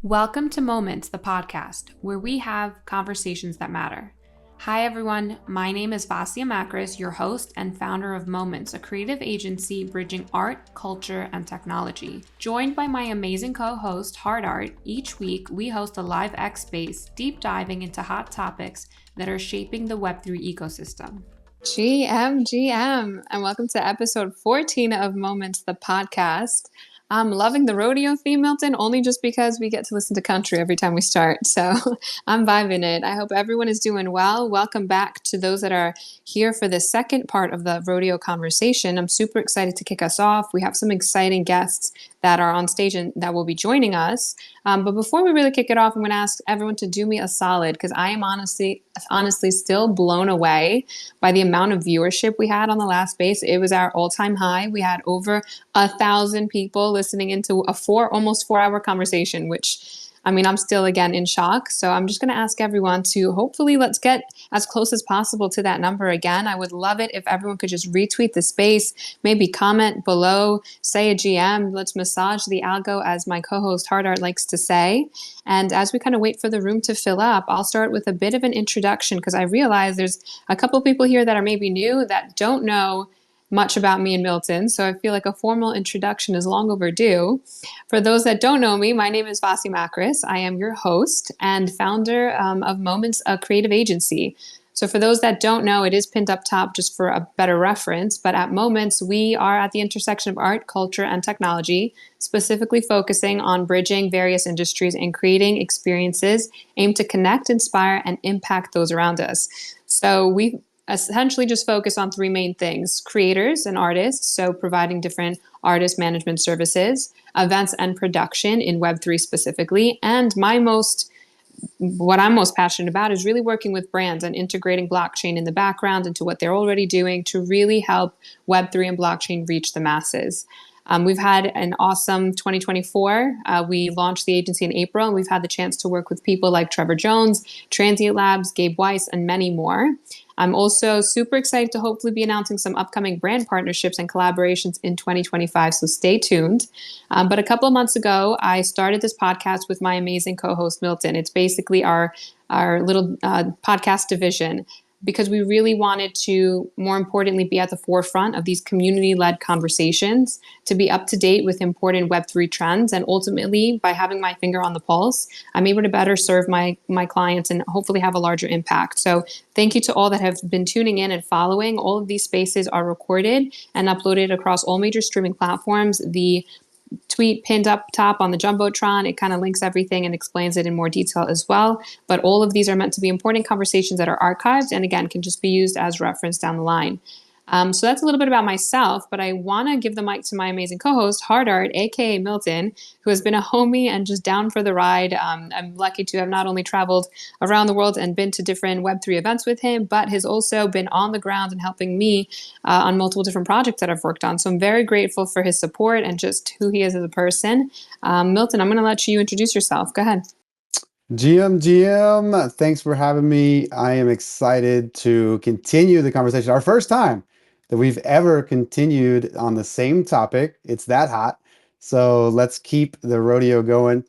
Welcome to Moments, the podcast, where we have conversations that matter. Hi, everyone. My name is Vasia Makris, your host and founder of Moments, a creative agency bridging art, culture, and technology. Joined by my amazing co-host, HardArt, each week we host a live X space, deep diving into hot topics that are shaping the Web3 ecosystem. GM, and welcome to episode 14 of Moments, the podcast. I'm loving the rodeo theme, Milton, only just because we get to listen to country every time we start. So I'm vibing it. I hope everyone is doing well. Welcome back to those that are here for the second part of the rodeo conversation. I'm super excited to kick us off. We have some exciting guests that are on stage and that will be joining us. But before we really kick it off, I'm going to ask everyone to do me a solid because I am honestly still blown away by the amount of viewership we had on the last space. It was our all-time high. We had over 1,000 people listening into a almost 4-hour conversation, which I'm still again in shock. So I'm just going to ask everyone to hopefully let's get as close as possible to that number again. I would love it if everyone could just retweet the space, maybe comment below, say a GM. Let's massage the algo, as my co-host HardArt likes to say. And as we kind of wait for the room to fill up, I'll start with a bit of an introduction because I realize there's a couple people here that are maybe new that don't know much about me and Milton, so I feel like a formal introduction is long overdue. For those that don't know me, my name is Vasia Makris. I am your host and founder of Moments, a creative agency. So for those that don't know, it is pinned up top just for a better reference, but at Moments, we are at the intersection of art, culture, and technology, specifically focusing on bridging various industries and creating experiences aimed to connect, inspire, and impact those around us. So we essentially just focus on three main things: creators and artists, so providing different artist management services, events and production in Web3 specifically, and what I'm most passionate about is really working with brands and integrating blockchain in the background into what they're already doing to really help Web3 and blockchain reach the masses. We've had an awesome 2024. We launched the agency in April, and we've had the chance to work with people like Trevor Jones, Transient Labs, Gabe Weiss, and many more. I'm also super excited to hopefully be announcing some upcoming brand partnerships and collaborations in 2025, so stay tuned. But a couple of months ago, I started this podcast with my amazing co-host, Milton. It's basically our little podcast division, because we really wanted to, more importantly, be at the forefront of these community-led conversations, to be up to date with important Web3 trends. And ultimately, by having my finger on the pulse, I'm able to better serve my clients and hopefully have a larger impact. So thank you to all that have been tuning in and following. All of these spaces are recorded and uploaded across all major streaming platforms. The tweet pinned up top on the Jumbotron, it kind of links everything and explains it in more detail as well. But all of these are meant to be important conversations that are archived and again can just be used as reference down the line. So that's a little bit about myself, but I want to give the mic to my amazing co-host, HardArt, aka Milton, who has been a homie and just down for the ride. I'm lucky to have not only traveled around the world and been to different Web3 events with him, but has also been on the ground and helping me on multiple different projects that I've worked on. So I'm very grateful for his support and just who he is as a person. Milton, I'm going to let you introduce yourself. Go ahead. GM, thanks for having me. I am excited to continue the conversation. Our first time that we've ever continued on the same topic. It's that hot. So let's keep the rodeo going.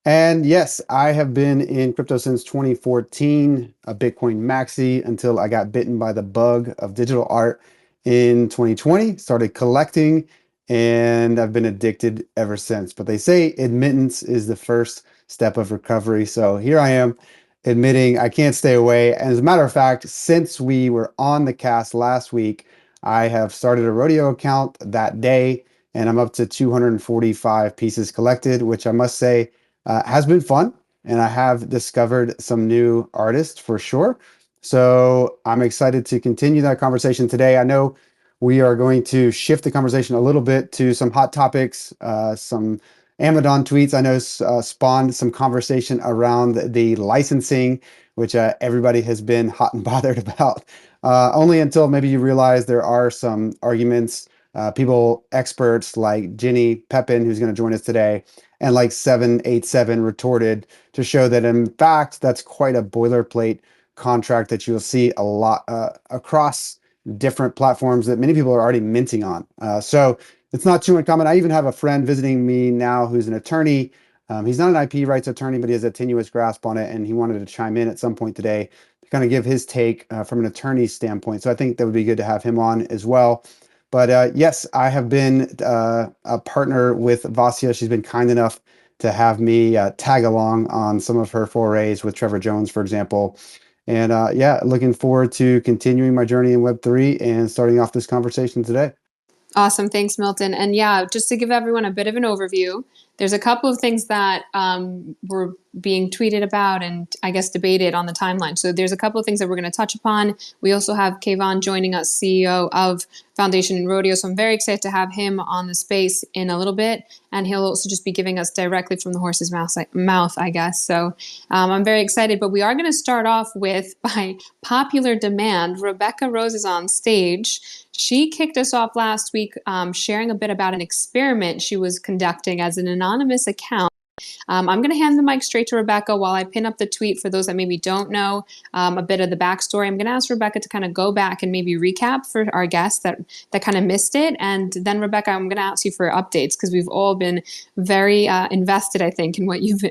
And yes, I have been in crypto since 2014, a Bitcoin maxi, until I got bitten by the bug of digital art in 2020, started collecting, and I've been addicted ever since. But they say admittance is the first step of recovery. So here I am admitting I can't stay away. And as a matter of fact, since we were on the cast last week, I have started a rodeo account that day, and I'm up to 245 pieces collected, which I must say has been fun. And I have discovered some new artists for sure. So I'm excited to continue that conversation today. I know we are going to shift the conversation a little bit to some hot topics, some Amadon tweets I know spawned some conversation around the licensing, which everybody has been hot and bothered about. Only until maybe you realize there are some arguments, experts like Ginny Pepin, who's going to join us today, and like 787 retorted to show that in fact, that's quite a boilerplate contract that you'll see a lot across different platforms that many people are already minting on. So it's not too uncommon. I even have a friend visiting me now who's an attorney He's not an IP rights attorney, but he has a tenuous grasp on it, and he wanted to chime in at some point today to kind of give his take from an attorney's standpoint. So I think that would be good to have him on as well. But yes, I have been a partner with Vasia. She's been kind enough to have me tag along on some of her forays with Trevor Jones, for example. And yeah, looking forward to continuing my journey in Web3 and starting off this conversation today. Awesome. Thanks, Milton. And yeah, just to give everyone a bit of an overview, there's a couple of things that were being tweeted about and I guess debated on the timeline. So there's a couple of things that we're going to touch upon. We also have Kayvon joining us, CEO of Foundation and Rodeo. So I'm very excited to have him on the space in a little bit. And he'll also just be giving us directly from the horse's mouth, I guess. So I'm very excited. But we are going to start off with, by popular demand, Rebecca Rose is on stage. She kicked us off last week sharing a bit about an experiment she was conducting as an anonymous account. I'm going to hand the mic straight to Rebecca while I pin up the tweet for those that maybe don't know a bit of the backstory. I'm going to ask Rebecca to kind of go back and maybe recap for our guests that kind of missed it. And then, Rebecca, I'm going to ask you for updates because we've all been very invested, I think, in what you've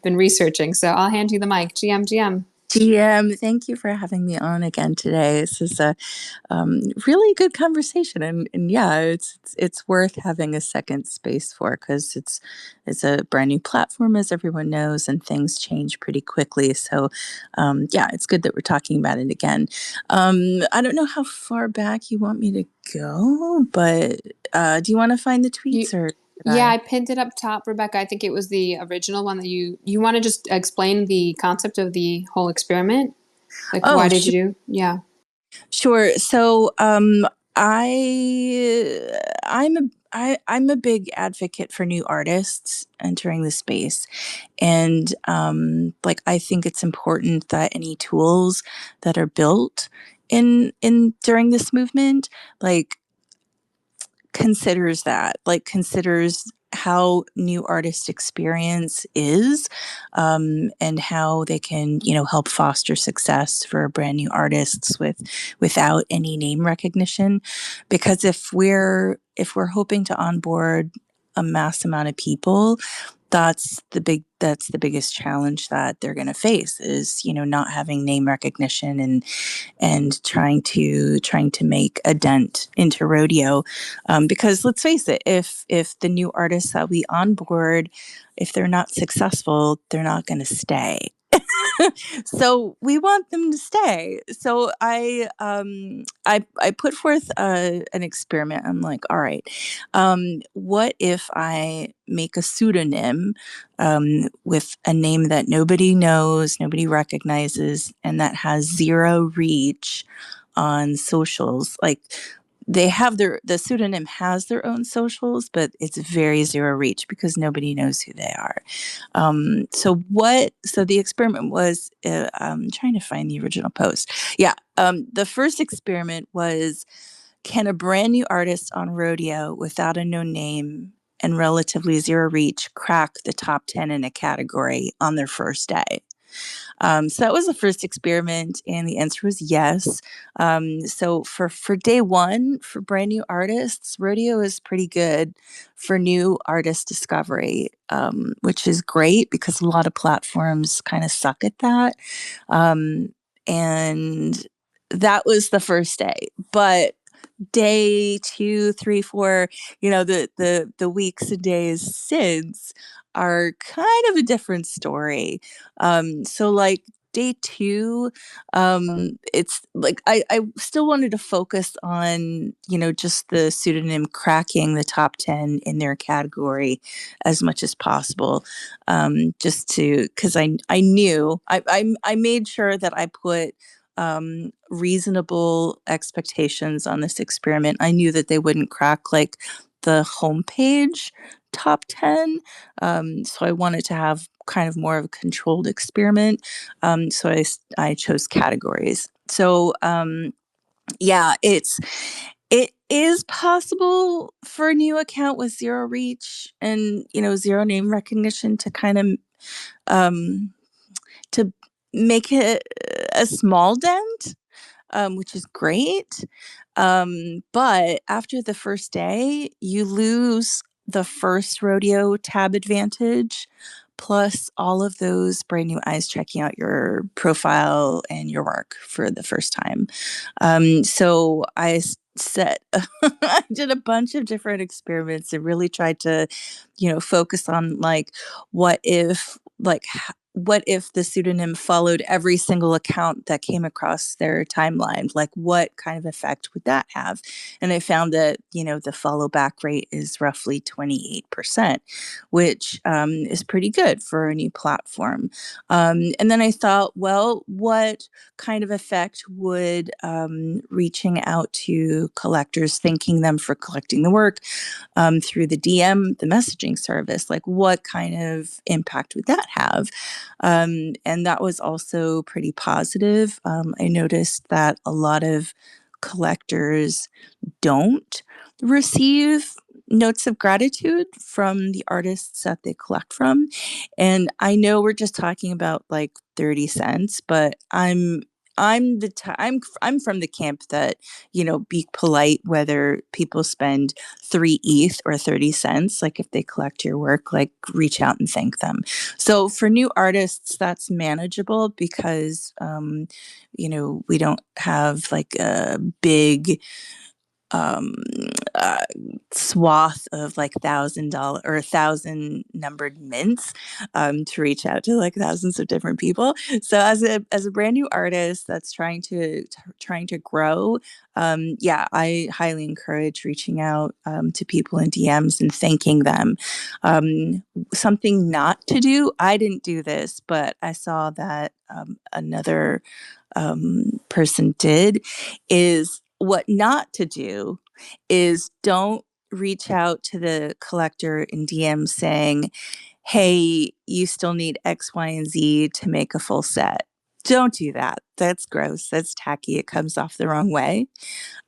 been researching. So I'll hand you the mic. GM. GM, thank you for having me on again today. This is a really good conversation, and yeah, it's worth having a second space for because it's a brand new platform, as everyone knows, and things change pretty quickly. So yeah, it's good that we're talking about it again. I don't know how far back you want me to go, but do you want to find the tweets or? Yeah, I pinned it up top, Rebecca. I think it was the original one that you want to just explain the concept of the whole experiment. Like, why did you? Yeah. Sure. So I'm a big advocate for new artists entering the space, and like I think it's important that any tools that are built in during this movement, like considers how new artist experience is, and how they can help foster success for brand new artists without any name recognition, because if we're hoping to onboard a mass amount of people, that's the biggest challenge that they're going to face is not having name recognition and trying to make a dent into rodeo, because let's face it, if the new artists that we onboard, if they're not successful, they're not going to stay. So we want them to stay. So I put forth an experiment. I'm like, all right, what if I make a pseudonym with a name that nobody knows, nobody recognizes, and that has zero reach on socials? Like, the pseudonym has their own socials, but it's very zero reach because nobody knows who they are. So the experiment was, I'm trying to find the original post. Yeah. The first experiment was, can a brand new artist on Rodeo without a known name and relatively zero reach crack the top 10 in a category on their first day? So that was the first experiment, and the answer was yes. So for day one, for brand new artists, Rodeo is pretty good for new artist discovery, which is great because a lot of platforms kind of suck at that. And that was the first day. But day 2, 3, 4, the weeks and days since are kind of a different story. So like day 2, it's like I still wanted to focus on just the pseudonym cracking the top 10 in their category as much as possible, just to, because I knew I made sure that I put reasonable expectations on this experiment. I knew that they wouldn't crack like the homepage top 10. So I wanted to have kind of more of a controlled experiment. So I chose categories. So yeah, it is possible for a new account with zero reach and zero name recognition to kind of to make it a small dent, which is great. But after the first day, you lose the first rodeo tab advantage plus all of those brand new eyes checking out your profile and your work for the first time. So I set I did a bunch of different experiments and really tried to, focus on like what if what if the pseudonym followed every single account that came across their timeline? Like, what kind of effect would that have? And I found that, the follow back rate is roughly 28%, which is pretty good for a new platform. And then I thought, well, what kind of effect would reaching out to collectors, thanking them for collecting the work through the DM, the messaging service, like what kind of impact would that have? And that was also pretty positive. I noticed that a lot of collectors don't receive notes of gratitude from the artists that they collect from. And I know we're just talking about like 30 cents, but I'm from the camp that, be polite whether people spend 3 ETH or 30 cents. Like if they collect your work, like reach out and thank them. So for new artists, that's manageable because we don't have like a big um swath of like $1,000 or 1,000 numbered mints to reach out to like thousands of different people. So as a brand new artist that's trying to grow, I highly encourage reaching out to people in DMs and thanking them. Something not to do, I didn't do this, but I saw that another person did, is what not to do is don't reach out to the collector in DM saying, hey, you still need X, Y, and Z to make a full set. Don't do that. That's gross. That's tacky. It comes off the wrong way.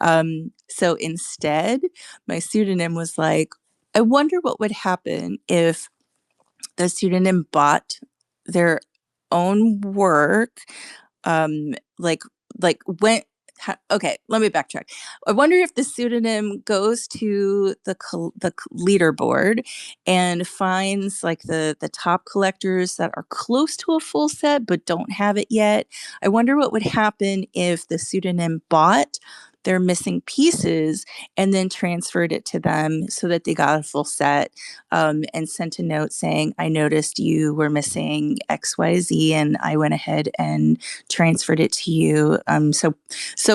So instead, my pseudonym was like, I wonder what would happen if the pseudonym bought their own work, like when okay, let me backtrack. I wonder if the pseudonym goes to the leaderboard and finds like the top collectors that are close to a full set but don't have it yet. I wonder what would happen if the pseudonym bought their missing pieces and then transferred it to them so that they got a full set, and sent a note saying, I noticed you were missing XYZ and I went ahead and transferred it to you. I'm so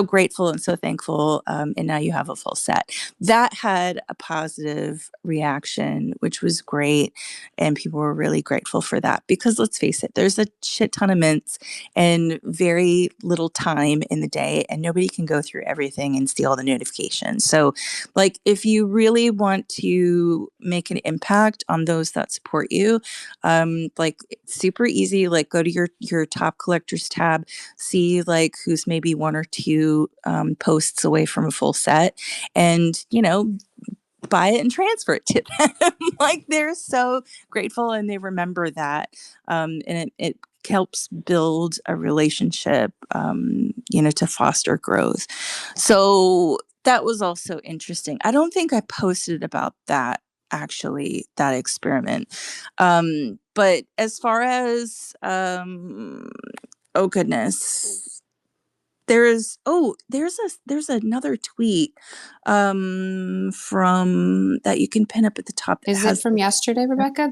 grateful and so thankful, and now you have a full set. That had a positive reaction, which was great, and people were really grateful for that because let's face it, there's a shit ton of mints and very little time in the day, and nobody can go through everything and see all the notifications. So like if you really want to make an impact on those that support you, like it's super easy, like go to your top collectors tab, see like who's maybe 1 or 2 posts away from a full set, and buy it and transfer it to them. Like they're so grateful and they remember that, and it helps build a relationship, to foster growth. So that was also interesting. I don't think I posted about that, actually, that experiment. But as far as oh goodness, there's another tweet from that you can pin up at the top that Is it from yesterday, Rebecca?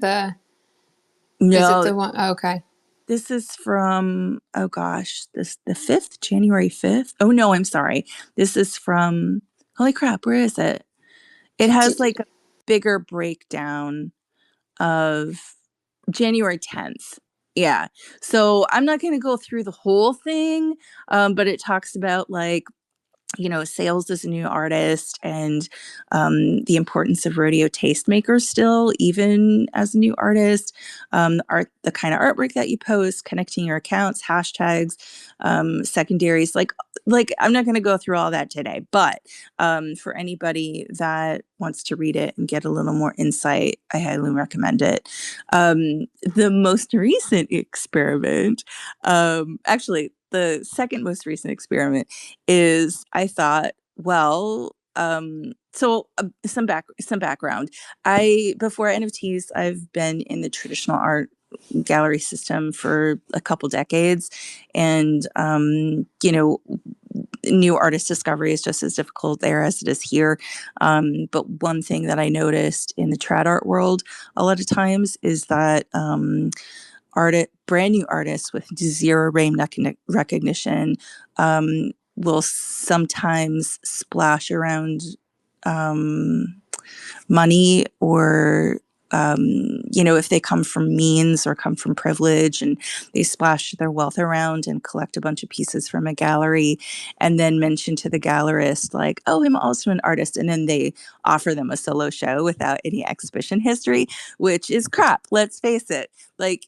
Is it no, the one? Oh, okay. this is from, oh gosh, the 5th, January 5th. Oh no, I'm sorry. This is from, holy crap, where is it? It has like a bigger breakdown of January 10th. Yeah. So I'm not going to go through the whole thing, but it talks about like, sales as a new artist and the importance of rodeo tastemakers still, even as a new artist, the kind of artwork that you post, connecting your accounts, hashtags, secondaries, like I'm not going to go through all that today, but for anybody that wants to read it and get a little more insight, I highly recommend it. The most recent experiment, actually, the second most recent experiment is I thought, well, some background. Before NFTs, I've been in the traditional art gallery system for a couple decades, and new artist discovery is just as difficult there as it is here. But one thing that I noticed in the trad art world a lot of times is that brand new artists with zero name recognition will sometimes splash around money, or if they come from means or come from privilege, and they splash their wealth around and collect a bunch of pieces from a gallery, and then mention to the gallerist like, oh, I'm also an artist, and then they offer them a solo show without any exhibition history, which is crap. Let's face it. Like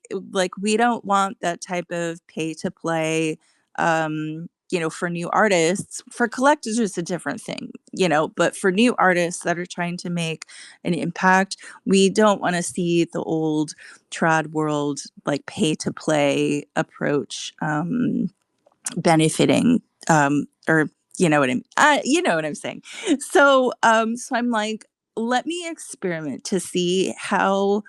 we don't want that type of pay to play. For new artists. For collectors, it's a different thing, but for new artists that are trying to make an impact, we don't want to see the old trad world like pay to play approach benefiting, or what I'm saying. So I'm like, let me experiment to see how,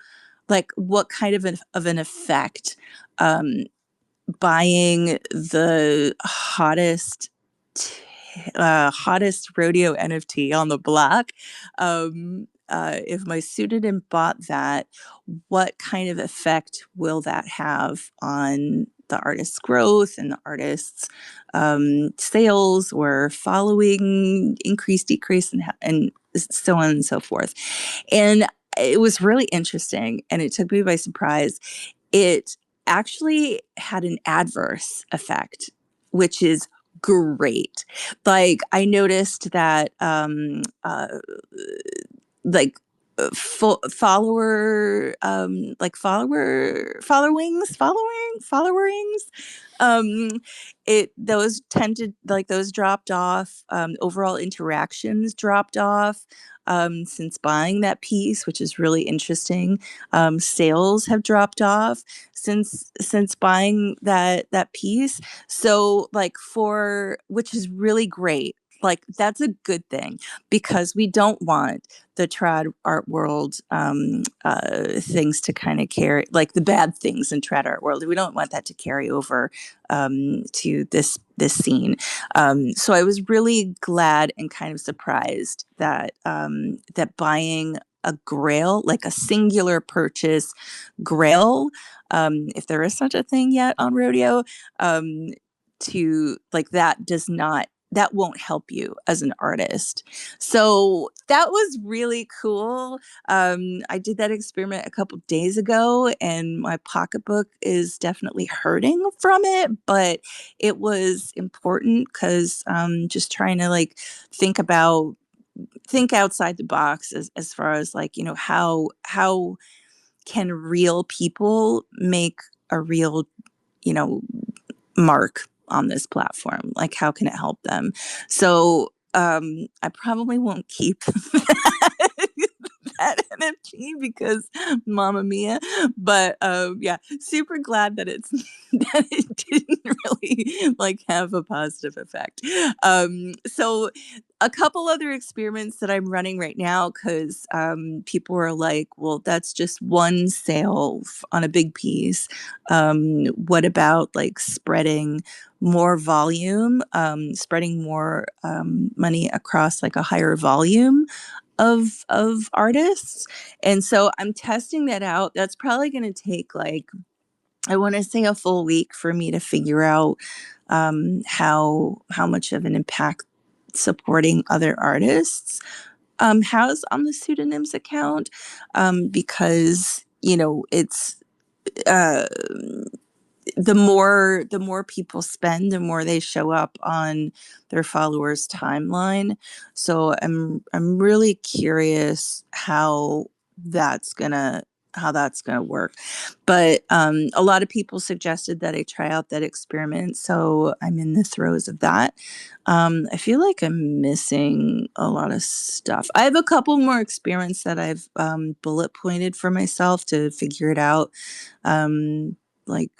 like, what kind of an effect buying the hottest rodeo NFT on the block. If my pseudonym bought that, what kind of effect will that have on the artist's growth and the artist's sales or following, increase, decrease, and so on and so forth. And it was really interesting, and it took me by surprise. It actually had an adverse effect, which is great. Like, I noticed that followerings, those dropped off. Overall interactions dropped off since buying that piece, which is really interesting. Sales have dropped off since buying that piece. So which is really great. Like, that's a good thing, because we don't want the trad art world things to kind of carry, like the bad things in trad art world. We don't want that to carry over to this scene. So I was really glad and kind of surprised that that buying a grail, like a singular purchase grail, if there is such a thing yet on Rodeo, to like that won't help you as an artist. So that was really cool. I did that experiment a couple days ago, and my pocketbook is definitely hurting from it, but it was important because just trying to like think outside the box as far as like, how can real people make a real, mark on this platform? Like, how can it help them? So I probably won't keep that NFT because Mamma Mia, but yeah, super glad that that it didn't really like have a positive effect. So a couple other experiments that I'm running right now, because people are like, well, that's just one sale on a big piece. What about like spreading more volume, spreading more money across like a higher volume of artists? And so I'm testing that out. That's probably going to take like, I want to say, a full week for me to figure out how much of an impact supporting other artists has on the pseudonyms account, because it's the more people spend, the more they show up on their followers' timeline. So I'm really curious how that's gonna work. But a lot of people suggested that I try out that experiment, so I'm in the throes of that. I feel like I'm missing a lot of stuff. I have a couple more experiments that I've bullet pointed for myself to figure it out, like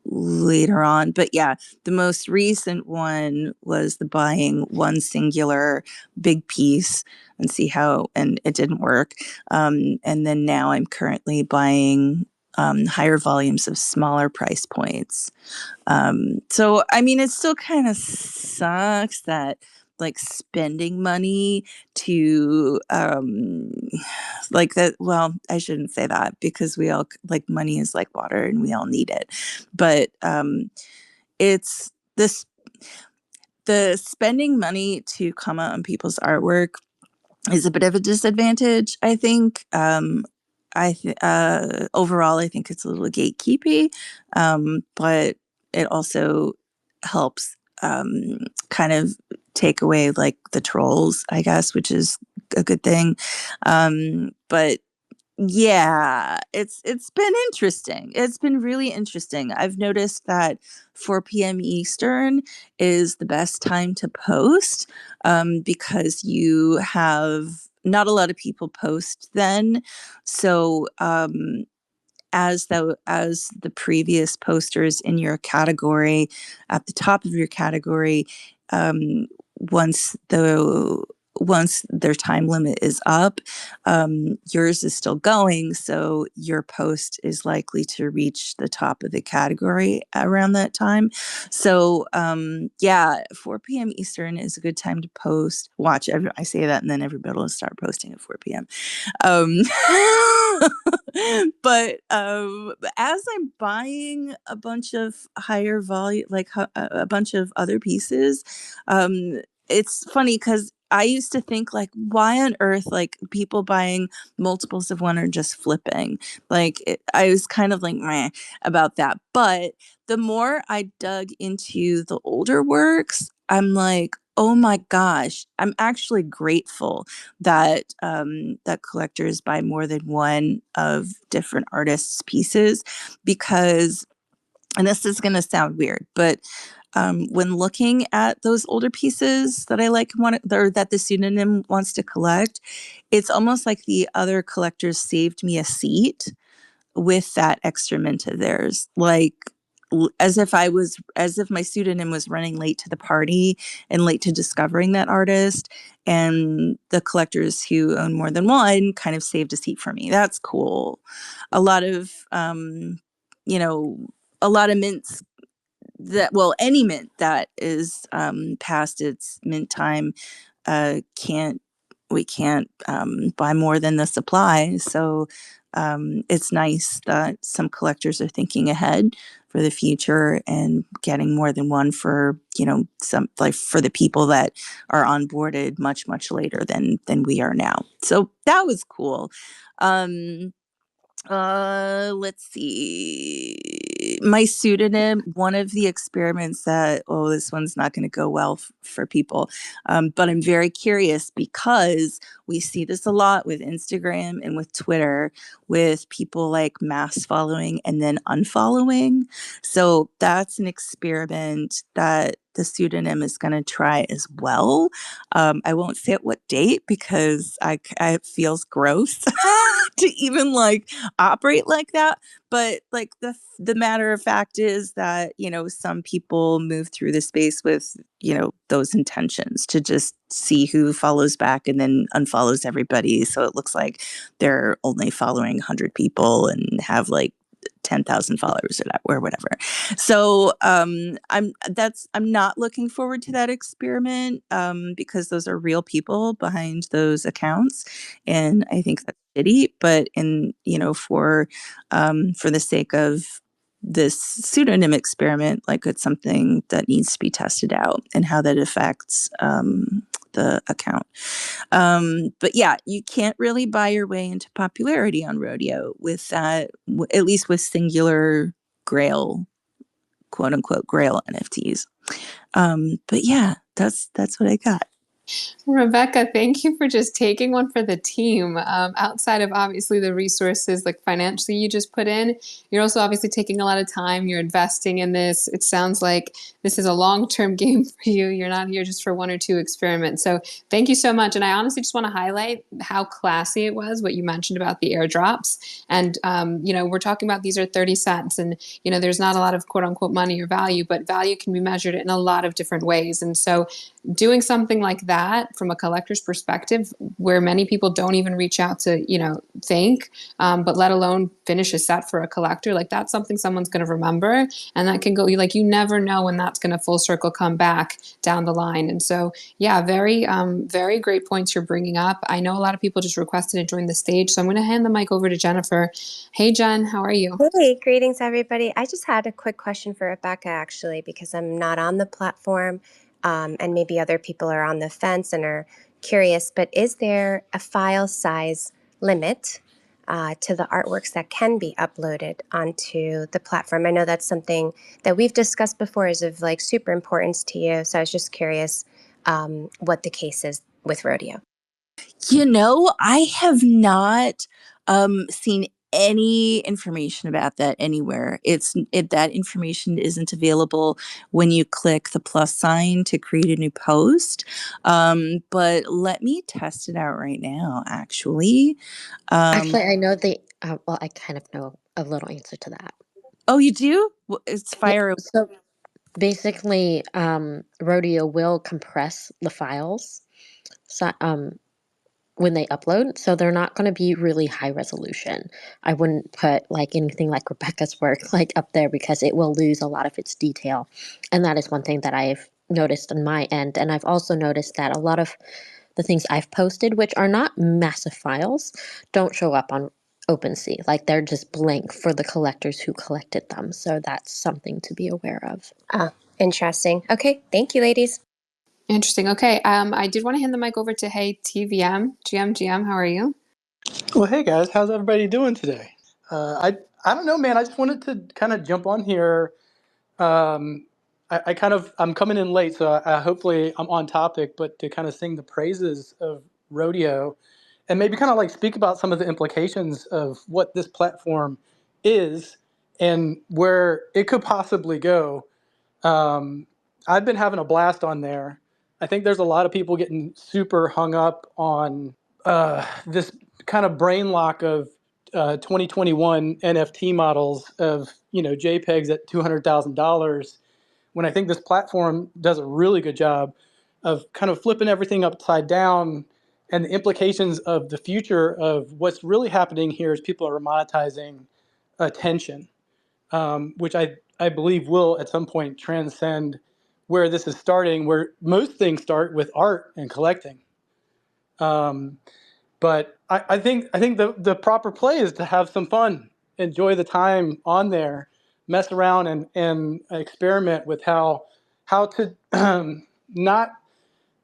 later on. But yeah, the most recent one was the buying one singular big piece and see how, and it didn't work. And then now I'm currently buying higher volumes of smaller price points. So, I mean, it still kind of sucks that like spending money to like that. Well, I shouldn't say that because we all like money is like water and we all need it. But it's this the spending money to comment on people's artwork is a bit of a disadvantage, I think. Overall, I think it's a little gatekeepy, but it also helps kind of take away like the trolls, I guess, which is a good thing. But yeah, it's been interesting. It's been really interesting. I've noticed that 4 p.m. Eastern is the best time to post because you have not a lot of people post then. So as the previous posters in your category, at the top of your category, um, once their time limit is up, yours is still going, so your post is likely to reach the top of the category around that time. So yeah, 4 p.m. Eastern is a good time to post. Watch, I say that and then everybody will start posting at 4 p.m. Um, but as I'm buying a bunch of higher volume, like a bunch of other pieces, it's funny because I used to think like, why on earth, like people buying multiples of one are just flipping. Like I was kind of like meh about that. But the more I dug into the older works, I'm like, oh my gosh, I'm actually grateful that that collectors buy more than one of different artists' pieces because, and this is going to sound weird, but when looking at those older pieces that I like or that the pseudonym wants to collect, it's almost like the other collectors saved me a seat with that extra mint of theirs. Like as if my pseudonym was running late to the party and late to discovering that artist, and the collectors who own more than one kind of saved a seat for me. That's cool. A lot of a lot of mints any mint that is past its mint time can't buy more than the supply. So it's nice that some collectors are thinking ahead for the future and getting more than one for some, like, for the people that are onboarded much later than we are now. So that was cool. Let's see. My pseudonym, one of the experiments that, this one's not going to go well for people. But I'm very curious because we see this a lot with Instagram and with Twitter with people like mass following and then unfollowing. So that's an experiment that the pseudonym is going to try as well. I won't say at what date because it feels gross to even like operate like that. But like the matter of fact is that, some people move through the space with, those intentions to just see who follows back and then unfollows everybody. So it looks like they're only following 100 people and have like 10,000 followers or whatever. So I'm not looking forward to that experiment because those are real people behind those accounts, and I think that's shitty. But for the sake of this pseudonym experiment, like, it's something that needs to be tested out and how that affects the account. But yeah, you can't really buy your way into popularity on Rodeo with that, at least with singular Grail, quote unquote, Grail NFTs. But yeah, that's what I got. Rebecca, thank you for just taking one for the team. Outside of obviously the resources, like financially, you just put in, you're also obviously taking a lot of time. You're investing in this. It sounds like this is a long-term game for you. You're not here just for one or two experiments. So thank you so much. And I honestly just want to highlight how classy it was, what you mentioned about the airdrops. And, we're talking about these are 30 cents and, there's not a lot of quote unquote money or value, but value can be measured in a lot of different ways. And so doing something like that from a collector's perspective, where many people don't even reach out to, think, but let alone finish a set for a collector, like that's something someone's going to remember. And that can go, like, you never know when that's going to full circle come back down the line. And so, yeah, very, very great points you're bringing up. I know a lot of people just requested to join the stage. So I'm going to hand the mic over to Jennifer. Hey, Jen, how are you? Hey, greetings, everybody. I just had a quick question for Rebecca, actually, because I'm not on the platform, and maybe other people are on the fence and are curious, but is there a file size limit to the artworks that can be uploaded onto the platform? I know that's something that we've discussed before is of like super importance to you, so I was just curious what the case is with Rodeo. I have not seen any information about that anywhere. That information isn't available when you click the plus sign to create a new post. But let me test it out right now, actually. Actually, I know I kind of know a little answer to that. Oh, you do? It's Yeah, fire. so basically, Rodeo will compress the files so, when they upload, so they're not going to be really high resolution. I wouldn't put like anything like Rebecca's work like up there because it will lose a lot of its detail. And that is one thing that I've noticed on my end. And I've also noticed that a lot of the things I've posted, which are not massive files, don't show up on OpenSea. Like they're just blank for the collectors who collected them. So that's something to be aware of. Oh, interesting. Okay, thank you, ladies. Interesting. Okay. I did want to hand the mic over to Hey TVM. GM, how are you? Well, hey guys, how's everybody doing today? I don't know, man. I just wanted to kind of jump on here. I'm coming in late, so hopefully I'm on topic. But to kind of sing the praises of Rodeo, and maybe kind of like speak about some of the implications of what this platform is and where it could possibly go. I've been having a blast on there. I think there's a lot of people getting super hung up on this kind of brain lock of 2021 NFT models of JPEGs at $200,000. When I think this platform does a really good job of kind of flipping everything upside down, and the implications of the future of what's really happening here is people are monetizing attention, which I believe will at some point transcend where this is starting, where most things start with art and collecting. But I think the proper play is to have some fun, enjoy the time on there, mess around and experiment with how to not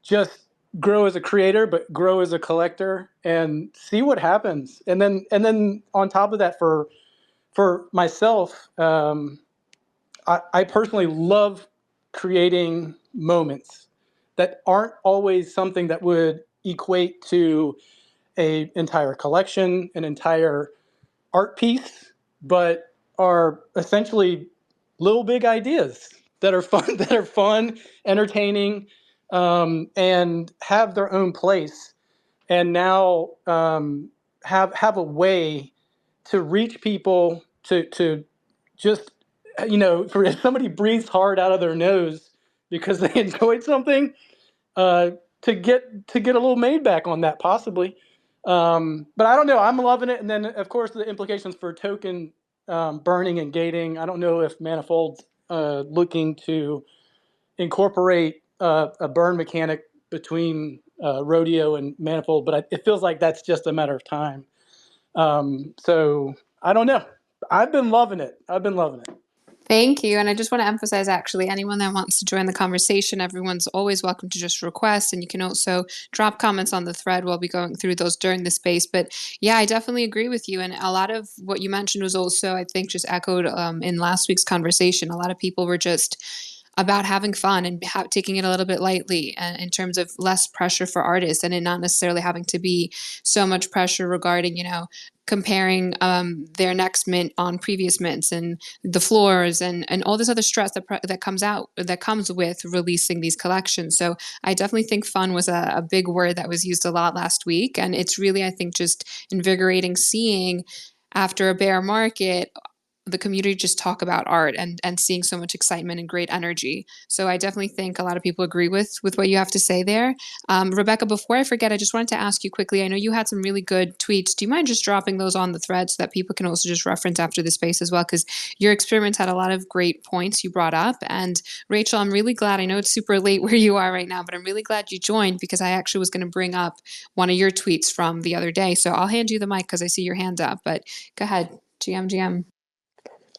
just grow as a creator, but grow as a collector and see what happens. And then on top of that, for myself, I personally love creating moments that aren't always something that would equate to a entire collection, an entire art piece, but are essentially little big ideas that are fun, entertaining, and have their own place. And now have a way to reach people to just for if somebody breathes hard out of their nose because they enjoyed something, to get a little made back on that possibly. But I don't know. I'm loving it. And then, of course, the implications for token burning and gating. I don't know if Manifold's looking to incorporate a burn mechanic between Rodeo and Manifold, but it feels like that's just a matter of time. So I don't know. I've been loving it. Thank you. And I just want to emphasize, actually, anyone that wants to join the conversation, everyone's always welcome to just request. And you can also drop comments on the thread. We'll be going through those during the space. But yeah, I definitely agree with you. And a lot of what you mentioned was also, I think, just echoed in last week's conversation. A lot of people were just about having fun and taking it a little bit lightly in terms of less pressure for artists and it not necessarily having to be so much pressure regarding, comparing their next mint on previous mints and the floors and all this other stress that comes with releasing these collections. So I definitely think fun was a big word that was used a lot last week. And it's really, I think, just invigorating seeing after a bear market the community just talk about art and seeing so much excitement and great energy. So I definitely think a lot of people agree with what you have to say there. Rebecca, before I forget, I just wanted to ask you quickly, I know you had some really good tweets. Do you mind just dropping those on the thread so that people can also just reference after the space as well? Because your experiments had a lot of great points you brought up. And Rachel, I'm really glad, I know it's super late where you are right now, but I'm really glad you joined because I actually was going to bring up one of your tweets from the other day. So I'll hand you the mic because I see your hand up, but go ahead, GM.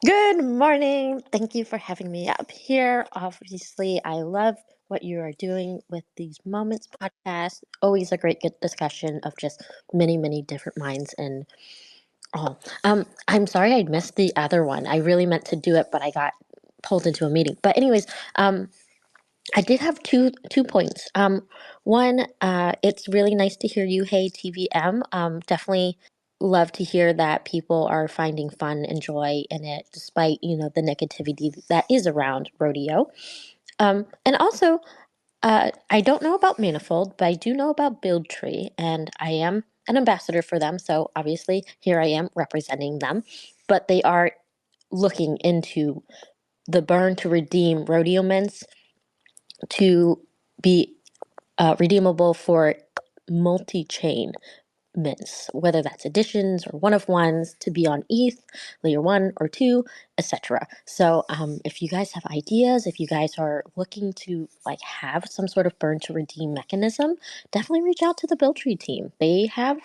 Good morning. Thank you for having me up here. Obviously, I love what you are doing with these Moments podcast. Always a great good discussion of just many, many different minds and all. I'm sorry I missed the other one. I really meant to do it, but I got pulled into a meeting. But anyways, I did have two points. One, it's really nice to hear you. Hey, TVM. Definitely love to hear that people are finding fun and joy in it, despite the negativity that is around rodeo. And also, I don't know about Manifold, but I do know about Build Tree, and I am an ambassador for them. So obviously, here I am representing them. But they are looking into the burn to redeem rodeo mints to be redeemable for multi-chain mints, whether that's editions or one of ones, to be on ETH, layer 1 or 2, etc. So if you guys have ideas, if you guys are looking to have some sort of burn to redeem mechanism, definitely reach out to the Build Tree team. They have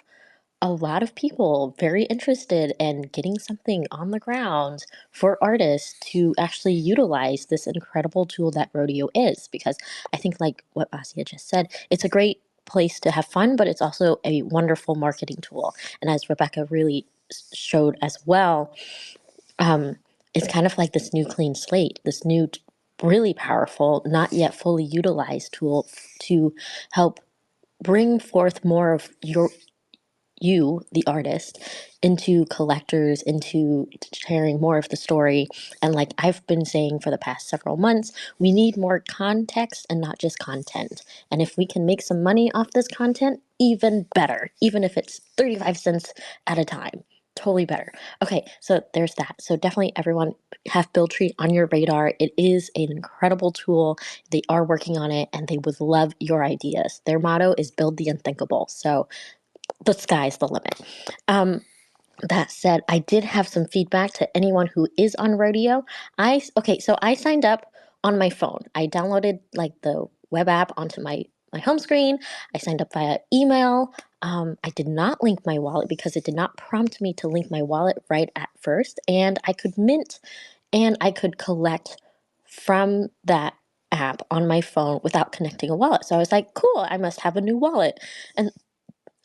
a lot of people very interested in getting something on the ground for artists to actually utilize this incredible tool that Rodeo is. Because I think, like what Vasia just said, it's a great place to have fun, but it's also a wonderful marketing tool. And as Rebecca really showed as well, it's kind of like this new clean slate, this new really powerful, not yet fully utilized tool to help bring forth more of you, the artist, into collectors, into sharing more of the story. And like I've been saying for the past several months, we need more context and not just content. And if we can make some money off this content, even better, even if it's 35 cents at a time. Totally better. Okay, so there's that. So definitely everyone have Build Tree on your radar. It is an incredible tool. They are working on it and they would love your ideas. Their motto is build the unthinkable. So the sky's the limit. That said, I did have some feedback to anyone who is on Rodeo. So I signed up on my phone. I downloaded the web app onto my home screen. I signed up via email. I did not link my wallet because it did not prompt me to link my wallet right at first. And I could mint and I could collect from that app on my phone without connecting a wallet. So I was like, cool, I must have a new wallet. And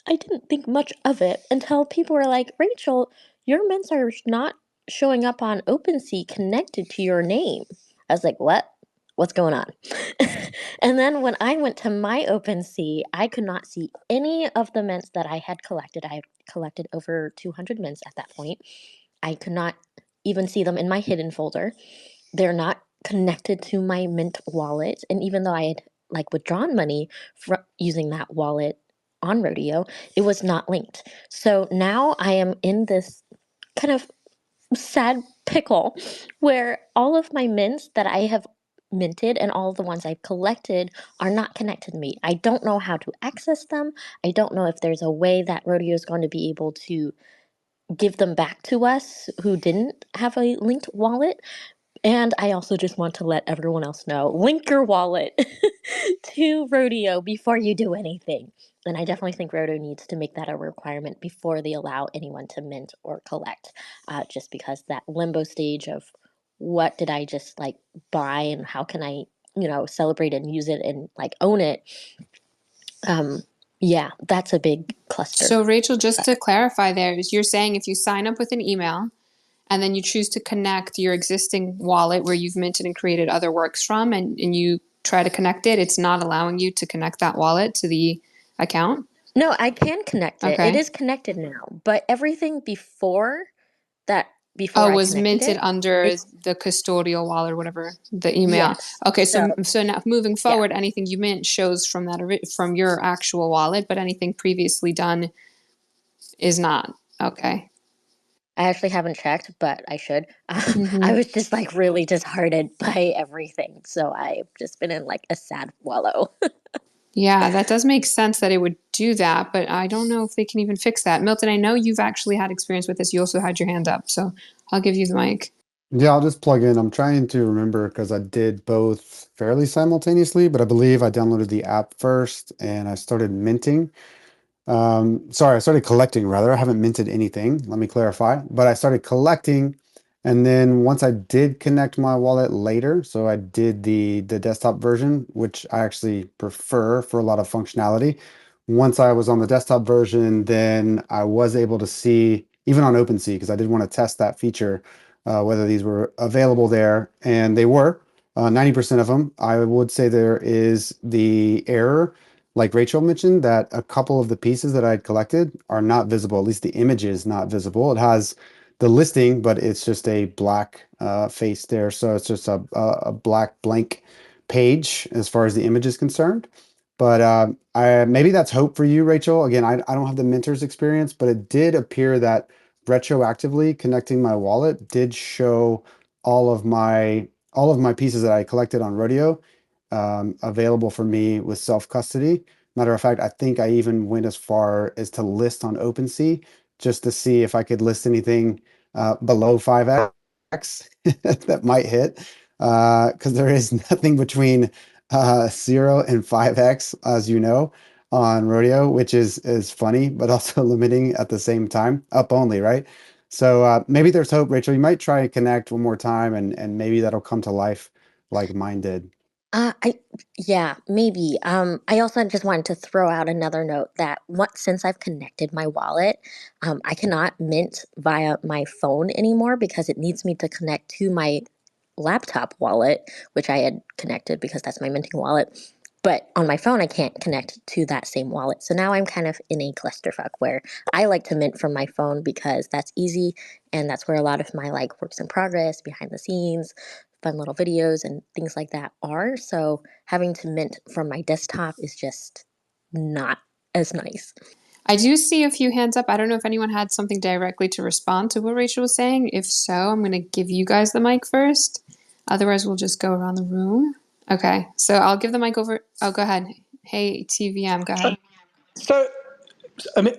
I didn't think much of it until people were like, Rachel, your mints are not showing up on OpenSea connected to your name. I was like, what? What's going on? And then when I went to my OpenSea, I could not see any of the mints that I had collected. I had collected over 200 mints at that point. I could not even see them in my hidden folder. They're not connected to my mint wallet. And even though I had withdrawn money from using that wallet on Rodeo, it was not linked. So now I am in this kind of sad pickle where all of my mints that I have minted and all of the ones I've collected are not connected to me. I don't know how to access them. I don't know if there's a way that Rodeo is going to be able to give them back to us who didn't have a linked wallet. And I also just want to let everyone else know, link your wallet to Rodeo before you do anything. And I definitely think Rodeo needs to make that a requirement before they allow anyone to mint or collect, just because that limbo stage of what did I just buy and how can I, celebrate and use it and own it. Yeah, that's a big cluster. So Rachel, just to clarify there, is you're saying if you sign up with an email and then you choose to connect your existing wallet where you've minted and created other works from and you try to connect it, it's not allowing you to connect that wallet to the account? No, I can connect it. Okay. It is connected now, but everything before I was connected minted it, under it's the custodial wallet or whatever, the email. yes. Okay, so now moving forward, anything you mint shows from from your actual wallet, but anything previously done is not. Okay. I actually haven't checked, but I should. I Hmm. was just like really disheartened by everything. So I've just been in like a sad wallow. Yeah, that does make sense that it would do that, but I don't know if they can even fix that. Milton, I know you've actually had experience with this. You also had your hand up, so I'll give you the mic. Yeah, I'll just plug in. I'm trying to remember because I did both fairly simultaneously, but I believe I downloaded the app first and I started minting. Sorry, I started collecting rather. I haven't minted anything. Let me clarify. But I started collecting, and then once I did connect my wallet later, so I did the desktop version, which I actually prefer for a lot of functionality. Once I was on the desktop version, then I was able to see, even on OpenSea, because I did want to test that feature, whether these were available there, and they were. 90% of them. I would say there is the error like Rachel mentioned, that a couple of the pieces that I had collected are not visible. At least the image is not visible. It has the listing, but it's just a black face there. So it's just a black blank page as far as the image is concerned. But maybe that's hope for you, Rachel. Again, I don't have the Minter's experience, but it did appear that retroactively connecting my wallet did show all of my all of my pieces that I collected on Rodeo available for me with self-custody. Matter of fact, I think I even went as far as to list on OpenSea just to see if I could list anything below 5x that might hit, because there is nothing between 0 and 5x, as you know, on Rodeo, which is funny, but also limiting at the same time. Up only, right? So maybe there's hope, Rachel. You might try and connect one more time, and maybe that'll come to life like mine did. I Yeah, maybe. I also just wanted to throw out another note that what since I've connected my wallet, I cannot mint via my phone anymore because it needs me to connect to my laptop wallet, which I had connected because that's my minting wallet. But on my phone, I can't connect to that same wallet. So now I'm kind of in a clusterfuck where I like to mint from my phone because that's easy and that's where a lot of my like works in progress, behind the scenes, fun little videos and things like that are. So having to mint from my desktop is just not as nice. I do see a few hands up. I don't know if anyone had something directly to respond to what Rachel was saying. If so, I'm going to give you guys the mic first. Otherwise, we'll just go around the room. Okay, so I'll give the mic over. Oh, go ahead. Hey, TVM, go ahead. So, I mean,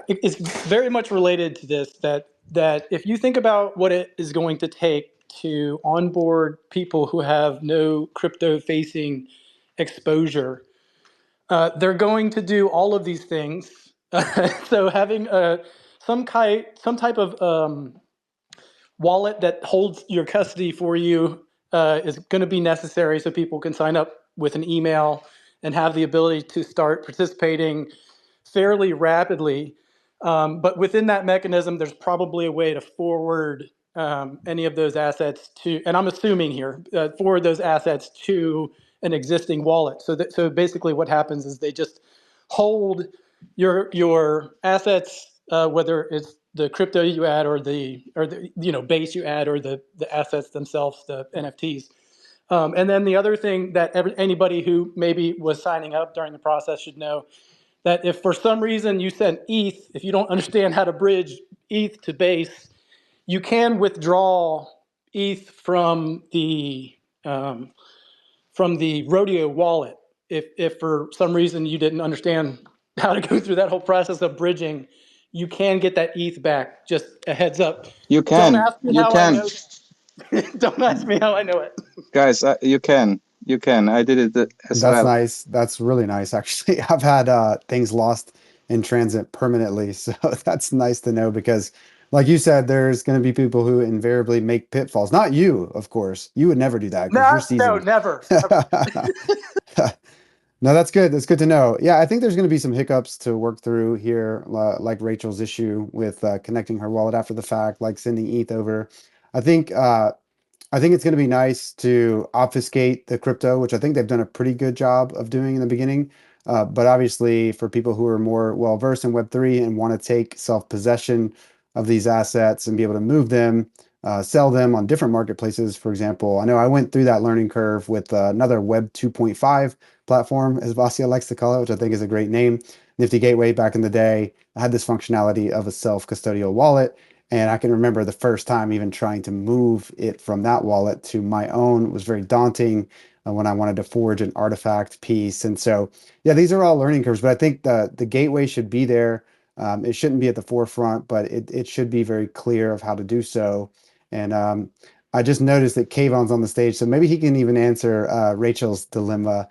it's very much related to this that if you think about what it is going to take to onboard people who have no crypto-facing exposure, they're going to do all of these things. So having some type of wallet that holds your custody for you is going to be necessary so people can sign up with an email and have the ability to start participating fairly rapidly. But within that mechanism, there's probably a way to forward any of those assets to, and I'm assuming here, forward those assets to an existing wallet. So basically what happens is they just hold your assets, whether it's the crypto you add or the base you add or the assets themselves, the NFTs. And then the other thing that anybody who maybe was signing up during the process should know that if for some reason you send ETH, if you don't understand how to bridge ETH to base, you can withdraw ETH from the Rodeo wallet. If for some reason you didn't understand how to go through that whole process of bridging, you can get that ETH back. Just a heads up. You Don't can, ask me you how I can, know. Don't ask me how I know it. guys. You can. I did it as That's well. nice. That's really nice, actually. I've had things lost in transit permanently, so that's nice to know because, like you said, there's going to be people who invariably make pitfalls. Not you, of course. You would never do that because you're No, seasoned. never, never. No, that's good. That's good to know. Yeah, I think there's going to be some hiccups to work through here, like Rachel's issue with connecting her wallet after the fact, like sending ETH over. I think I think it's going to be nice to obfuscate the crypto, which I think they've done a pretty good job of doing in the beginning. But obviously, for people who are more well versed in Web3 and want to take self possession of these assets and be able to move them, sell them on different marketplaces, for example. I know I went through that learning curve with another Web 2.5 platform, as Vasia likes to call it, which I think is a great name. Nifty Gateway back in the day. I had this functionality of a self custodial wallet. And I can remember the first time even trying to move it from that wallet to my own was very daunting when I wanted to forge an artifact piece. And so, yeah, these are all learning curves, but I think the gateway should be there. It shouldn't be at the forefront, but it should be very clear of how to do so. And I just noticed that Kayvon's on the stage, so maybe he can even answer Rachel's dilemma,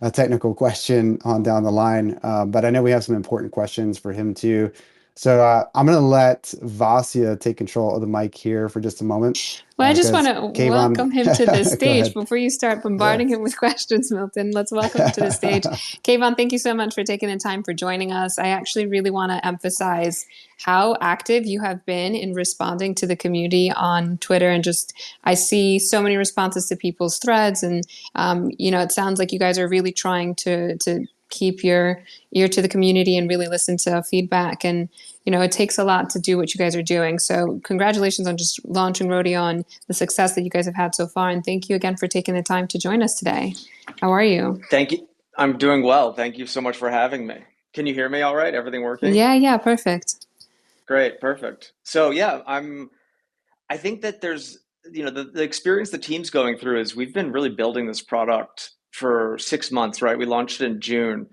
a technical question on down the line. But I know we have some important questions for him too. So I'm going to let Vasia take control of the mic here for just a moment. Well, I just want Because to Kayvon, welcome him to the go stage ahead. before you start bombarding him with questions, Milton. Let's welcome him to the stage. Kayvon, thank you so much for taking the time for joining us. I actually really want to emphasize how active you have been in responding to the community on Twitter. And just, I see so many responses to people's threads. And, it sounds like you guys are really trying to keep your ear to the community and really listen to feedback. And, it takes a lot to do what you guys are doing. So congratulations on just launching Rodeo and the success that you guys have had so far. And thank you again for taking the time to join us today. How are you? Thank you. I'm doing well. Thank you so much for having me. Can you hear me all right? Everything working? Yeah, perfect. Great, perfect. So yeah, I think that there's, the experience the team's going through is we've been really building this product for 6 months, right? We launched it in June,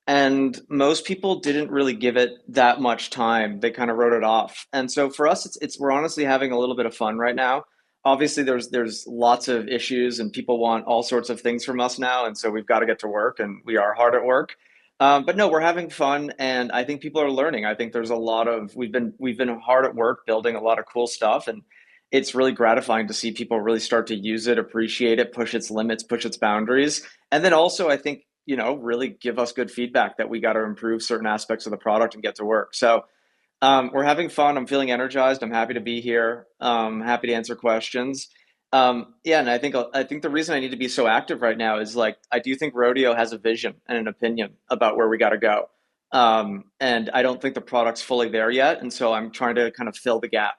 and most people didn't really give it that much time. They kind of wrote it off. And so for us, it's we're honestly having a little bit of fun right now. Obviously, there's lots of issues, and people want all sorts of things from us now, and so we've got to get to work, and we are hard at work. But no, we're having fun, and I think people are learning. I think there's a lot of we've been hard at work building a lot of cool stuff, and it's really gratifying to see people really start to use it, appreciate it, push its limits, push its boundaries. And then also, I think, really give us good feedback that we got to improve certain aspects of the product and get to work. So we're having fun. I'm feeling energized. I'm happy to be here. Happy to answer questions. Yeah, and I think the reason I need to be so active right now is like I do think Rodeo has a vision and an opinion about where we got to go, and I don't think the product's fully there yet, and so I'm trying to kind of fill the gap.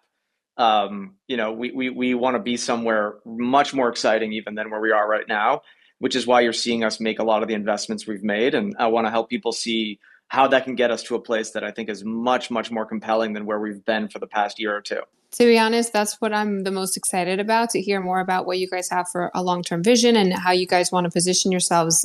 We want to be somewhere much more exciting even than where we are right now, which is why you're seeing us make a lot of the investments we've made. And I want to help people see how that can get us to a place that I think is much, much more compelling than where we've been for the past year or two. To be honest, that's what I'm the most excited about, to hear more about what you guys have for a long-term vision and how you guys want to position yourselves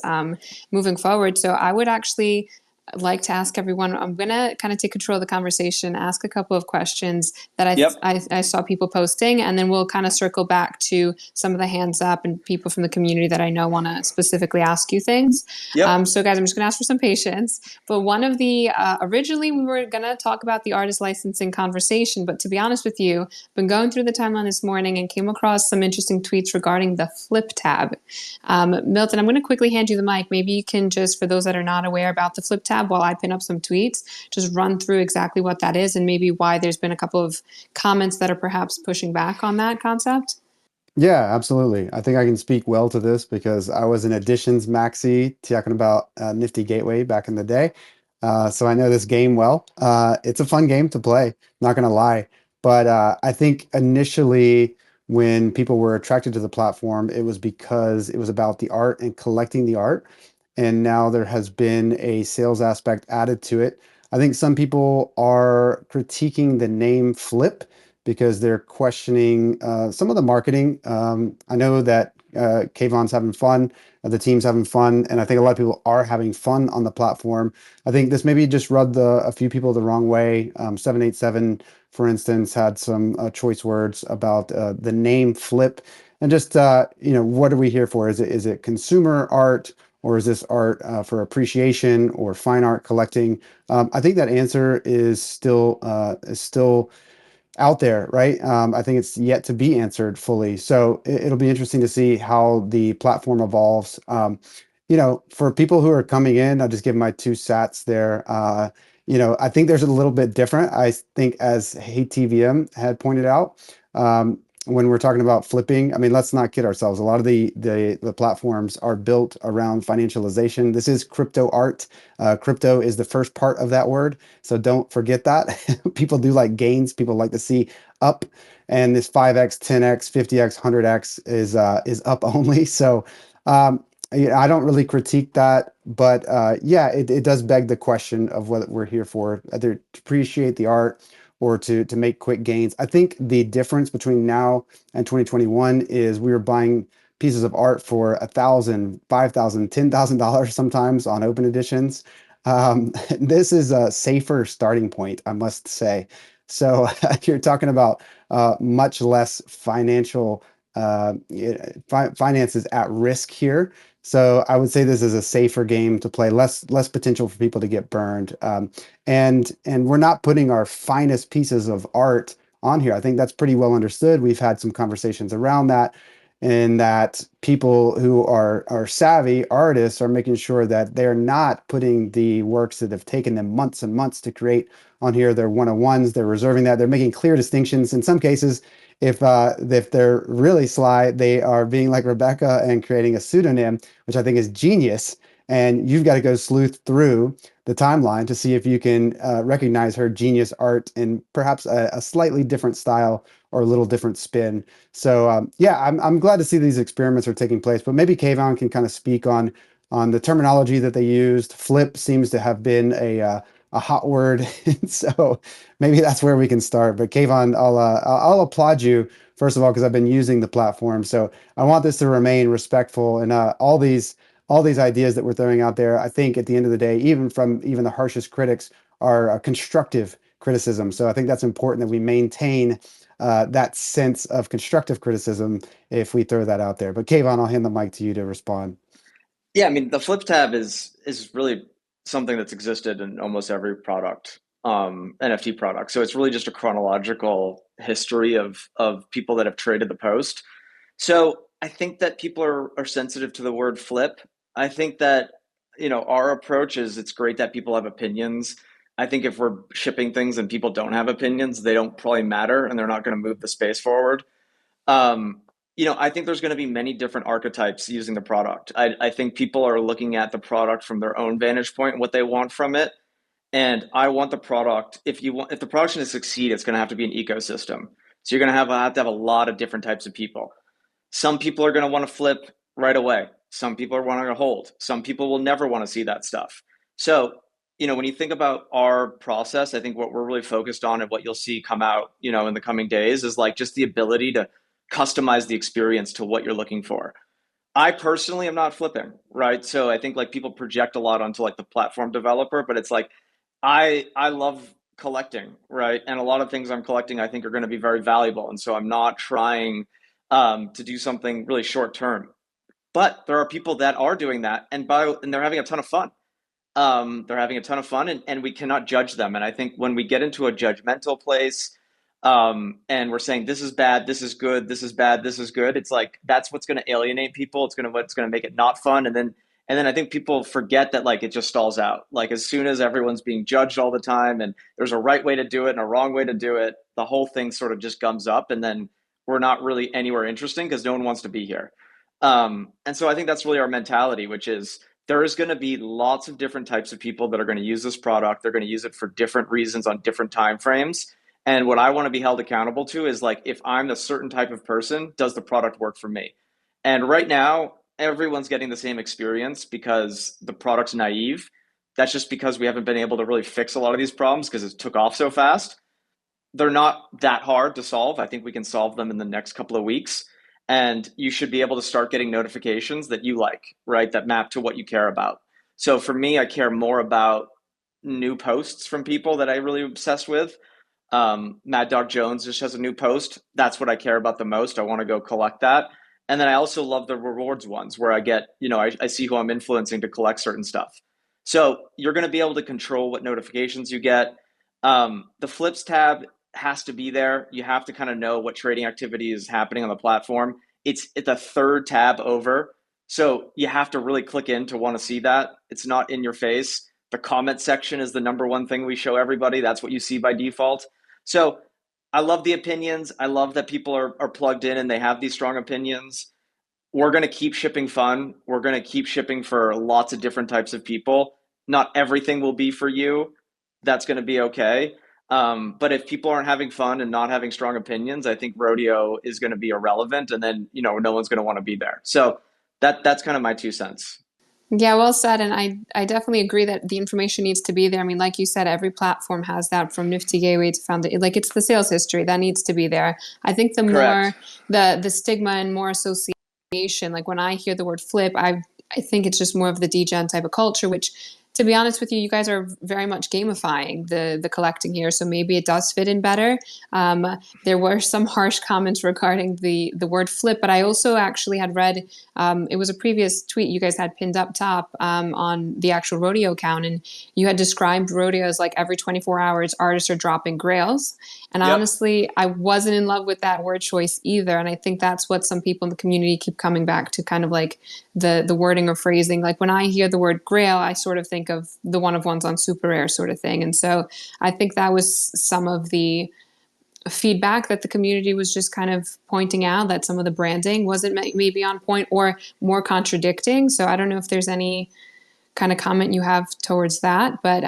moving forward. So I would actually like to ask everyone, I'm going to kind of take control of the conversation, ask a couple of questions that Yep. I saw people posting, and then we'll kind of circle back to some of the hands up and people from the community that I know want to specifically ask you things. Yep. So guys, I'm just going to ask for some patience. But one of the, originally we were going to talk about the artist licensing conversation, but to be honest with you, I've been going through the timeline this morning and came across some interesting tweets regarding the flip tab. Milton, I'm going to quickly hand you the mic. Maybe you can just, for those that are not aware about the flip tab, while I pin up some tweets, just run through exactly what that is and maybe why there's been a couple of comments that are perhaps pushing back on that concept. Yeah, absolutely. I think I can speak well to this because I was an Additions maxi talking about Nifty Gateway back in the day. So I know this game well. It's a fun game to play, not going to lie. But I think initially when people were attracted to the platform, it was because it was about the art and collecting the art. And now there has been a sales aspect added to it. I think some people are critiquing the name Flip because they're questioning some of the marketing. I know that Kayvon's having fun, the team's having fun, and I think a lot of people are having fun on the platform. I think this maybe just rubbed a few people the wrong way. 787, for instance, had some choice words about the name Flip, and just what are we here for? Is it consumer art? Or is this art for appreciation or fine art collecting? I think that answer is still out there, right? I think it's yet to be answered fully. So it'll be interesting to see how the platform evolves. For people who are coming in, I'll just give my two sats there. I think there's a little bit different. I think, as Hey TVM had pointed out, when we're talking about flipping, I mean, let's not kid ourselves. A lot of the platforms are built around financialization. This is crypto art. Crypto is the first part of that word, so don't forget that. People do like gains. People like to see up, and this 5x, 10x, 50x, 100x is up only. So I don't really critique that, but it does beg the question of what we're here for, either to appreciate the art or to make quick gains. I think the difference between now and 2021 is we were buying pieces of art for $1,000, $5,000, $10,000 sometimes on open editions. This is a safer starting point, I must say. So you're talking about much less financial finances at risk here. So I would say this is a safer game to play, less potential for people to get burned. And we're not putting our finest pieces of art on here. I think that's pretty well understood. We've had some conversations around that, and that people who are savvy artists are making sure that they're not putting the works that have taken them months and months to create on here. They're one-on-ones. They're reserving that. They're making clear distinctions. In some cases, if they're really sly, they are being like Rebecca and creating a pseudonym, which I think is genius. And you've got to go sleuth through the timeline to see if you can recognize her genius art in perhaps a slightly different style or a little different spin. So yeah, I'm glad to see these experiments are taking place. But maybe Kayvon can kind of speak on the terminology that they used. Flip seems to have been a hot word, so maybe that's where we can start. But Kayvon, I'll applaud you first of all because I've been using the platform, so I want this to remain respectful. And all these ideas that we're throwing out there, I think at the end of the day, even from even the harshest critics, are constructive criticism. So I think that's important that we maintain that sense of constructive criticism if we throw that out there. But Kayvon, I'll hand the mic to you to respond. Yeah, I mean, the flip tab is really something that's existed in almost every product, NFT product. So it's really just a chronological history of people that have traded the post. So I think that people are sensitive to the word flip. I think that, our approach is it's great that people have opinions. I think if we're shipping things and people don't have opinions, they don't probably matter and they're not going to move the space forward. Um, I think there's going to be many different archetypes using the product. I think people are looking at the product from their own vantage point and what they want from it. And I want the product, if the product to succeed, it's going to have to be an ecosystem. So you're going to have to have a lot of different types of people. Some people are going to want to flip right away. Some people are wanting to hold. Some people will never want to see that stuff. So, when you think about our process, I think what we're really focused on and what you'll see come out, in the coming days is like just the ability to customize the experience to what you're looking for. I personally am not flipping, right? So I think like people project a lot onto like the platform developer, but it's like I love collecting, right? And a lot of things I'm collecting I think are going to be very valuable. And so I'm not trying to do something really short term. But there are people that are doing that and they're having a ton of fun. They're having a ton of fun and we cannot judge them. And I think when we get into a judgmental place, and we're saying this is bad, this is good, this is bad, this is good, it's like that's what's going to alienate people. What's going to make it not fun. And then I think people forget that like it just stalls out. Like as soon as everyone's being judged all the time and there's a right way to do it and a wrong way to do it, the whole thing sort of just gums up, and then we're not really anywhere interesting because no one wants to be here. And so I think that's really our mentality, which is there is going to be lots of different types of people that are going to use this product. They're going to use it for different reasons on different time frames. And what I want to be held accountable to is like, if I'm a certain type of person, does the product work for me? And right now, everyone's getting the same experience because the product's naive. That's just because we haven't been able to really fix a lot of these problems because it took off so fast. They're not that hard to solve. I think we can solve them in the next couple of weeks. And you should be able to start getting notifications that you like, right? That map to what you care about. So for me, I care more about new posts from people that I really obsessed with. Mad Dog Jones just has a new post. That's what I care about the most. I want to go collect that. And then I also love the rewards ones where I get, I see who I'm influencing to collect certain stuff. So you're going to be able to control what notifications you get. The flips tab has to be there. You have to kind of know what trading activity is happening on the platform. It's the third tab over. So you have to really click in to want to see that. It's not in your face. The comment section is the number one thing we show everybody. That's what you see by default. So I love the opinions. I love that people are plugged in and they have these strong opinions. We're going to keep shipping fun. We're going to keep shipping for lots of different types of people. Not everything will be for you. That's going to be okay. But if people aren't having fun and not having strong opinions, I think Rodeo is going to be irrelevant, and then no one's going to want to be there. So that's kind of my 2 cents. Yeah, well said. And I definitely agree that the information needs to be there. I mean, like you said, every platform has that from Nifty Gateway to Foundation. Like it's the sales history that needs to be there. I think the more Correct. the stigma and more association, like when I hear the word flip, I think it's just more of the degen type of culture, which to be honest with you, you guys are very much gamifying the collecting here. So maybe it does fit in better. Um, there were some harsh comments regarding the word flip, but I also actually had read it was a previous tweet you guys had pinned up top on the actual Rodeo account, and you had described Rodeo as like every 24 hours, artists are dropping grails. And Yep. honestly, I wasn't in love with that word choice either. And I think that's what some people in the community keep coming back to, kind of like the wording or phrasing. Like when I hear the word grail, I sort of think of the one of ones on super rare sort of thing. And so I think that was some of the feedback that the community was just kind of pointing out, that some of the branding wasn't maybe on point or more contradicting. So I don't know if there's any kind of comment you have towards that. But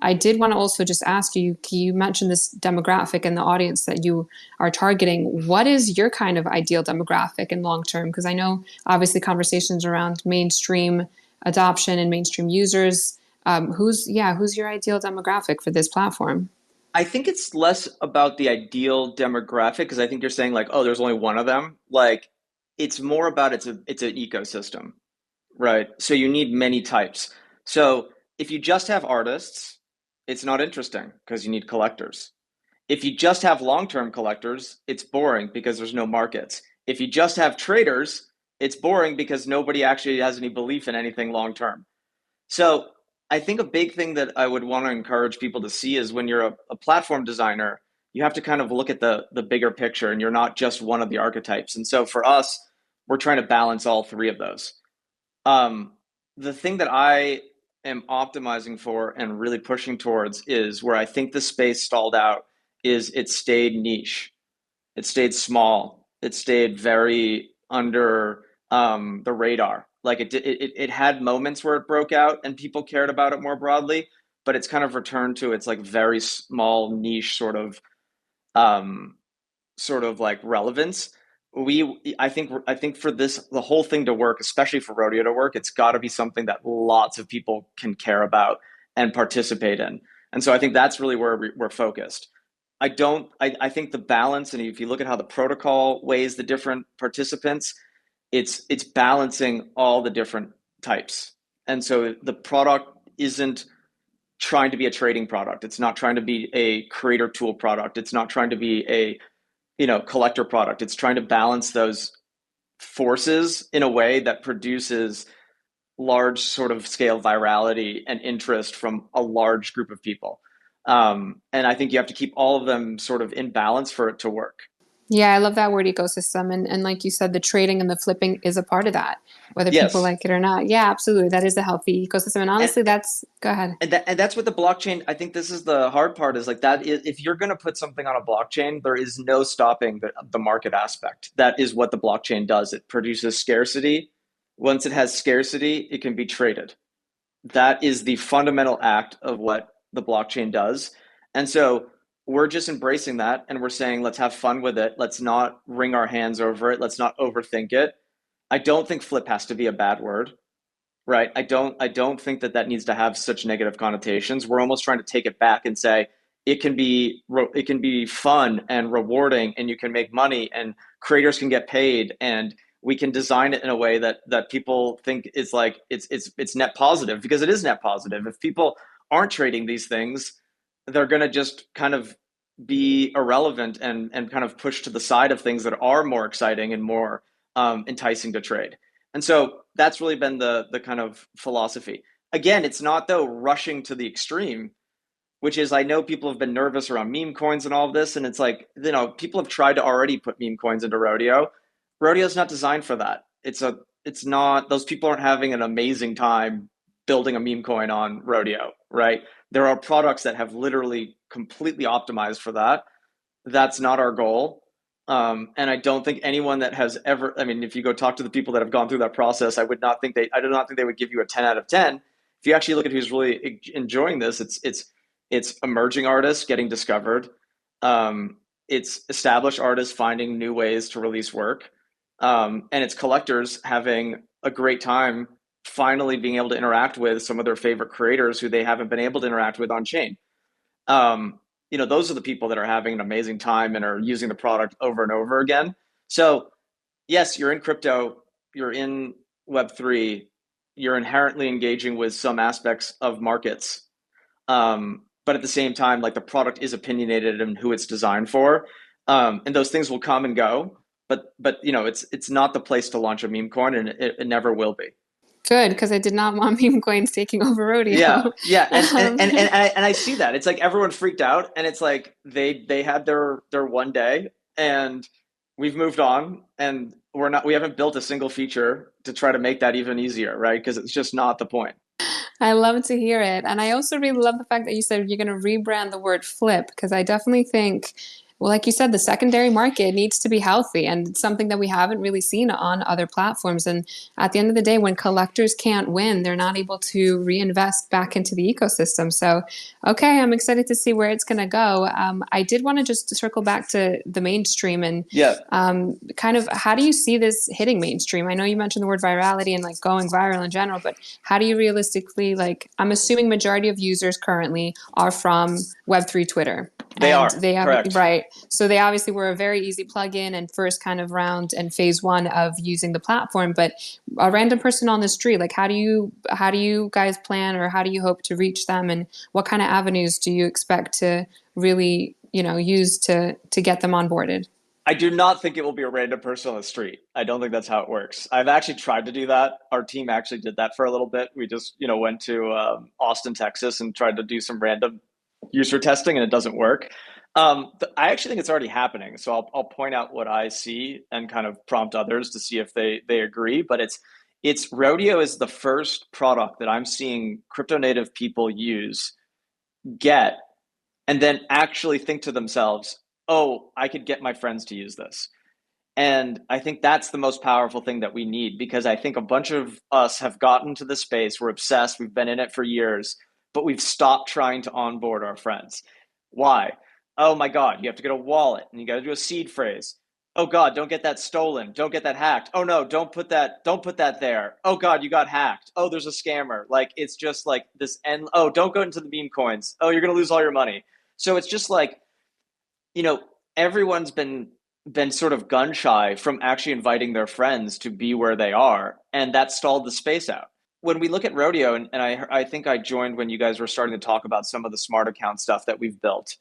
I did want to also just ask you, you mentioned this demographic and the audience that you are targeting. What is your kind of ideal demographic in long term? Because I know obviously conversations around mainstream adoption and mainstream users. Who's your ideal demographic for this platform? I think it's less about the ideal demographic because I think you're saying like, oh, there's only one of them. Like, it's more about it's an ecosystem, right? So you need many types. So if you just have artists, it's not interesting because you need collectors. If you just have long-term collectors, it's boring because there's no markets. If you just have traders, it's boring because nobody actually has any belief in anything long-term. So I think a big thing that I would want to encourage people to see is when you're a platform designer, you have to kind of look at the bigger picture and you're not just one of the archetypes. And so for us, we're trying to balance all three of those. Um, the thing that I am optimizing for and really pushing towards is where I think the space stalled out is it stayed niche. It stayed small. It stayed very under the radar. Like it had moments where it broke out and people cared about it more broadly, but it's kind of returned to its like very small niche um, sort of like relevance. I think for this the whole thing to work, especially for Rodeo to work, it's got to be something that lots of people can care about and participate in. And so I think that's really where we're focused. I think the balance, and if you look at how the protocol weighs the different participants, it's balancing all the different types. And so the product isn't trying to be a trading product. It's not trying to be a creator tool product. It's not trying to be a collector product. It's trying to balance those forces in a way that produces large sort of scale virality and interest from a large group of people. And I think you have to keep all of them sort of in balance for it to work. Yeah, I love that word ecosystem. And like you said, the trading and the flipping is a part of that, whether people Yes. like it or not. Yeah, absolutely. That is a healthy ecosystem. And And honestly, go ahead. and that's what the blockchain, I think this is the hard part is like that is, if you're going to put something on a blockchain, there is no stopping the market aspect. That is what the blockchain does. It produces scarcity. Once it has scarcity, it can be traded. That is the fundamental act of what the blockchain does. And so we're just embracing that and we're saying, let's have fun with it. Let's not wring our hands over it. Let's not overthink it. I don't think flip has to be a bad word, right? I don't think that needs to have such negative connotations. We're almost trying to take it back and say it can be fun and rewarding and you can make money and creators can get paid and we can design it in a way that people think is like it's net positive because it is net positive. If people aren't trading these things, they're going to just kind of be irrelevant and kind of push to the side of things that are more exciting and more enticing to trade. And so that's really been the kind of philosophy. Again, it's not though rushing to the extreme, which is I know people have been nervous around meme coins and all of this, and it's like people have tried to already put meme coins into Rodeo. Rodeo's not designed for that. It's not, those people aren't having an amazing time building a meme coin on Rodeo, right? There are products that have literally completely optimized for that. That's not our goal. And I don't think anyone that has ever, I mean, if you go talk to the people that have gone through that process, I do not think they would give you a 10 out of 10. If you actually look at who's really enjoying this, it's emerging artists getting discovered. It's established artists finding new ways to release work. And it's collectors having a great time finally being able to interact with some of their favorite creators who they haven't been able to interact with on chain. Those are the people that are having an amazing time and are using the product over and over again. So yes, you're in crypto, you're in Web3, you're inherently engaging with some aspects of markets. But at the same time, like the product is opinionated and who it's designed for. And those things will come and go. But it's not the place to launch a meme coin, and it never will be. Good, because I did not want meme coins taking over Rodeo. Yeah, and I see that. It's like everyone freaked out, and it's like they had their one day, and we've moved on, and we haven't built a single feature to try to make that even easier, right? Because it's just not the point. I love to hear it. And I also really love the fact that you said you're going to rebrand the word flip, because I definitely think, well, like you said, the secondary market needs to be healthy, and it's something that we haven't really seen on other platforms. And at the end of the day, when collectors can't win, they're not able to reinvest back into the ecosystem. So, okay, I'm excited to see where it's going to go. I did want to just circle back to the mainstream and kind of how do you see this hitting mainstream? I know you mentioned the word virality and like going viral in general, but how do you realistically, like, I'm assuming majority of users currently are from Web3 Twitter. They have, correct. Right. So they obviously were a very easy plugin and first kind of round and phase one of using the platform. But a random person on the street, like how do you guys plan, or how do you hope to reach them, and what kind of avenues do you expect to really, use to get them onboarded? I do not think it will be a random person on the street. I don't think that's how it works. I've actually tried to do that. Our team actually did that for a little bit. We just, went to Austin, Texas, and tried to do some random user testing, and it doesn't work. I actually think it's already happening. So I'll point out what I see and kind of prompt others to see if they agree. But it's Rodeo is the first product that I'm seeing crypto native people get, and then actually think to themselves, oh, I could get my friends to use this. And I think that's the most powerful thing that we need, because I think a bunch of us have gotten to the space. We're obsessed. We've been in it for years, but we've stopped trying to onboard our friends. Why? Oh my God, you have to get a wallet and you got to do a seed phrase. Oh God, don't get that stolen. Don't get that hacked. Oh no, don't put that there. Oh God, you got hacked. Oh, there's a scammer. Like, it's just like this oh, don't go into the meme coins. Oh, you're going to lose all your money. So it's just like, everyone's been sort of gun shy from actually inviting their friends to be where they are. And that stalled the space out. When we look at Rodeo, and I think I joined when you guys were starting to talk about some of the smart account stuff that we've built.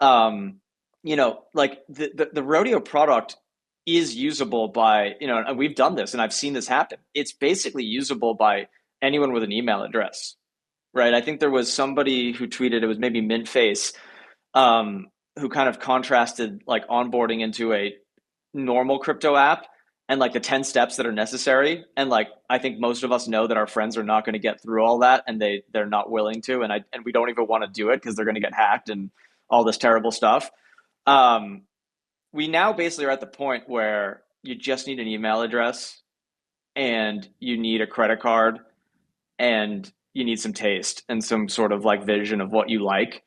Like the Rodeo product is usable by, and we've done this and I've seen this happen. It's basically usable by anyone with an email address, right? I think there was somebody who tweeted, it was maybe Mintface, who kind of contrasted like onboarding into a normal crypto app and like the 10 steps that are necessary. And like, I think most of us know that our friends are not going to get through all that, and they're not willing to, and we don't even want to do it because they're going to get hacked and all this terrible stuff. We now basically are at the point where you just need an email address, and you need a credit card, and you need some taste and some sort of like vision of what you like.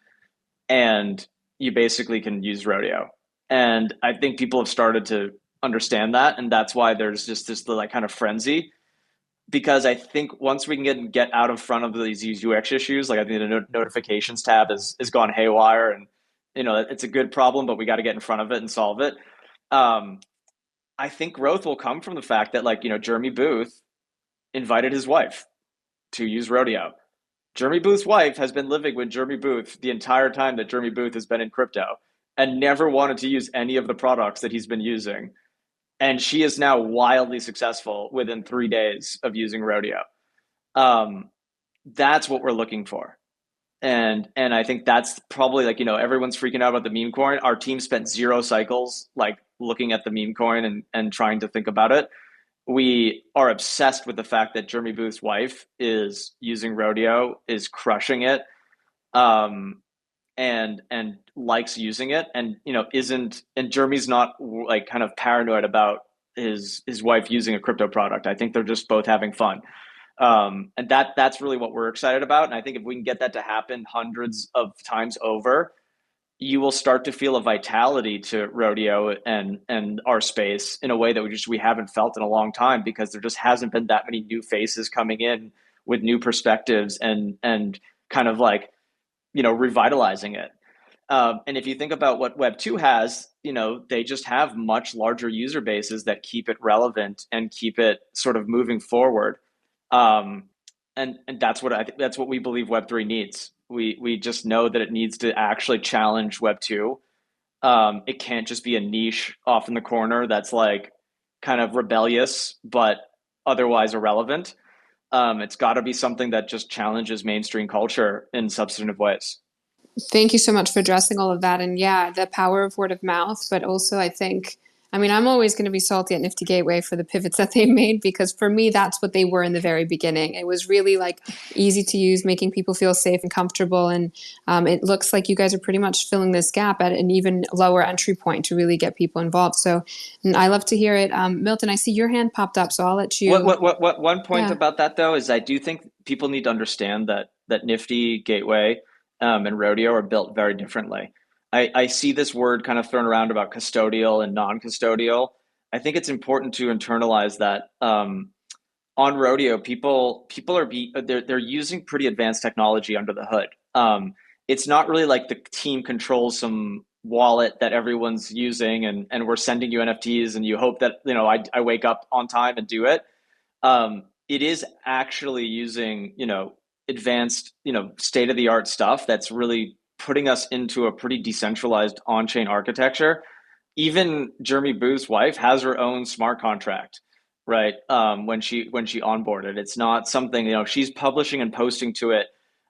And you basically can use Rodeo. And I think people have started to understand that. And that's why there's just this like kind of frenzy, because I think once we can get out in front of these UX issues, like I think the notifications tab has gone haywire, and it's a good problem, but we got to get in front of it and solve it. I think growth will come from the fact that like, Jeremy Booth invited his wife to use Rodeo. Jeremy Booth's wife has been living with Jeremy Booth the entire time that Jeremy Booth has been in crypto, and never wanted to use any of the products that he's been using. And she is now wildly successful within 3 days of using Rodeo. That's what we're looking for. And I think that's probably like, everyone's freaking out about the meme coin. Our team spent 0 cycles like looking at the meme coin and trying to think about it. We are obsessed with the fact that Jeremy Booth's wife is using Rodeo, is crushing it, and likes using it, and and Jeremy's not like kind of paranoid about his wife using a crypto product. I think they're just both having fun, and that's really what we're excited about. And I think if we can get that to happen hundreds of times over, you will start to feel a vitality to Rodeo and our space in a way that we haven't felt in a long time, because there just hasn't been that many new faces coming in with new perspectives and kind of like, revitalizing it. And if you think about what Web 2 has, they just have much larger user bases that keep it relevant and keep it sort of moving forward. And that's what I think, that's what we believe Web 3 needs. We just know that it needs to actually challenge Web 2. It can't just be a niche off in the corner that's like kind of rebellious but otherwise irrelevant. It's got to be something that just challenges mainstream culture in substantive ways. Thank you so much for addressing all of that. And yeah, the power of word of mouth, but also I'm always going to be salty at Nifty Gateway for the pivots that they made, because for me, that's what they were in the very beginning. It was really like easy to use, making people feel safe and comfortable. And it looks like you guys are pretty much filling this gap at an even lower entry point to really get people involved. So I love to hear it. Milton, I see your hand popped up, so I'll let you. What one point about that though is I do think people need to understand that Nifty Gateway and Rodeo are built very differently. I see this word kind of thrown around about custodial and non-custodial. I think it's important to internalize that on Rodeo, people are they're using pretty advanced technology under the hood. It's not really like the team controls some wallet that everyone's using and we're sending you NFTs and you hope that I wake up on time and do it. It is actually using advanced state-of-the-art stuff that's really putting us into a pretty decentralized on-chain architecture. Even Jeremy Booth's wife has her own smart contract, right? When she onboarded, it's not something she's publishing and posting to it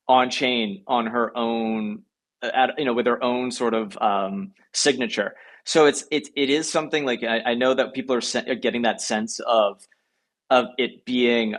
on chain on her own, with her own sort of signature. So it is something like I know that people are getting that sense of it being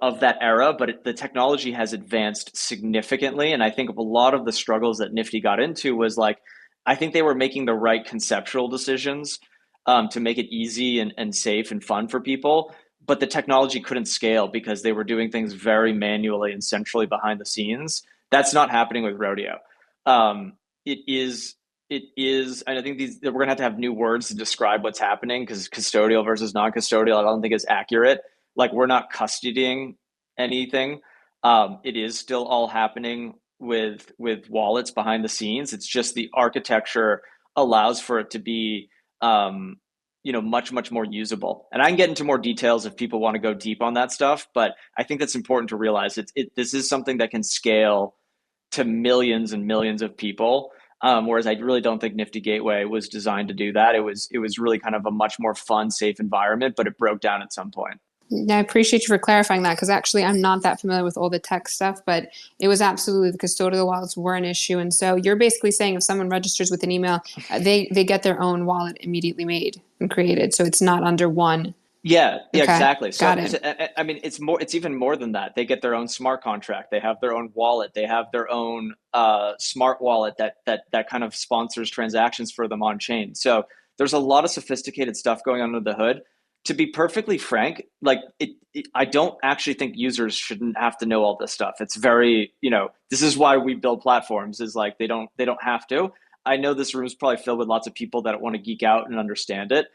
of that era, but the technology has advanced significantly. And I think a lot of the struggles that Nifty got into was like, I think they were making the right conceptual decisions to make it easy and safe and fun for people. But the technology couldn't scale because they were doing things very manually and centrally behind the scenes. That's not happening with Rodeo. It is, and I think we're going to have new words to describe what's happening, because custodial versus non-custodial, I don't think is accurate. Like, we're not custodying anything. It is still all happening with wallets behind the scenes. It's just the architecture allows for it to be much more usable. And I can get into more details if people want to go deep on that stuff, but I think that's important to realize. This is something that can scale to millions and millions of people. Whereas I really don't think Nifty Gateway was designed to do that. It was really kind of a much more fun, safe environment, but it broke down at some point. I appreciate you for clarifying that, because actually I'm not that familiar with all the tech stuff, but it was absolutely the custodial wallets were an issue. And so you're basically saying if someone registers with an email, they get their own wallet immediately made and created. So it's not under one. Yeah, Okay, exactly. So got it. I mean, it's even more than that. They get their own smart contract. They have their own wallet. They have their own smart wallet that kind of sponsors transactions for them on chain. So there's a lot of sophisticated stuff going on under the hood. To be perfectly frank, like I don't actually think users shouldn't have to know all this stuff. It's very, this is why we build platforms, is like they don't have to. I know this room is probably filled with lots of people that want to geek out and understand it.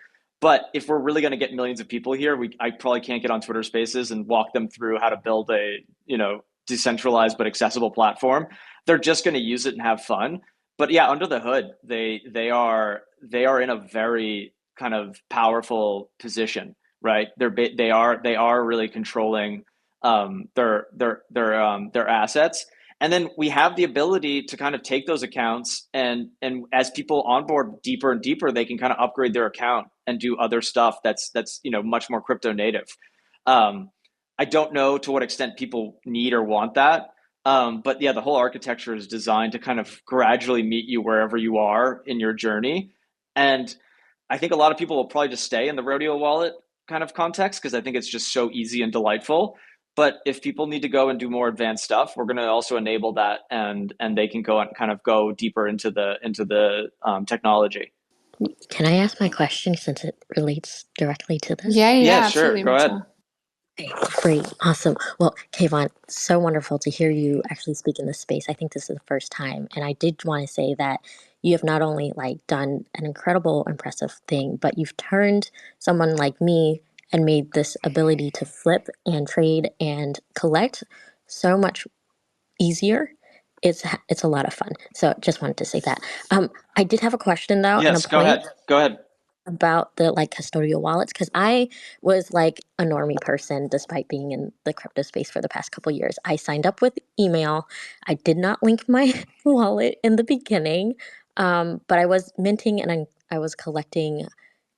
But if we're really going to get millions of people here, I probably can't get on Twitter Spaces and walk them through how to build a, decentralized but accessible platform. They're just going to use it and have fun. But yeah, under the hood, they are in a very kind of powerful position, right? They are really controlling their assets. And then we have the ability to kind of take those accounts and as people onboard deeper and deeper, they can kind of upgrade their account and do other stuff that's much more crypto native. I don't know to what extent people need or want that. But yeah, the whole architecture is designed to kind of gradually meet you wherever you are in your journey. And I think a lot of people will probably just stay in the Rodeo wallet kind of context, because I think it's just so easy and delightful. But if people need to go and do more advanced stuff, we're going to also enable that, and they can go and kind of go deeper into the technology. Can I ask my question since it relates directly to this? Yeah, sure. absolutely. Go ahead. Okay, great, awesome. Well, Kayvon, so wonderful to hear you actually speak in this space. I think this is the first time, and I did want to say that you have not only like done an incredible, impressive thing, but you've turned someone like me and made this ability to flip and trade and collect so much easier. It's a lot of fun. So just wanted to say that. I did have a question though, and a Yes, go point ahead. Go ahead. about the like custodial wallets, because I was like a normie person despite being in the crypto space for the past couple years. I signed up with email. I did not link my wallet in the beginning, but I was minting and I was collecting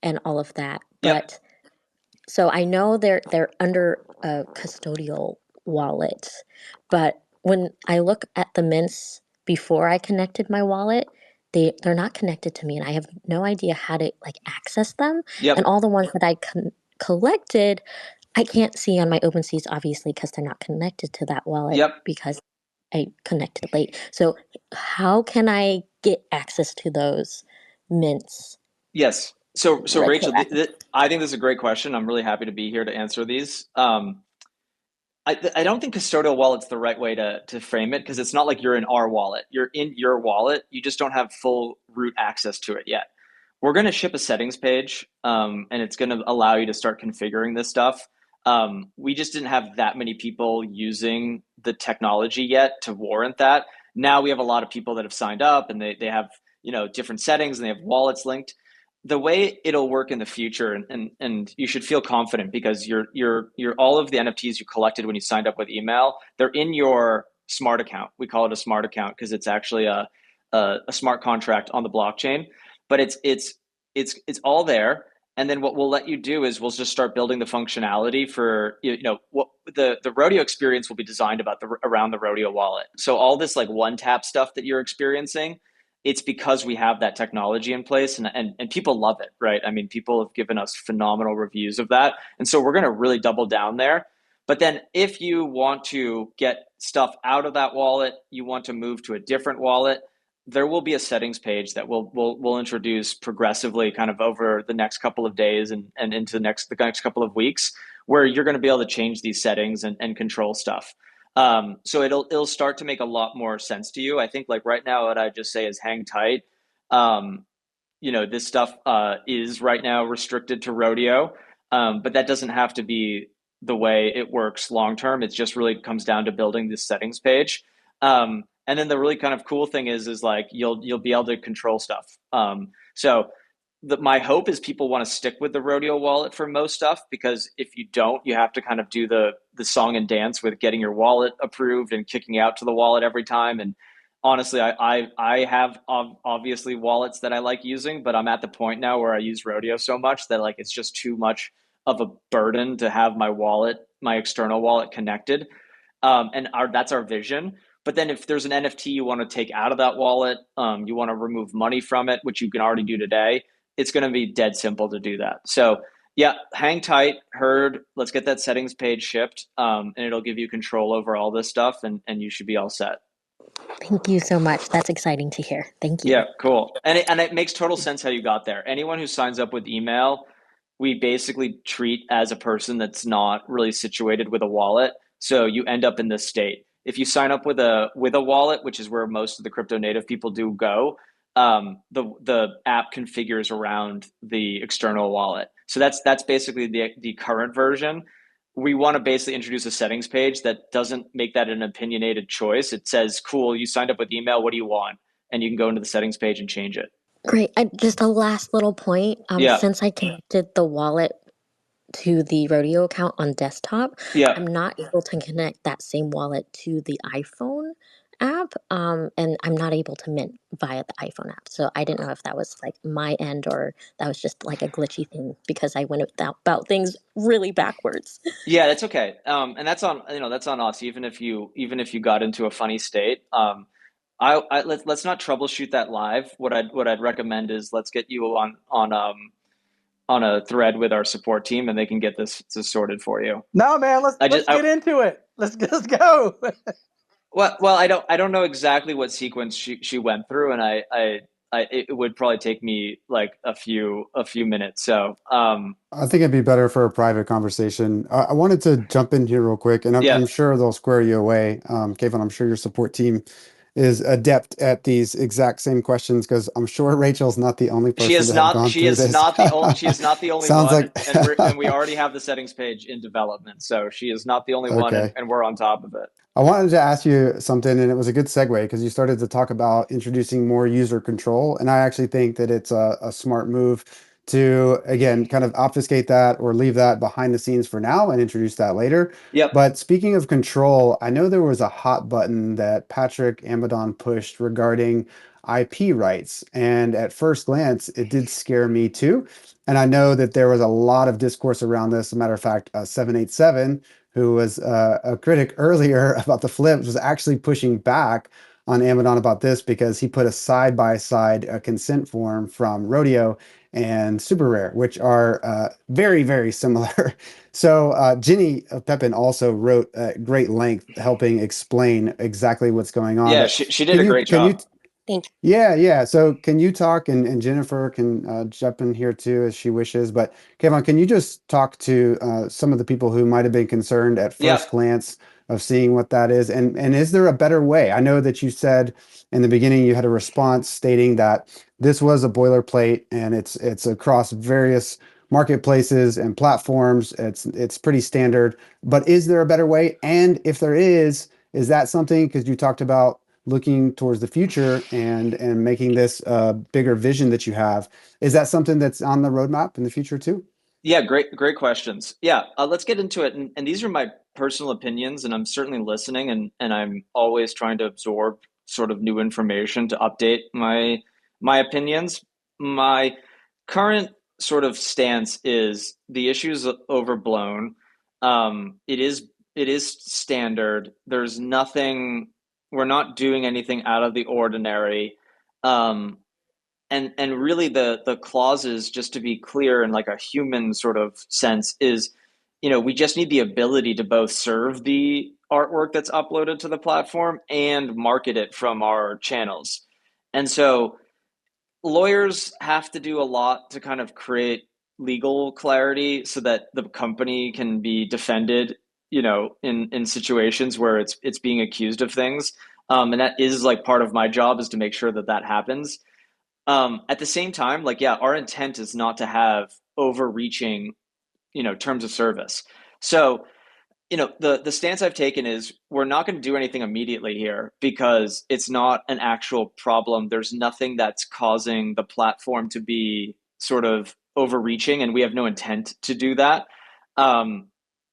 and all of that. Yep. But so I know they're under a custodial wallet, but when I look at the mints before I connected my wallet, they're not connected to me, and I have no idea how to like access them. Yep. And all the ones that I collected, I can't see on my OpenSeas obviously because they're not connected to that wallet Yep. because I connected late. So how can I get access to those mints? Yes. So Like Rachel, I think this is a great question. I'm really happy to be here to answer these. I don't think custodial wallet's the right way to frame it because it's not like you're in our wallet. You're in your wallet. You just don't have full root access to it yet. We're going to ship a settings page, and it's going to allow you to start configuring this stuff. We just didn't have that many people using the technology yet to warrant that. Now we have a lot of people that have signed up, and they have different settings, and they have wallets linked. The way it'll work in the future, and you should feel confident because you're all of the NFTs you collected when you signed up with email, they're in your smart account. We call it a smart account because it's actually a smart contract on the blockchain, but it's all there. And then what we'll let you do is we'll just start building the functionality for what the Rodeo experience will be designed around the Rodeo wallet. So all this like one tap stuff that you're experiencing, it's because we have that technology in place, and people love it, right? I mean, people have given us phenomenal reviews of that. And so we're going to really double down there. But then if you want to get stuff out of that wallet, you want to move to a different wallet, there will be a settings page that we'll introduce progressively kind of over the next couple of days and into the next couple of weeks, where you're going to be able to change these settings and control stuff. So it'll start to make a lot more sense to you. I think like right now, what I just say is hang tight. This stuff is right now restricted to Rodeo, but that doesn't have to be the way it works long term. It just really comes down to building this settings page. And then the really kind of cool thing is like you'll be able to control stuff. So my hope is people want to stick with the Rodeo wallet for most stuff, because if you don't, you have to kind of do the song and dance with getting your wallet approved and kicking out to the wallet every time. And honestly, I have obviously wallets that I like using, but I'm at the point now where I use Rodeo so much that like it's just too much of a burden to have my external wallet connected. That's our vision. But then if there's an NFT you want to take out of that wallet, you want to remove money from it, which you can already do today, it's going to be dead simple to do that. So yeah, hang tight, Herd. Let's get that settings page shipped, and it'll give you control over all this stuff, and you should be all set. Thank you so much. That's exciting to hear. Thank you. Yeah, cool. And it makes total sense how you got there. Anyone who signs up with email, we basically treat as a person that's not really situated with a wallet. So you end up in this state. If you sign up with a wallet, which is where most of the crypto native people do go, the app configures around the external wallet. So that's basically the current version. We want to basically introduce a settings page that doesn't make that an opinionated choice. It says, cool, you signed up with email, what do you want? And you can go into the settings page and change it. Great. Just a last little point. Yeah. Since I connected the wallet to the Rodeo account on desktop, Yeah. I'm not able to connect that same wallet to the iPhone app, and I'm not able to mint via the iPhone app. So I didn't know if that was like my end or that was just like a glitchy thing because I went about things really backwards. Yeah, that's okay. And that's on us. Even if you got into a funny state, let's not troubleshoot that live. What I'd recommend is let's get you on a thread with our support team, and they can get this sorted for you. No, man, let's get into it. Let's go. Well, I don't know exactly what sequence she went through, and I it would probably take me like a few minutes. So I think it'd be better for a private conversation. I wanted to jump in here real quick, and yeah, I'm sure they'll square you away. Kayvon, I'm sure your support team is adept at these exact same questions because I'm sure Rachel's not the only person to have gone through this. She is not the only Sounds one, like and we already have the settings page in development. So she is not the only one, okay. and we're on top of it. I wanted to ask you something, and it was a good segue because you started to talk about introducing more user control. And I actually think that it's a smart move to, again, kind of obfuscate that or leave that behind the scenes for now and introduce that later. Yep. But speaking of control, I know there was a hot button that Patrick Amidon pushed regarding IP rights. And at first glance, it did scare me too. And I know that there was a lot of discourse around this. As a matter of fact, 787 who was a critic earlier about the flips, was actually pushing back on Amazon about this because he put a side-by-side consent form from Rodeo and Super Rare, which are very, very similar. So Ginny Pepin also wrote at great length helping explain exactly what's going on. Yeah, But she did a great can you job. Thank you. yeah. So can you talk, and Jennifer can jump in here too as she wishes. But Kevin, can you just talk to some of the people who might have been concerned at Yeah. first glance of seeing what that is? And is there a better way? I know that you said in the beginning you had a response stating that this was a boilerplate and it's across various marketplaces and platforms. It's pretty standard. But is there a better way? And if there is that something, because you talked about looking towards the future and making this a bigger vision that you have, is that something that's on the roadmap in the future too? Yeah, great questions. Yeah, let's get into it. And these are my personal opinions, and I'm certainly listening, and I'm always trying to absorb sort of new information to update my opinions. My current sort of stance is the issue's overblown. It is standard. There's nothing. We're not doing anything out of the ordinary. And really the clauses, just to be clear in like a human sort of sense, is we just need the ability to both serve the artwork that's uploaded to the platform and market it from our channels. And so lawyers have to do a lot to kind of create legal clarity so that the company can be defended in situations where it's being accused of things. And that is like part of my job, is to make sure that that happens. At the same time, like, yeah, our intent is not to have overreaching, terms of service. So, the stance I've taken is we're not going to do anything immediately here because it's not an actual problem. There's nothing that's causing the platform to be sort of overreaching, and we have no intent to do that.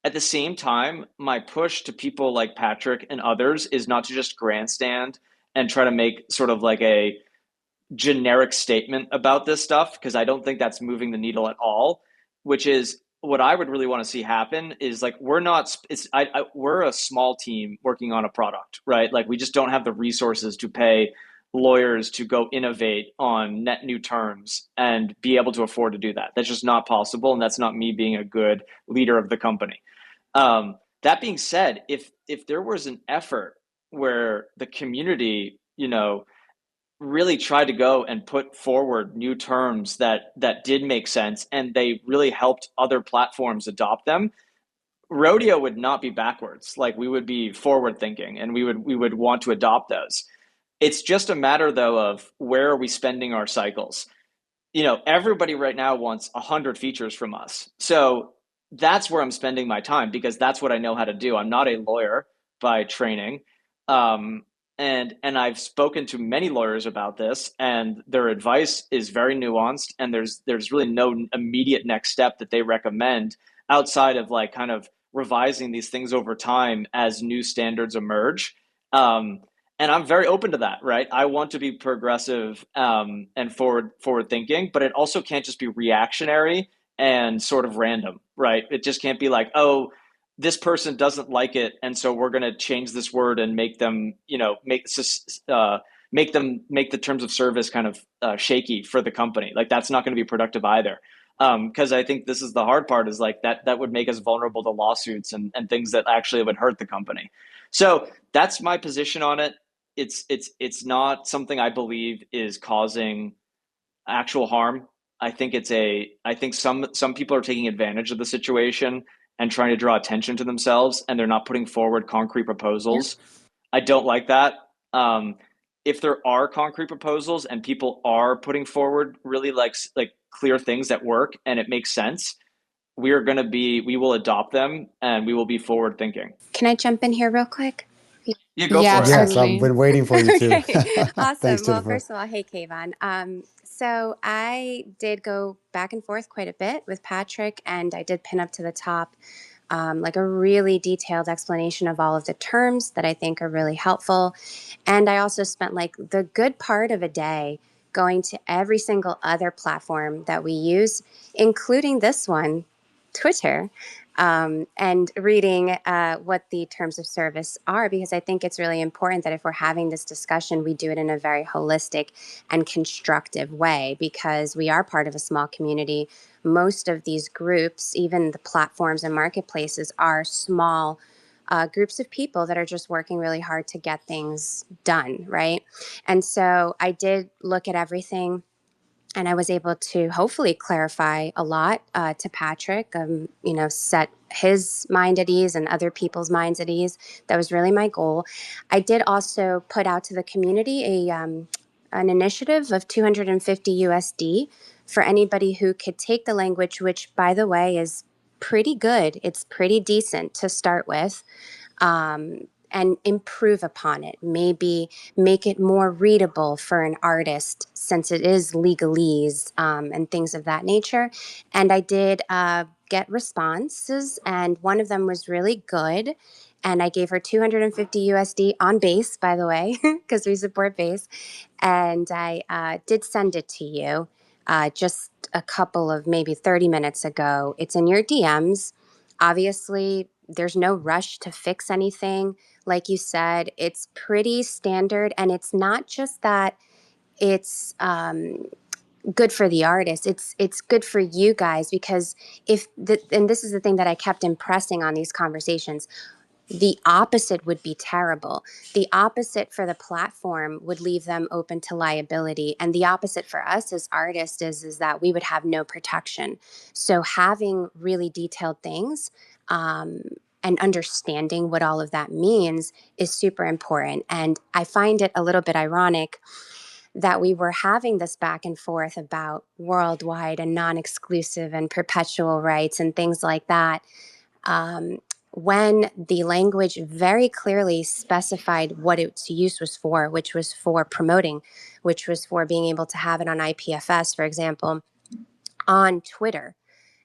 At the same time, my push to people like Patrick and others is not to just grandstand and try to make sort of like a generic statement about this stuff, because I don't think that's moving the needle at all. Which is what I would really want to see happen is like we're a small team working on a product, right? Like we just don't have the resources to pay lawyers to go innovate on net new terms and be able to afford to do that. That's just not possible, and that's not me being a good leader of the company. That being said, if there was an effort where the community, really tried to go and put forward new terms that did make sense, and they really helped other platforms adopt them, Rodeo would not be backwards. Like we would be forward thinking, and we would want to adopt those. It's just a matter though of where are we spending our cycles. Everybody right now wants 100 features from us. So that's where I'm spending my time, because that's what I know how to do. I'm not a lawyer by training. And I've spoken to many lawyers about this, and their advice is very nuanced, and there's really no immediate next step that they recommend outside of like kind of revising these things over time as new standards emerge. And I'm very open to that, right? I want to be progressive and forward thinking, but it also can't just be reactionary and sort of random, right? It just can't be like, oh, this person doesn't like it, and so we're going to change this word and make them, make the terms of service kind of shaky for the company. Like that's not going to be productive either. Because I think this is the hard part, is like that would make us vulnerable to lawsuits and things that actually would hurt the company. So that's my position on it. it's not something I believe is causing actual harm. I think some people are taking advantage of the situation and trying to draw attention to themselves, and they're not putting forward concrete proposals. I don't like that. Um, if there are concrete proposals and people are putting forward really like clear things that work and it makes sense, we will adopt them and we will be forward thinking. Can I jump in here real quick? Yeah, go Yeah, for it. Yes, I've absolutely. been waiting for you too. Okay, Thanks, awesome. Well, Jennifer. first of all, hey, Kayvon. So I did go back and forth quite a bit with Patrick, and I did pin up to the top like a really detailed explanation of all of the terms that I think are really helpful. And I also spent like the good part of a day going to every single other platform that we use, including this one, Twitter, and reading what the terms of service are, because I think it's really important that if we're having this discussion, we do it in a very holistic and constructive way, because we are part of a small community. Most of these groups, even the platforms and marketplaces, are small groups of people that are just working really hard to get things done, right? And so I did look at everything, and I was able to hopefully clarify a lot to Patrick, set his mind at ease and other people's minds at ease. That was really my goal. I did also put out to the community an initiative of 250 USD for anybody who could take the language, which, by the way, is pretty good. It's pretty decent to start with, and improve upon it. Maybe make it more readable for an artist, since it is legalese, and things of that nature. And I did get responses, and one of them was really good. And I gave her 250 USD on base, by the way, because we support base. And I did send it to you just a couple of maybe 30 minutes ago. It's in your DMs. Obviously, there's no rush to fix anything. Like you said, it's pretty standard. And it's not just that it's good for the artist. It's good for you guys, because and this is the thing that I kept impressing on these conversations, the opposite would be terrible. The opposite for the platform would leave them open to liability. And the opposite for us as artists is that we would have no protection. So having really detailed things, and understanding what all of that means is super important. And I find it a little bit ironic that we were having this back and forth about worldwide and non-exclusive and perpetual rights and things like that, um, when the language very clearly specified what its use was for, which was for promoting, which was for being able to have it on IPFS, for example, on Twitter.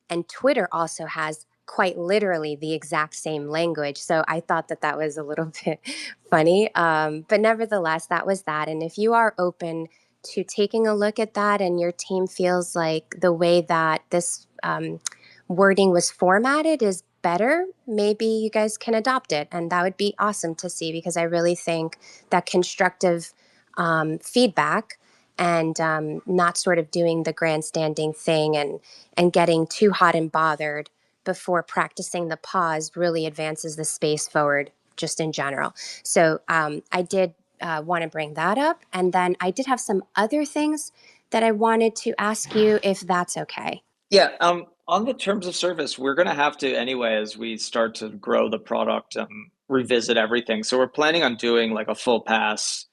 And Twitter also has quite literally the exact same language. So I thought that that was a little bit funny. But nevertheless, that was that. And if you are open to taking a look at that, and your team feels like the way that this wording was formatted is better, maybe you guys can adopt it. And that would be awesome to see, because I really think that constructive feedback, and not sort of doing the grandstanding thing and getting too hot and bothered before practicing the pause really advances the space forward just in general. So I did want to bring that up. And then I did have some other things that I wanted to ask you, if that's okay. Yeah, on the terms of service, we're going to have to anyway as we start to grow the product, revisit everything. So we're planning on doing like a full pass,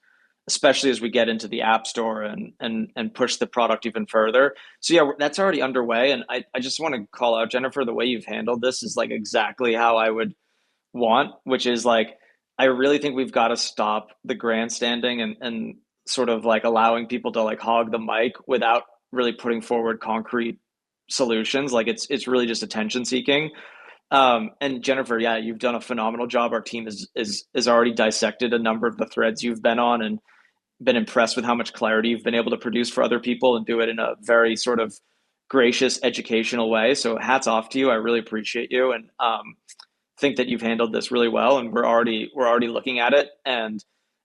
especially as we get into the app store and push the product even further. So yeah, that's already underway. And I just want to call out, Jennifer, the way you've handled this is like exactly how I would want, which is like, I really think we've got to stop the grandstanding and sort of like allowing people to like hog the mic without really putting forward concrete solutions. Like it's really just attention seeking. And Jennifer, yeah, you've done a phenomenal job. Our team is already dissected a number of the threads you've been on and been impressed with how much clarity you've been able to produce for other people and do it in a very sort of gracious, educational way. So hats off to you. I really appreciate you, and think that you've handled this really well. And we're already looking at it. And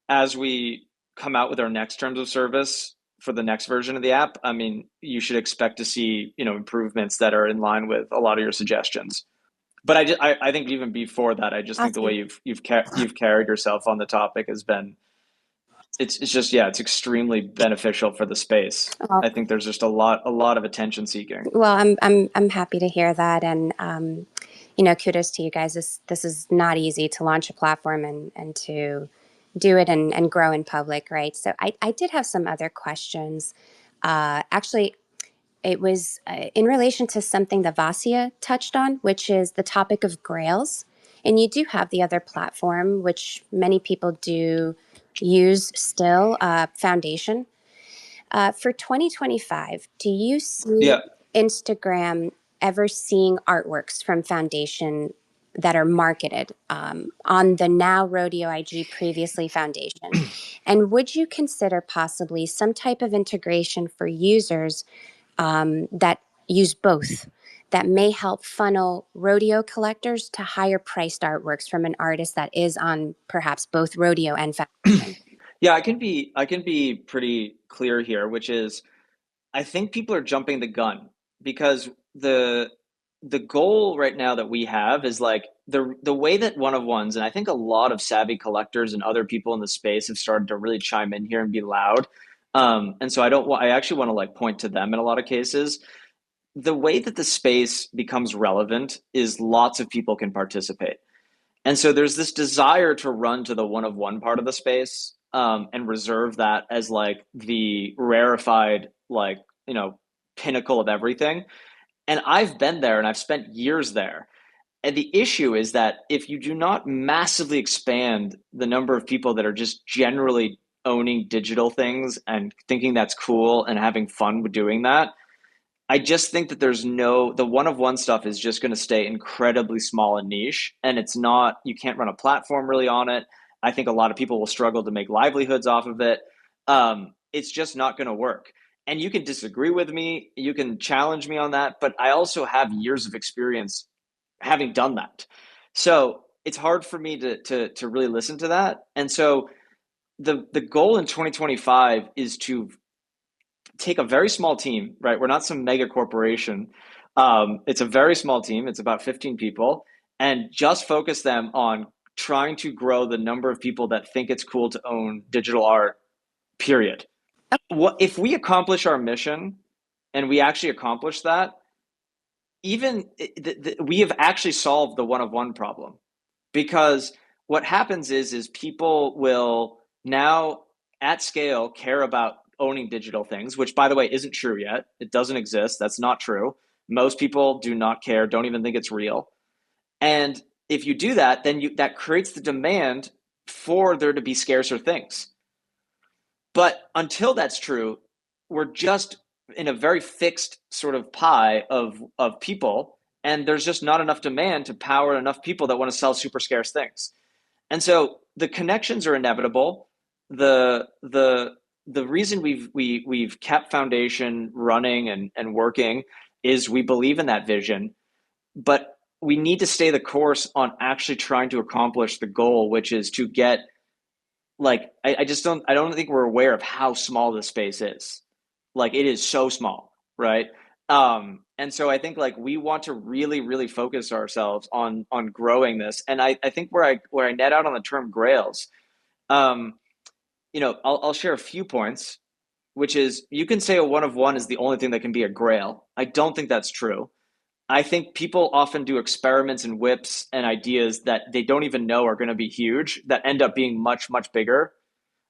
as we come out with our next terms of service for the next version of the app, I mean, you should expect to see improvements that are in line with a lot of your suggestions. But I think even before that, I just think the way Awesome. you've carried yourself on the topic has been it's just, yeah, it's extremely beneficial for the space. Well, I think there's just a lot of attention seeking. well, I'm happy to hear that, and kudos to you guys. This is not easy to launch a platform and to do it and grow in public, right? So I did have some other questions. Actually, it was in relation to something that Vasia touched on, which is the topic of grails. And you do have the other platform, which many people do use still, Foundation. For 2025, do you see Yeah. Instagram ever seeing artworks from Foundation that are marketed on the now Rodeo IG, previously Foundation? And would you consider possibly some type of integration for users that use both, that may help funnel rodeo collectors to higher priced artworks from an artist that is on perhaps both Rodeo and Foundation? Yeah, I can be pretty clear here, which is I think people are jumping the gun because the goal right now that we have is like the way that one of ones, and I think a lot of savvy collectors and other people in the space have started to really chime in here and be loud. And so I actually want to like point to them in a lot of cases. The way that the space becomes relevant is lots of people can participate. And so there's this desire to run to the one of one part of the space, and reserve that as like the rarefied, like, pinnacle of everything. And I've been there and I've spent years there. And the issue is that if you do not massively expand the number of people that are just generally owning digital things and thinking that's cool and having fun with doing that, I just think that the one of one stuff is just going to stay incredibly small and niche. And you can't run a platform really on it. I think a lot of people will struggle to make livelihoods off of it. It's just not going to work. And you can disagree with me, you can challenge me on that, but I also have years of experience having done that. So it's hard for me to really listen to that. And so the goal in 2025 is to take a very small team, right? We're not some mega corporation. It's a very small team. It's about 15 people, and just focus them on trying to grow the number of people that think it's cool to own digital art, period. What if we accomplish our mission and we actually accomplish that, even we have actually solved the one of one problem, because what happens is people will now at scale care about owning digital things, which by the way isn't true yet. It doesn't exist. That's not true. Most people do not care, don't even think it's real. And if you do that, then that creates the demand for there to be scarcer things. But until that's true, we're just in a very fixed sort of pie of people, and there's just not enough demand to power enough people that want to sell super scarce things. And so the connections are inevitable. The reason we've kept Foundation running and working is we believe in that vision, but we need to stay the course on actually trying to accomplish the goal, which is to get, like, I don't think we're aware of how small the space is. Like, it is so small, right? And so I think like we want to really, really focus ourselves on growing this. And I think where I net out on the term grails, I'll share a few points, which is you can say a one of one is the only thing that can be a grail. I don't think that's true. I think people often do experiments and whips and ideas that they don't even know are going to be huge that end up being much, much bigger.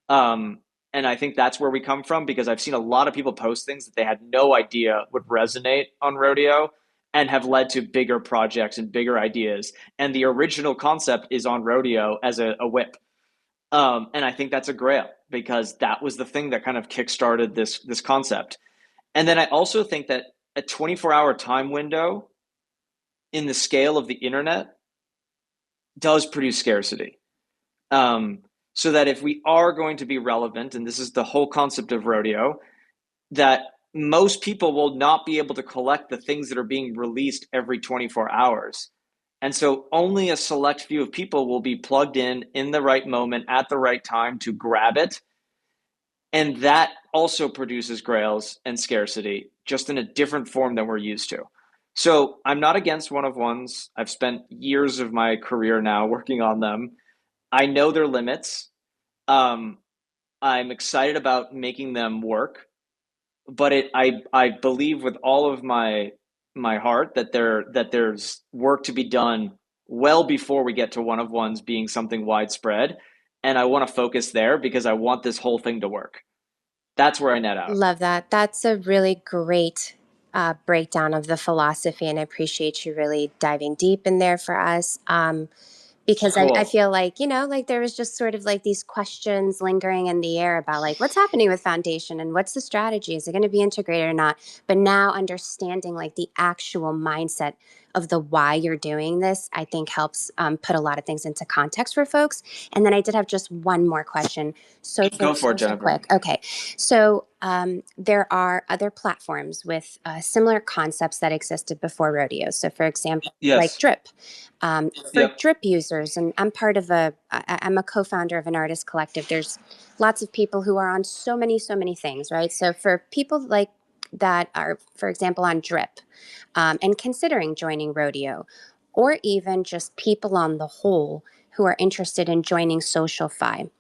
And I think that's where we come from, because I've seen a lot of people post things that they had no idea would resonate on Rodeo and have led to bigger projects and bigger ideas. And the original concept is on Rodeo as a whip. And I think that's a grail, because that was the thing that kind of kickstarted this concept. And then I also think that a 24-hour time window in the scale of the internet does produce scarcity. So that if we are going to be relevant, and this is the whole concept of Rodeo, that most people will not be able to collect the things that are being released every 24 hours. And so only a select few of people will be plugged in the right moment at the right time to grab it. And that also produces grails and scarcity, just in a different form than we're used to. So I'm not against one of ones. I've spent years of my career now working on them. I know their limits. I'm excited about making them work, but I believe with all of my heart that there's work to be done well before we get to one of ones being something widespread, and I want to focus there because I want this whole thing to work. That's where I net out. Love that. That's a really great breakdown of the philosophy, and I appreciate you really diving deep in there for us. Because I Cool. feel like, like there was just sort of like these questions lingering in the air about like what's happening with foundation and what's the strategy? Is it going to be integrated or not? But now understanding like the actual mindset of the why you're doing this, I think helps put a lot of things into context for folks. And then I did have just one more question. Go for it, So Jennifer. quick. Okay. So there are other platforms with similar concepts that existed before Rodeo. So for example, like Yes. Drip. For Yep. Drip users, and I'm I'm a co-founder of an artist collective. There's lots of people who are on so many things, right? So for people like that are, for example, on Drip and considering joining Rodeo, or even just people on the whole who are interested in joining SocialFi,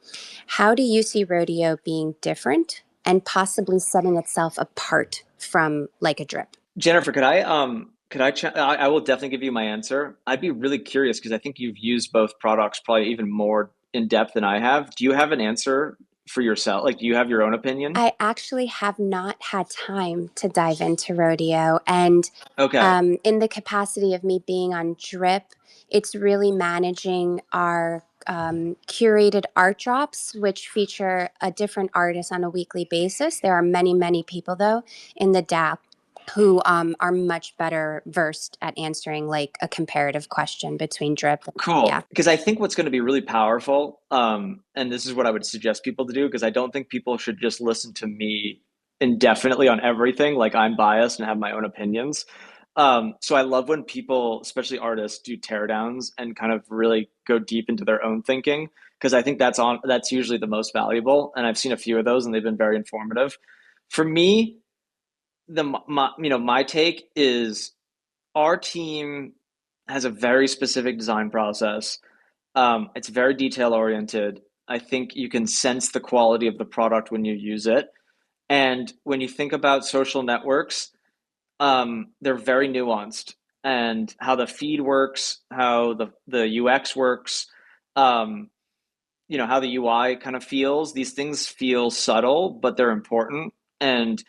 how do you see Rodeo being different and possibly setting itself apart from like a Drip? Jennifer, I will definitely give you my answer. I'd be really curious because I think you've used both products probably even more in depth than I have. Do you have an answer for yourself? Like, do you have your own opinion? I actually have not had time to dive into Rodeo. And Okay, in the capacity of me being on Drip, it's really managing our curated art drops, which feature a different artist on a weekly basis. There are many people, though, in the DApp who are much better versed at answering like a comparative question between Drip. Yeah. cool. Because I think what's going to be really powerful, and this is what I would suggest people to do, because I don't think people should just listen to me indefinitely on everything. Like I'm biased and have my own opinions. So I love when people, especially artists, do teardowns and kind of really go deep into their own thinking, because I think that's usually the most valuable. And I've seen a few of those, and they've been very informative. For me, my take is our team has a very specific design process. It's very detail oriented. I think you can sense the quality of the product when you use it. And when you think about social networks, they're very nuanced, and how the feed works, how the UX works, um, how the UI kind of feels. These things feel subtle, but they're important. And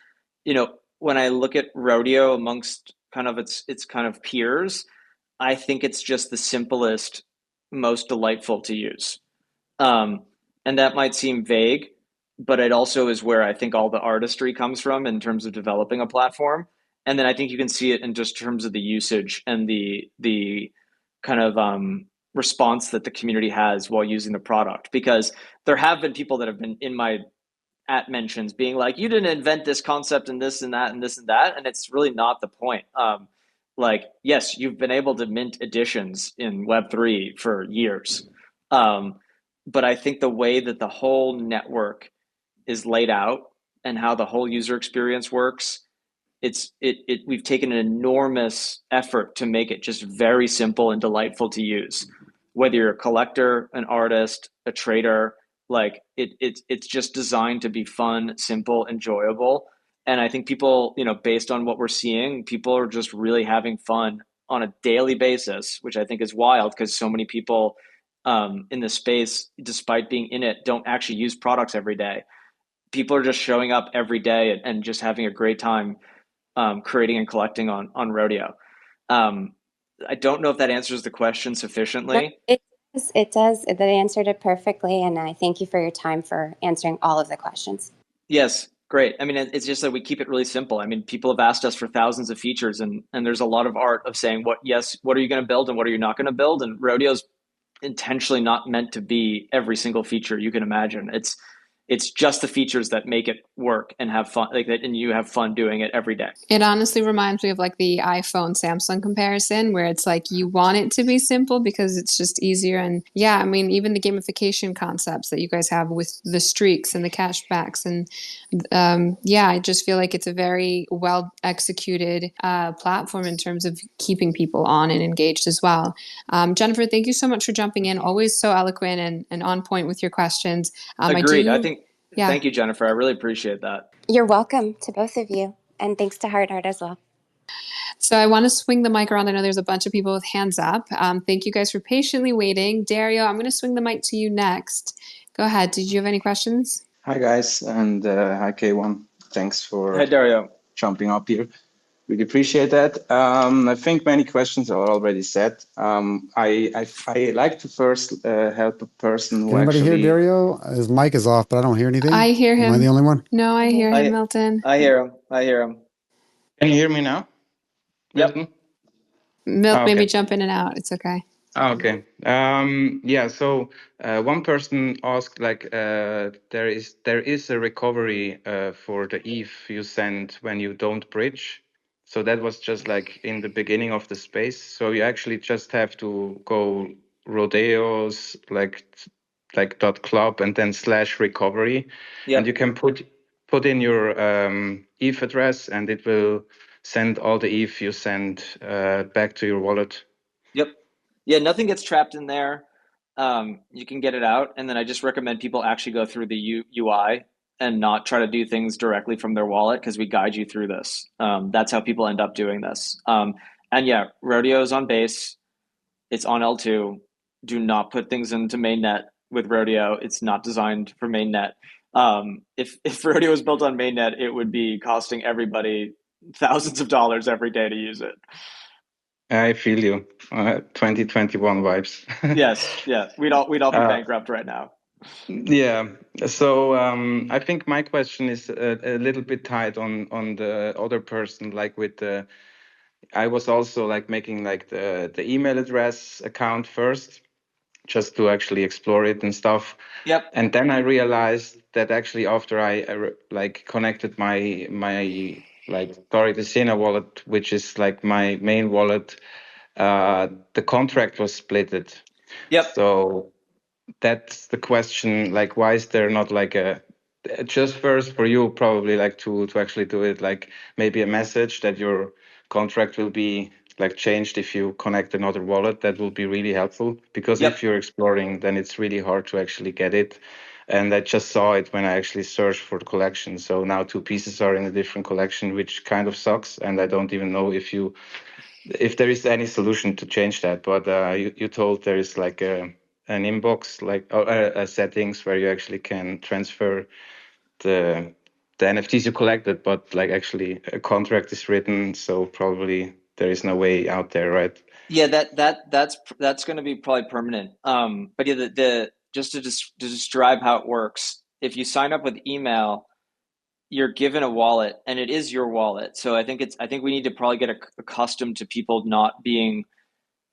when I look at Rodeo amongst kind of its kind of peers, I think it's just the simplest, most delightful to use. Um, and that might seem vague, but it also is where I think all the artistry comes from in terms of developing a platform. And then I think you can see it in just terms of the usage and the kind of response that the community has while using the product. Because there have been people that have been in my at mentions being like, you didn't invent this concept and this and that and this and that. And it's really not the point. Like, yes, you've been able to mint editions in Web3 for years. Um, but I think the way that the whole network is laid out and how the whole user experience works, we've taken an enormous effort to make it just very simple and delightful to use. Whether you're a collector, an artist, a trader, like it's just designed to be fun, simple, enjoyable. And I think people, based on what we're seeing, people are just really having fun on a daily basis, which I think is wild because so many people in the space, despite being in it, don't actually use products every day. People are just showing up every day and just having a great time creating and collecting on Rodeo. Um, I don't know if that answers the question No, sufficiently. it does. It does. That answered it perfectly. And I thank you for your time for answering all of the questions. Yes, great. I mean, it's just that we keep it really simple. I mean, people have asked us for thousands of features, and there's a lot of art of saying what are you going to build and what are you not going to build. And Rodeo's intentionally not meant to be every single feature you can imagine. It's just the features that make it work and have fun, like that, and you have fun doing it every day. It honestly reminds me of like the iPhone Samsung comparison where it's like you want it to be simple because it's just easier. And yeah, I mean, even the gamification concepts that you guys have with the streaks and the cashbacks. And yeah, I just feel like it's a very well executed platform in terms of keeping people on and engaged as well. Jennifer, thank you so much for jumping in. Always so eloquent and on point with your questions. Agreed. I think Yeah. Thank you, Jennifer. I really appreciate that. You're welcome to both of you. And thanks to HardArt as well. So I want to swing the mic around. I know there's a bunch of people with hands up. Thank you guys for patiently waiting. Dario, I'm going to swing the mic to you next. Go ahead. Did you have any questions? Hi guys, and hi Kayvon. Thanks for Hi, Dario. jumping up here. Really appreciate that. I think many questions are already said. I like to first help a person who Can anybody hear actually. Dario? His mic is off, but I don't hear anything. I hear him. Am I the only one? No, I hear him, Milton. I hear him. I hear him. Can you hear me now? Yep. Milton? Milt, Okay. maybe jump in and out. It's okay. Okay. Yeah. So one person asked, like, there is a recovery for the ETH you send when you don't bridge. So that was just like in the beginning of the space. So you actually just have to go Rodeos like .club and then /recovery, Yep. and you can put in your ETH address, and it will send all the ETH you send back to your wallet. Yep. Yeah, nothing gets trapped in there. You can get it out, and then I just recommend people actually go through the UI and not try to do things directly from their wallet, because we guide you through this. That's how people end up doing this. And yeah, Rodeo is on base. It's on L2. Do not put things into mainnet with Rodeo. It's not designed for mainnet. If Rodeo was built on mainnet, it would be costing everybody thousands of dollars every day to use it. I feel you. 2021 vibes. Yes, yeah. We'd all be bankrupt right now. Yeah. So I think my question is a little bit tied on the other person, like with the. I was also like making like the email address account first, just to actually explore it and stuff. Yep. And then I realized that actually after I like connected my like Tori Decina wallet, which is like my main wallet, the contract was splitted. Yep. So that's the question, like why is there not like a, just first for you probably like to actually do it, like maybe a message that your contract will be like changed if you connect another wallet. That will be really helpful, because Yep. if you're exploring, then it's really hard to actually get it. And I just saw it when I actually searched for the collection. So now two pieces are in a different collection, which kind of sucks. And I don't even know if there is any solution to change that. But you told there is like an inbox, like settings where you actually can transfer the NFTs you collected, but like actually a contract is written, so probably there is no way out there, right? Yeah, that's going to be probably permanent. But yeah, the just to describe how it works. If you sign up with email, you're given a wallet, and it is your wallet. So I think we need to probably get accustomed to people not being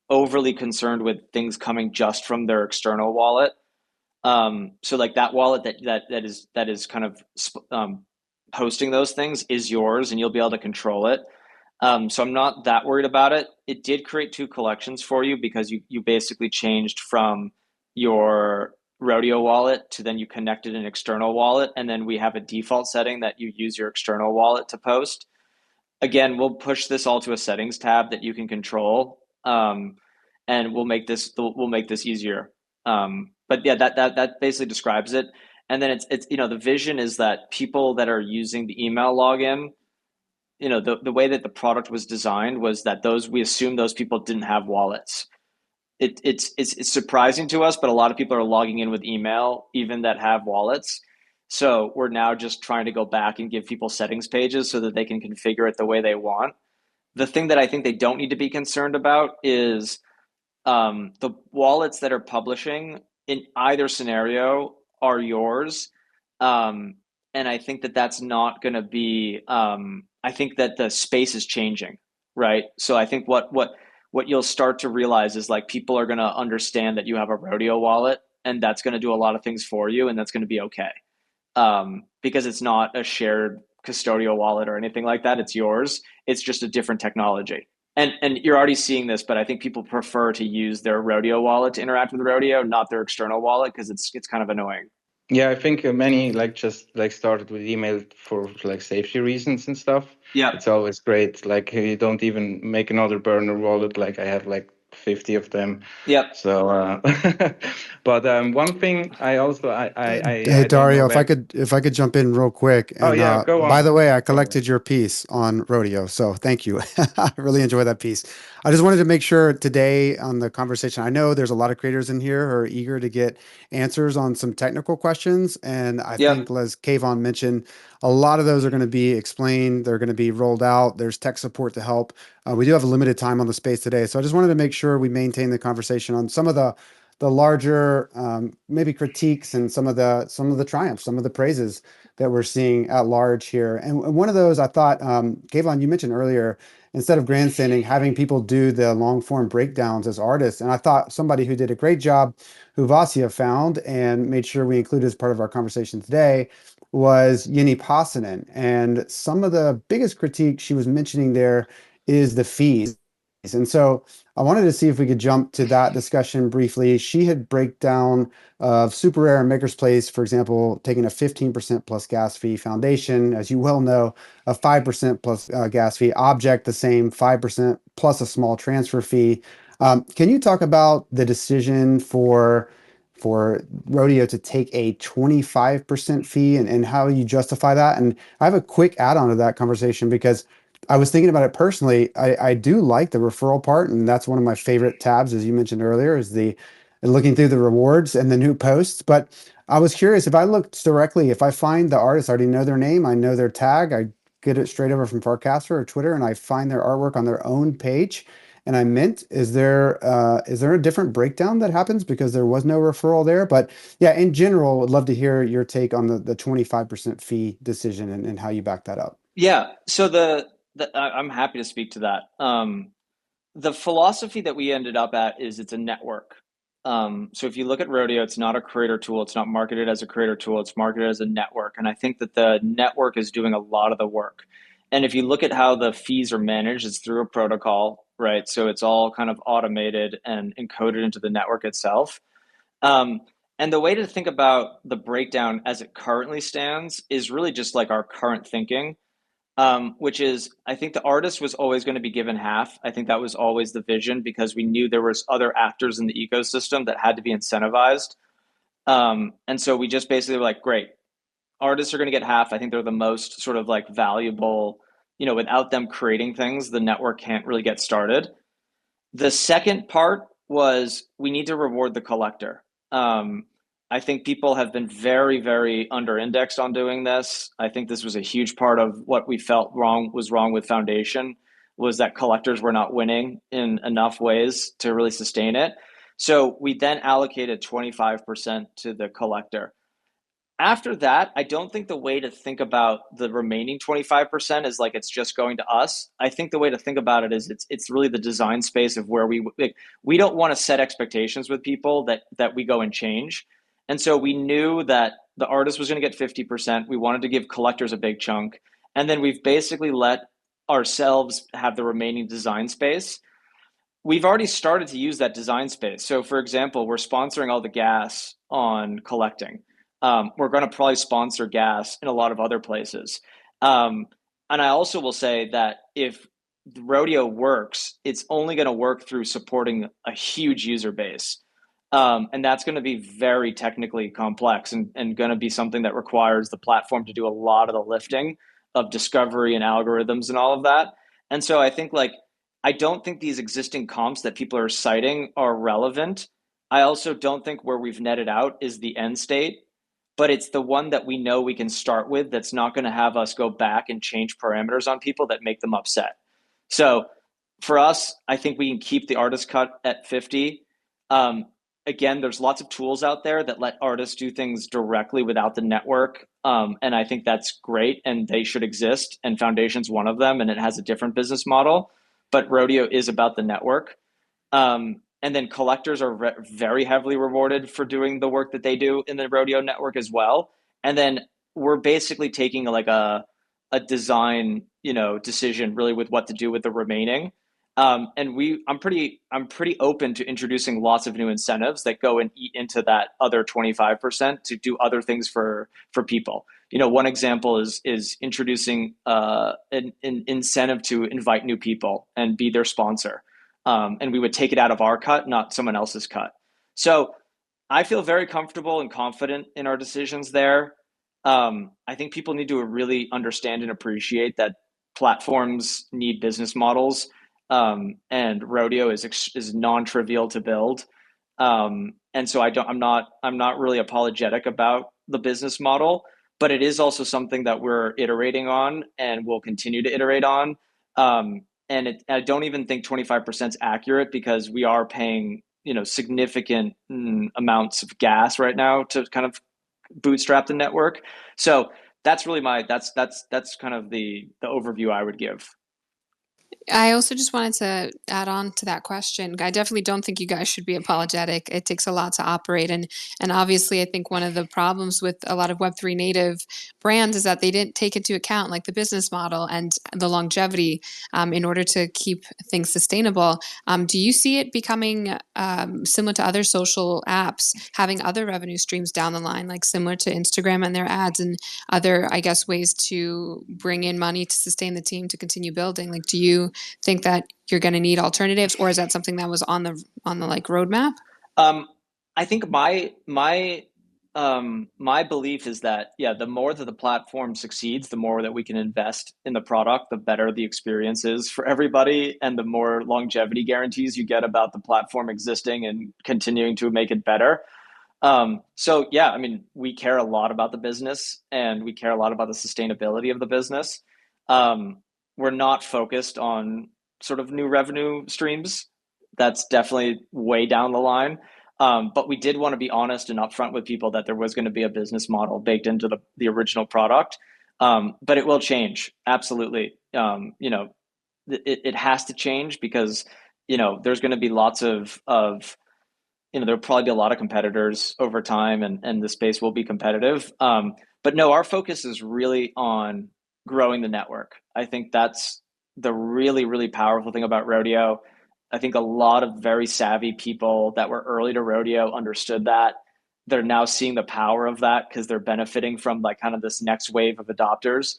overly concerned with things coming just from their external wallet. So like that wallet that is kind of hosting those things is yours, and you'll be able to control it. So I'm not that worried about it. It did create two collections for you, because you basically changed from your Rodeo wallet to then you connected an external wallet, and then we have a default setting that you use your external wallet to post. Again, we'll push this all to a settings tab that you can control, and we'll make this easier. But yeah, that basically describes it. And then it's the vision is that people that are using the email login, the way that the product was designed was that we assume those people didn't have wallets. It's surprising to us, but a lot of people are logging in with email, even that have wallets. So we're now just trying to go back and give people settings pages so that they can configure it the way they want. The thing that I think they don't need to be concerned about is the wallets that are publishing in either scenario are yours. And I think that that's not going to be, I think that the space is changing, right? So I think what you'll start to realize is like people are going to understand that you have a Rodeo wallet, and that's going to do a lot of things for you, and that's going to be okay. Because it's not a shared custodial wallet or anything like that. It's yours. It's just a different technology. And you're already seeing this, but I think people prefer to use their Rodeo wallet to interact with Rodeo, not their external wallet, because it's kind of annoying. Yeah, I think many like just like started with email for like safety reasons and stuff. Yeah, it's always great. Like you don't even make another burner wallet. Like I have like 50 of them. Yep. So, but one thing I also Hey I don't know Dario, where. if I could jump in real quick, Oh and yeah, go by on. the way, I Go on. collected your piece on Rodeo, so thank you. I really enjoyed that piece. I just wanted to make sure today on the conversation, I know there's a lot of creators in here who are eager to get answers on some technical questions, and I Yep. think, as Kayvon mentioned, a lot of those are going to be explained. They're going to be rolled out. There's tech support to help. We do have a limited time on the space today, so I just wanted to make sure we maintain the conversation on some of the larger maybe critiques and some of the triumphs, some of the praises that we're seeing at large here. And one of those I thought, Kayvon, you mentioned earlier, instead of grandstanding, having people do the long form breakdowns as artists. And I thought somebody who did a great job, who Vasia found and made sure we included as part of our conversation today, was Yini Passanen. And some of the biggest critique she was mentioning there is the fees. And so I wanted to see if we could jump to that discussion briefly. She had breakdown of Super Rare and Maker's Place, for example, taking a 15% plus gas fee. Foundation, as you well know, a 5% plus gas fee. Object, the same, 5% plus a small transfer fee. Can you talk about the decision for Rodeo to take a 25% fee and how you justify that? And I have a quick add-on to that conversation because I was thinking about it personally. I do like the referral part, and that's one of my favorite tabs, as you mentioned earlier, is the looking through the rewards and the new posts. But I was curious if I looked directly, if I find the artist, I already know their name, I know their tag, I get it straight over from Farcaster or Twitter, and I find their artwork on their own page, and I mint, is there a different breakdown that happens because there was no referral there? But yeah, in general, would love to hear your take on the 25% fee decision and how you back that up. Yeah. So I'm happy to speak to that. The philosophy that we ended up at is it's a network. So if you look at Rodeo, it's not a creator tool. It's not marketed as a creator tool. It's marketed as a network. And I think that the network is doing a lot of the work. And if you look at how the fees are managed, it's through a protocol, right? So it's all kind of automated and encoded into the network itself. Um, and the way to think about the breakdown as it currently stands is really just like our current thinking, which is I think the artist was always going to be given half. I think that was always the vision because we knew there was other actors in the ecosystem that had to be incentivized. And so we just basically were like, great, artists are going to get half. I think they're the most sort of like valuable, without them creating things, the network can't really get started. The second part was we need to reward the collector. I think people have been very, very under-indexed on doing this. I think this was a huge part of what we felt was wrong with Foundation, was that collectors were not winning in enough ways to really sustain it. So we then allocated 25% to the collector. After that, I don't think the way to think about the remaining 25% is like it's just going to us. I think the way to think about it is it's really the design space of where we don't want to set expectations with people that we go and change. And so we knew that the artist was going to get 50%. We wanted to give collectors a big chunk. And then we've basically let ourselves have the remaining design space. We've already started to use that design space. So for example, we're sponsoring all the gas on collecting. We're going to probably sponsor gas in a lot of other places. And I also will say that if the Rodeo works, it's only going to work through supporting a huge user base. And that's going to be very technically complex and going to be something that requires the platform to do a lot of the lifting of discovery and algorithms and all of that. And so I think I don't think these existing comps that people are citing are relevant. I also don't think where we've netted out is the end state, but it's the one that we know we can start with that's not going to have us go back and change parameters on people that make them upset. So for us, I think we can keep the artist cut at 50. Again, there's lots of tools out there that let artists do things directly without the network. And I think that's great and they should exist. And Foundation's one of them and it has a different business model. But Rodeo is about the network. And then collectors are very heavily rewarded for doing the work that they do in the Rodeo network as well. And then we're basically taking like a design, decision really with what to do with the remaining. And I'm pretty open to introducing lots of new incentives that go and eat into that other 25% to do other things for people. One example is introducing an incentive to invite new people and be their sponsor. and we would take it out of our cut, not someone else's cut. So I feel very comfortable and confident in our decisions there. I think people need to really understand and appreciate that platforms need business models, and Rodeo is non-trivial to build. And so I'm not really apologetic about the business model, but it is also something that we're iterating on and will continue to iterate on. I don't even think 25% is accurate, because we are paying, significant amounts of gas right now to kind of bootstrap the network. So that's really that's kind of the overview I would give. I also just wanted to add on to that question. I definitely don't think you guys should be apologetic. It takes a lot to operate. And obviously, I think one of the problems with a lot of Web3 native brands is that they didn't take into account like the business model and the longevity in order to keep things sustainable. Do you see it becoming similar to other social apps, having other revenue streams down the line, like similar to Instagram and their ads and other, I guess, ways to bring in money to sustain the team to continue building? Like, do you think that you're going to need alternatives, or is that something that was on the like roadmap? I think my belief is that, yeah, the more that the platform succeeds, the more that we can invest in the product, the better the experience is for everybody, and the more longevity guarantees you get about the platform existing and continuing to make it better. So yeah, I mean, we care a lot about the business, and we care a lot about the sustainability of the business. We're not focused on sort of new revenue streams. That's definitely way down the line. But we did want to be honest and upfront with people that there was going to be a business model baked into the original product. But it will change. Absolutely. It has to change, because, there's going to be lots of there'll probably be a lot of competitors over time, and the space will be competitive. But no, our focus is really on growing the network. I think that's the really, really powerful thing about Rodeo. I think a lot of very savvy people that were early to Rodeo understood that. They're now seeing the power of that, because they're benefiting from like kind of this next wave of adopters.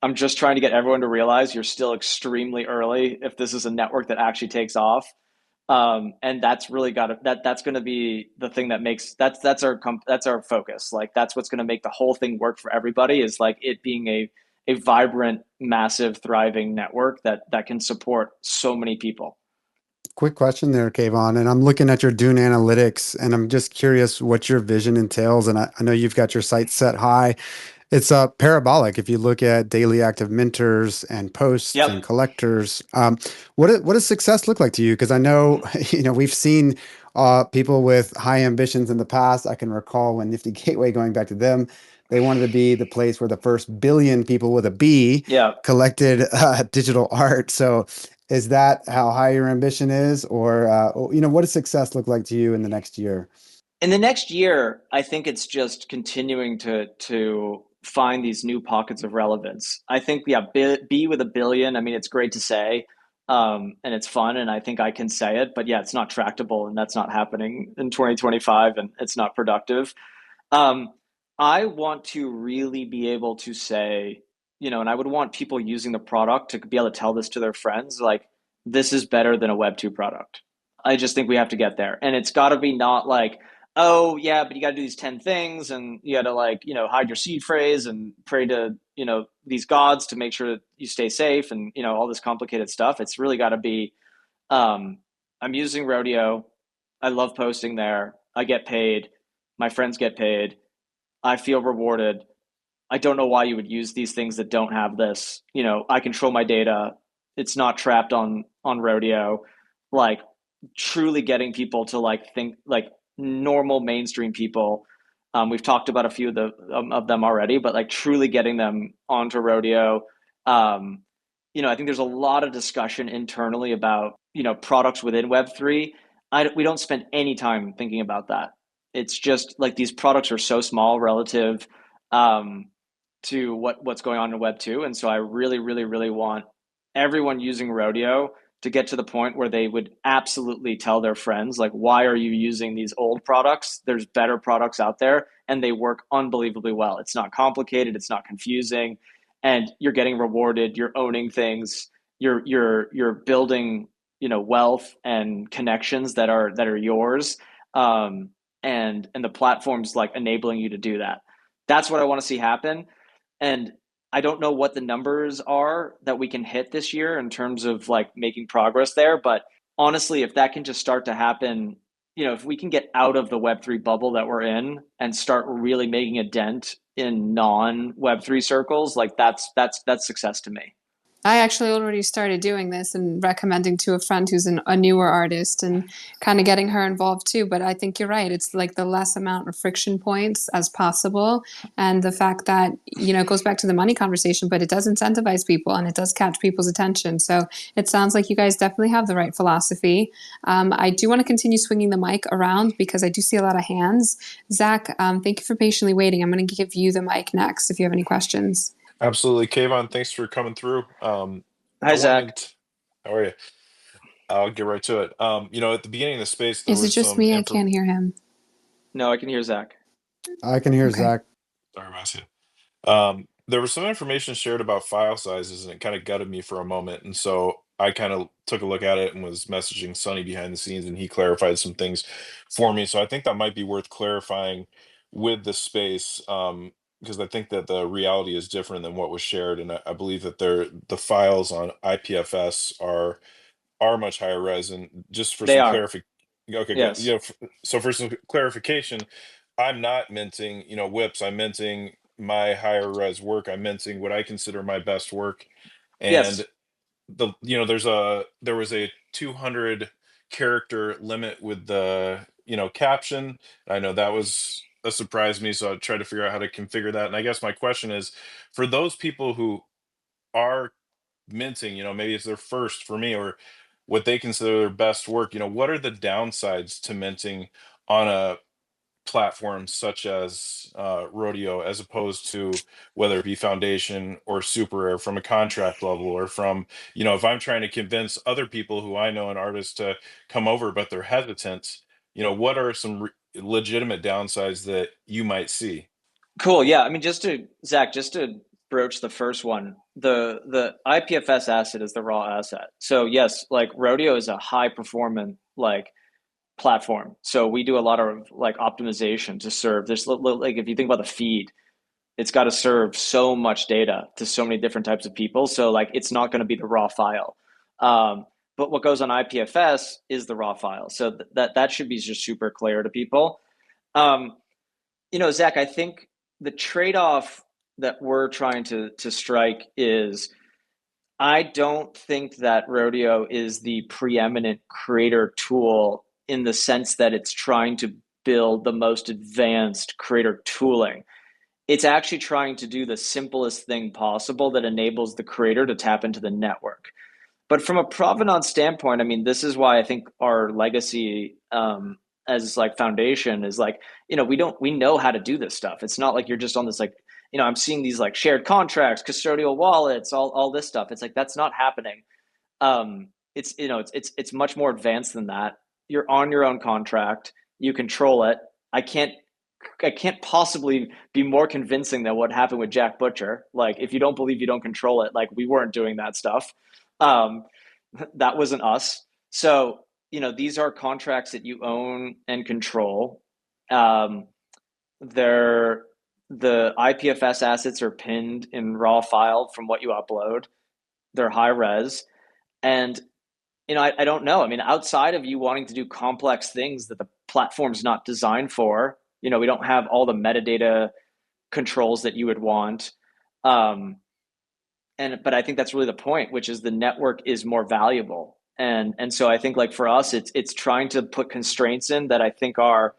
I'm just trying to get everyone to realize you're still extremely early if this is a network that actually takes off. And that's really that's going to be the thing that makes that's our focus. Like, that's what's going to make the whole thing work for everybody, is like it being a vibrant, massive, thriving network that can support so many people. Quick question there, Kayvon, and I'm looking at your Dune analytics, and I'm just curious what your vision entails. And I know you've got your sights set high. It's parabolic. If you look at daily active mentors and posts and collectors, what does success look like to you? Because I know we've seen people with high ambitions in the past. I can recall when Nifty Gateway, going back to them, they wanted to be the place where the first billion people with a B collected digital art. So is that how high your ambition is, or what does success look like to you in the next year? In the next year, I think it's just continuing to find these new pockets of relevance. I think, yeah, B with a billion. I mean, it's great to say, and it's fun, and I think I can say it, but yeah, it's not tractable, and that's not happening in 2025, and it's not productive. I want to really be able to say, and I would want people using the product to be able to tell this to their friends, like, this is better than a Web2 product. I just think we have to get there, and it's got to be not like, oh yeah, but you got to do these 10 things, and you got to, like, hide your seed phrase and pray to, these gods to make sure that you stay safe, and, all this complicated stuff. It's really got to be, I'm using Rodeo. I love posting there. I get paid. My friends get paid. I feel rewarded. I don't know why you would use these things that don't have this. I control my data. It's not trapped on Rodeo. Like, truly getting people to like think like normal mainstream people. We've talked about a few of them already, but like truly getting them onto Rodeo. I think there's a lot of discussion internally about products within Web3. We don't spend any time thinking about that. It's just like these products are so small relative to what's going on in Web2, and so I really, really, really want everyone using Rodeo to get to the point where they would absolutely tell their friends, like, why are you using these old products? There's better products out there, and they work unbelievably well. It's not complicated, it's not confusing, and you're getting rewarded. You're owning things. You're building wealth and connections that are yours, and the platform's like enabling you to do that. That's what I want to see happen. And I don't know what the numbers are that we can hit this year in terms of like making progress there, but honestly, if that can just start to happen, if we can get out of the Web3 bubble that we're in and start really making a dent in non-Web3 circles, like that's success to me. I actually already started doing this and recommending to a friend who's a newer artist and kind of getting her involved too. But I think you're right. It's like the less amount of friction points as possible. And the fact that, it goes back to the money conversation, but it does incentivize people and it does catch people's attention. So it sounds like you guys definitely have the right philosophy. I do want to continue swinging the mic around because I do see a lot of hands. Zach, thank you for patiently waiting. I'm going to give you the mic next if you have any questions. Absolutely. Kayvon, thanks for coming through. Hi, Zach. How are you? I'll get right to it. At the beginning of the space, there Is it was just some me? I info. can't hear him. No, I can hear Zach. I can hear Okay. Zach. Sorry, Vasia. There was some information shared about file sizes, and it kind of gutted me for a moment. And so I kind of took a look at it and was messaging Sonny behind the scenes, and he clarified some things for me. So I think that might be worth clarifying with the space, because I think that the reality is different than what was shared, and I believe that the files on IPFS are much higher res. And just for They some are. clarification, okay, good. Yes. So for some clarification, I'm not minting, whips. I'm minting my higher res work. I'm minting what I consider my best work. Yes. And there was a 200 character limit with the, caption. I know that was a surprise me, so I tried to figure out how to configure that. And I guess my question is, for those people who are minting, maybe it's their first for me, or what they consider their best work, what are the downsides to minting on a platforms such as Rodeo, as opposed to whether it be Foundation or Super Rare, from a contract level, or from, if I'm trying to convince other people who I know and artists to come over, but they're hesitant, what are some legitimate downsides that you might see? Cool. Yeah. I mean, Zach, just to broach the first one, the IPFS asset is the raw asset. So yes, like Rodeo is a high performant like platform. So we do a lot of like optimization to serve this. Like if you think about the feed, it's got to serve so much data to so many different types of people. So like it's not going to be the raw file. But what goes on IPFS is the raw file. So that should be just super clear to people. Zach, I think the trade-off that we're trying to strike is, I don't think that Rodeo is the preeminent creator tool in the sense that it's trying to build the most advanced creator tooling. It's actually trying to do the simplest thing possible that enables the creator to tap into the network. But from a provenance standpoint, I mean, this is why I think our legacy as like foundation is like, we know how to do this stuff. It's not like you're just on this like, I'm seeing these like shared contracts, custodial wallets, all this stuff. It's like, that's not happening. It's much more advanced than that. You're on your own contract. You control it. I can't possibly be more convincing than what happened with Jack Butcher. Like, if you don't believe you don't control it, like we weren't doing that stuff. That wasn't us. So, these are contracts that you own and control. They're the IPFS assets are pinned in raw file from what you upload. They're high res. And, I don't know. I mean, outside of you wanting to do complex things that the platform's not designed for, we don't have all the metadata controls that you would want. But I think that's really the point, which is the network is more valuable. And so I think like for us, it's trying to put constraints in that I think are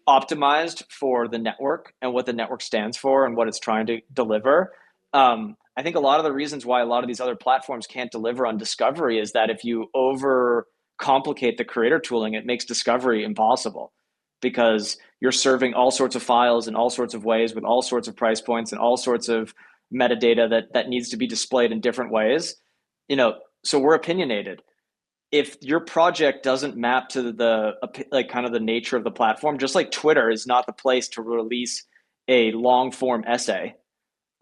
optimized for the network and what the network stands for and what it's trying to deliver. I think a lot of the reasons why a lot of these other platforms can't deliver on discovery is that if you over complicate the creator tooling, it makes discovery impossible, because you're serving all sorts of files in all sorts of ways with all sorts of price points and all sorts of metadata that needs to be displayed in different ways. So we're opinionated. If your project doesn't map to the like kind of the nature of the platform, just like Twitter is not the place to release a long form essay,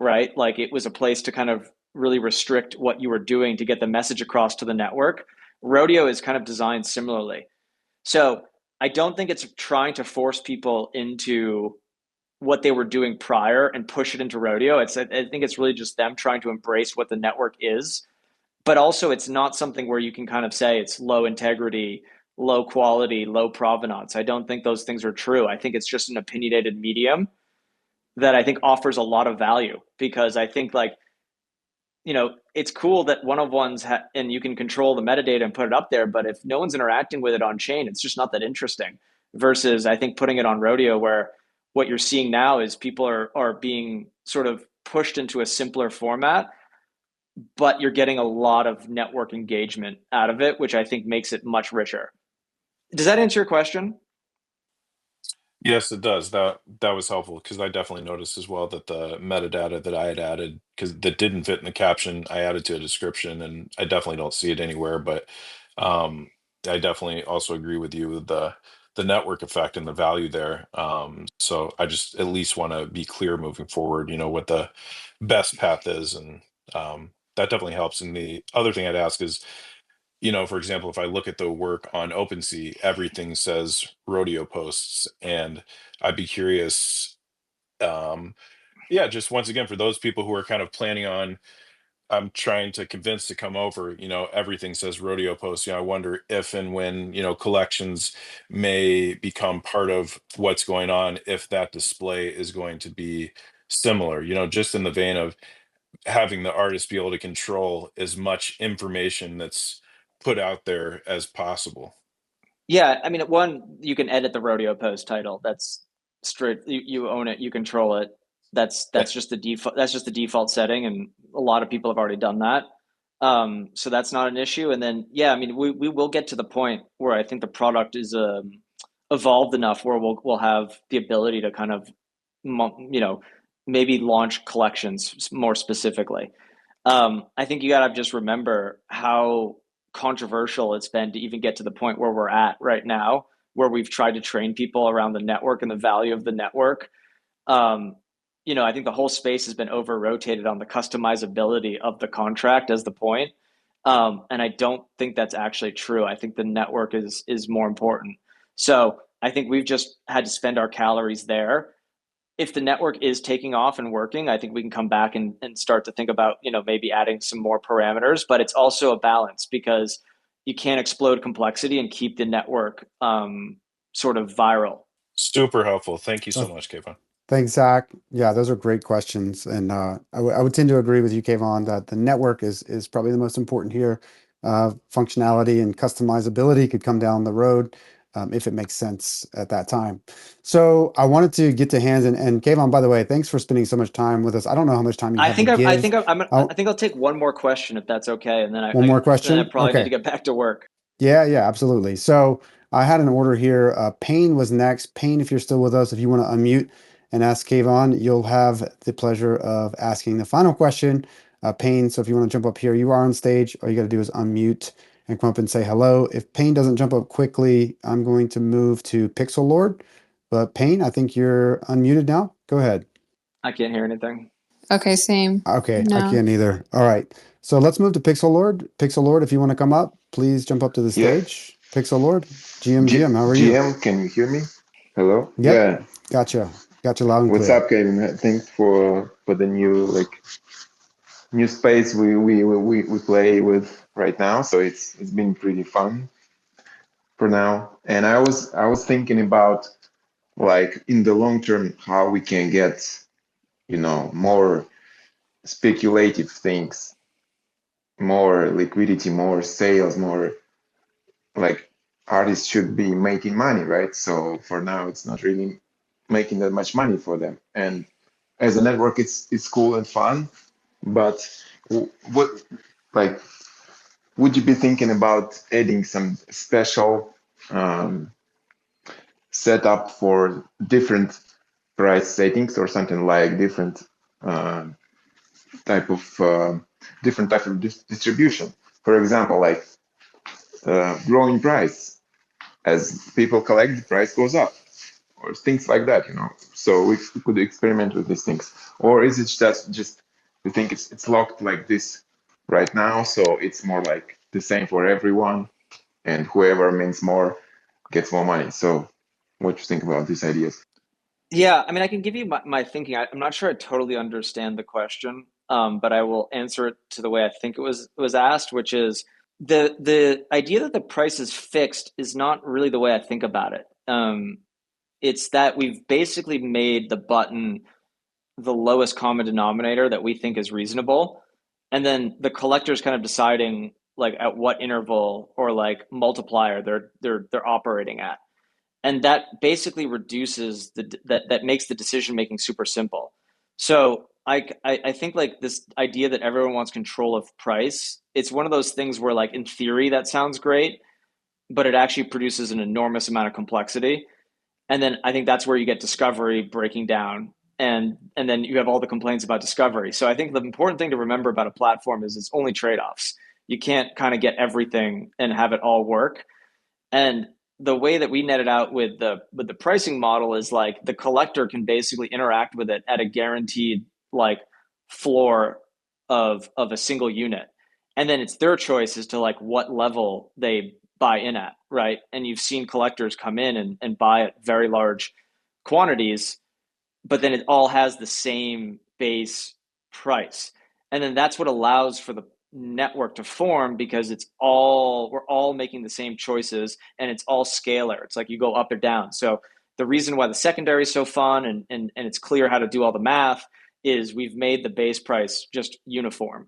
right? Like it was a place to kind of really restrict what you were doing to get the message across to the network. Rodeo is kind of designed similarly. So I don't think it's trying to force people into what they were doing prior and push it into Rodeo. I think it's really just them trying to embrace what the network is. But also, it's not something where you can kind of say it's low integrity, low quality, low provenance. I don't think those things are true. I think it's just an opinionated medium that I think offers a lot of value, because I think, like, it's cool that one of one's and you can control the metadata and put it up there, but if no one's interacting with it on chain, it's just not that interesting. Versus, I think, putting it on Rodeo, where what you're seeing now is people are being sort of pushed into a simpler format, but you're getting a lot of network engagement out of it, which I think makes it much richer. Does that answer your question? Yes, it does. That was helpful, because I definitely noticed as well that the metadata that I had added, because that didn't fit in the caption, I added to a description, and I definitely don't see it anywhere. But um, I definitely also agree with you with the network effect and the value there. So I just at least want to be clear moving forward, what the best path is, and that definitely helps. And the other thing I'd ask is, for example, if I look at the work on OpenSea, everything says Rodeo posts, and I'd be curious, yeah, just once again, for those people who are kind of planning on, I'm trying to convince to come over, everything says Rodeo posts. I wonder if and when, collections may become part of what's going on, if that display is going to be similar, just in the vein of having the artist be able to control as much information that's put out there as possible. Yeah, I mean, one, you can edit the Rodeo post title. That's straight. You own it. You control it. Eh, That's just the default. That's just the default setting, and a lot of people have already done that. So that's not an issue. And then, yeah, I mean, we will get to the point where I think the product is evolved enough where we'll have the ability to kind of, maybe launch collections more specifically. I think you gotta just remember how controversial it's been to even get to the point where we're at right now, where we've tried to train people around the network and the value of the network. Um, I think the whole space has been over rotated on the customizability of the contract as the point. And I don't think that's actually true. I think the network is more important. So I think we've just had to spend our calories there. If the network is taking off and working, I think we can come back and start to think about, maybe adding some more parameters, but it's also a balance, because you can't explode complexity and keep the network sort of viral. Super helpful. Thank you so Uh, much, Kayvon. Thanks, Zach. Yeah, those are great questions, and I would tend to agree with you, Kayvon, that the network is probably the most important here. Functionality and customizability could come down the road, if it makes sense at that time. So I wanted to get to hands, and Kayvon, by the way, thanks for spending so much time with us. I don't know how much time you I have to think I give. think Oh, I think I'll take one more question if that's okay, and then one more then I question. probably need to Okay. get back to work. Yeah, absolutely. So I had an order here. Payne was next. Payne, if you're still with us, if you want to unmute and ask Kayvon, you'll have the pleasure of asking the final question. Payne, so if you want to jump up here, you are on stage. All you got to do is unmute and come up and say hello. If Payne doesn't jump up quickly, I'm going to move to Pixel Lord. But Payne, I think you're unmuted now. Go ahead. I can't hear anything. Okay, same. Okay, I No. can't either. All right. So let's move to Pixel Lord. Pixel Lord, if you want to come up, please jump up to the Yeah, stage. Pixel Lord, GM, how are you? GM, can you hear me? Hello? Yep, Yeah. gotcha loud and What's clear. up, Kevin? Thanks for the new space we play with right now. So it's been pretty fun for now. And I was thinking about, like, in the long term, how we can get, more speculative things, more liquidity, more sales, more, like, artists should be making money, right? So for now, it's not really making that much money for them. And as a network, it's cool and fun. But what, like, would you be thinking about adding some special um, setup for different price settings, or something like uh, type of different type of distribution? For example, like growing price. As people collect, the price goes up, or things like that. So we could experiment with these things. Or is it just you think it's locked like this right now, so it's more like the same for everyone, and whoever mints more gets more money. So what do you think about these ideas? Yeah, I mean, I can give you my thinking. I'm not sure I totally understand the question, but I will answer it to the way I think it was asked, which is the idea that the price is fixed is not really the way I think about it. It's that we've basically made the button the lowest common denominator that we think is reasonable, and then the collector's kind of deciding like at what interval or like multiplier they're operating at, and that basically reduces that makes the decision making super simple. So I think like this idea that everyone wants control of price, it's one of those things where like in theory that sounds great, but it actually produces an enormous amount of complexity. And then I think that's where you get discovery breaking down, and then you have all the complaints about discovery. So I think the important thing to remember about a platform is it's only trade-offs. You can't kind of get everything and have it all work. And the way that we net it out with the pricing model is like the collector can basically interact with it at a guaranteed like floor of a single unit. And then it's their choice as to like what level they buy in at, right? And you've seen collectors come in and buy at very large quantities, but then it all has the same base price. And then that's what allows for the network to form, because we're all making the same choices, and it's all scalar. It's like you go up or down. So the reason why the secondary is so fun and it's clear how to do all the math is we've made the base price just uniform.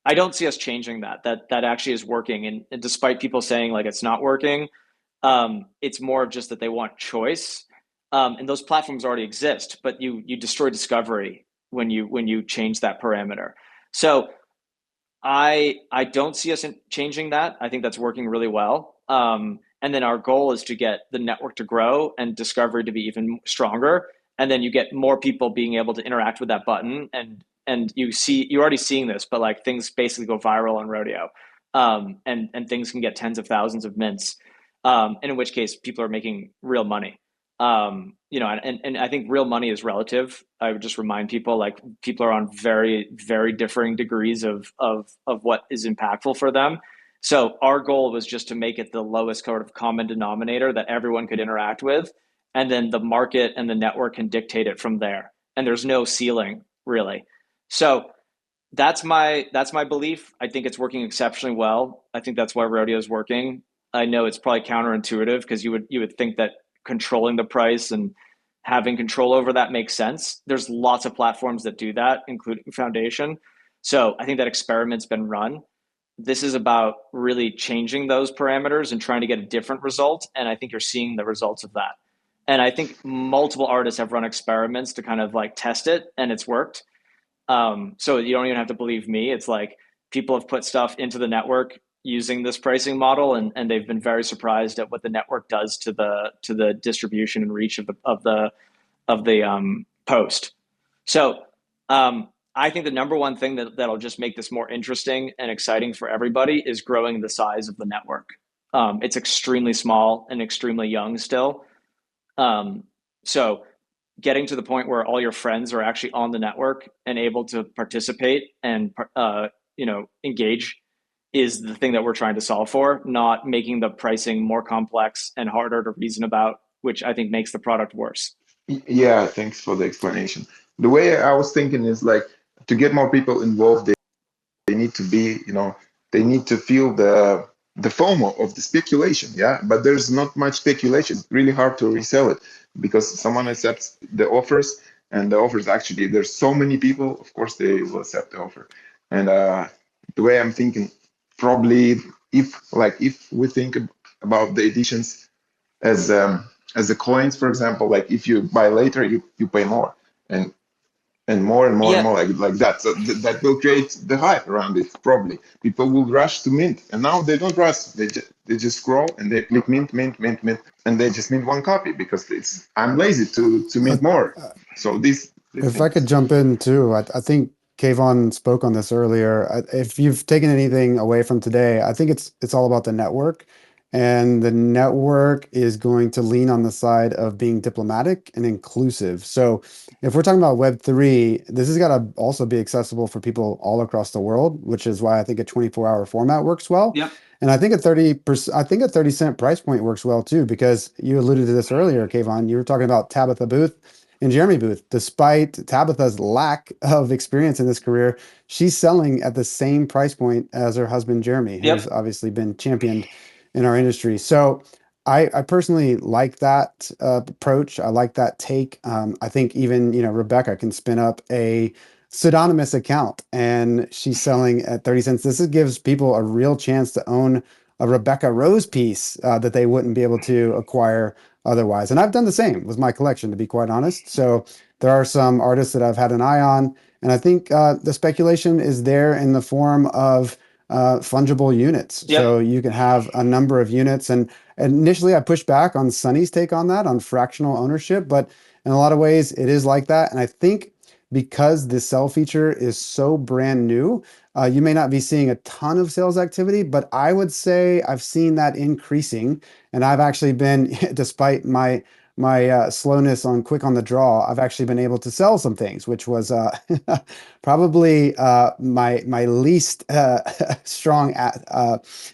I don't see us changing that. That actually is working. And despite people saying like it's not working, it's more of just that they want choice. And those platforms already exist, but you destroy discovery when you change that parameter. So I don't see us changing that. I think that's working really well. And then our goal is to get the network to grow and discovery to be even stronger. And then you get more people being able to interact with that button. And you're already seeing this, but like things basically go viral on Rodeo. And things can get tens of thousands of mints. And in which case people are making real money. And I think real money is relative. I would just remind people like people are on very, very differing degrees of what is impactful for them. So our goal was just to make it the lowest sort of common denominator that everyone could interact with. And then the market and the network can dictate it from there. And there's no ceiling really. So that's my belief. I think it's working exceptionally well. I think that's why Rodeo is working. I know it's probably counterintuitive because you would think that controlling the price and having control over that makes sense. There's lots of platforms that do that, including Foundation. So I think that experiment's been run. This is about really changing those parameters and trying to get a different result. And I think you're seeing the results of that. And I think multiple artists have run experiments to kind of like test it, and it's worked. So you don't even have to believe me. It's like people have put stuff into the network using this pricing model, and they've been very surprised at what the network does to the distribution and reach of the post. So I think the number one thing that'll just make this more interesting and exciting for everybody is growing the size of the network. It's extremely small and extremely young still. So getting to the point where all your friends are actually on the network and able to participate and engage is the thing that we're trying to solve for, not making the pricing more complex and harder to reason about, which I think makes the product worse. Yeah, thanks for the explanation. The way I was thinking is like to get more people involved, they need to be, they need to feel the FOMO of the speculation, yeah. But there's not much speculation. It's really hard to resell it because someone accepts the offers, and the offers actually there's so many people. Of course, they will accept the offer. And the way I'm thinking, probably if we think about the editions as the coins, for example, like if you buy later, you pay more, and more and more Yeah. and more like that. So that will create the hype around it. Probably people will rush to mint, and now they don't rush. They just scroll and they click mint, mint, mint, mint, and they just mint one copy because I'm lazy to mint more. So this. If I could jump in too, I think Kayvon spoke on this earlier. If you've taken anything away from today, I think it's all about the network and the network is going to lean on the side of being diplomatic and inclusive. So if we're talking about Web3, this has got to also be accessible for people all across the world, which is why I think a 24-hour format works well. Yep. And I think a 30-cent price point works well too, because you alluded to this earlier, Kayvon. You were talking about Tabitha Booth and Jeremy Booth. Despite Tabitha's lack of experience in this career, she's selling at the same price point as her husband, Jeremy, who's obviously been championed in our industry. So I personally like that approach. I like that take. I think even, Rebecca can spin up a pseudonymous account and she's selling at 30 cents. This gives people a real chance to own a Rebecca Rose piece that they wouldn't be able to acquire otherwise. And I've done the same with my collection, to be quite honest. So there are some artists that I've had an eye on, and I think the speculation is there in the form of fungible units. Yep. So you can have a number of units. And initially I pushed back on Sunny's take on that, on fractional ownership, but in a lot of ways it is like that. And I think because the sell feature is so brand new, you may not be seeing a ton of sales activity, but I would say I've seen that increasing. And I've actually been, despite my slowness on quick on the draw, I've actually been able to sell some things, which was probably my least strong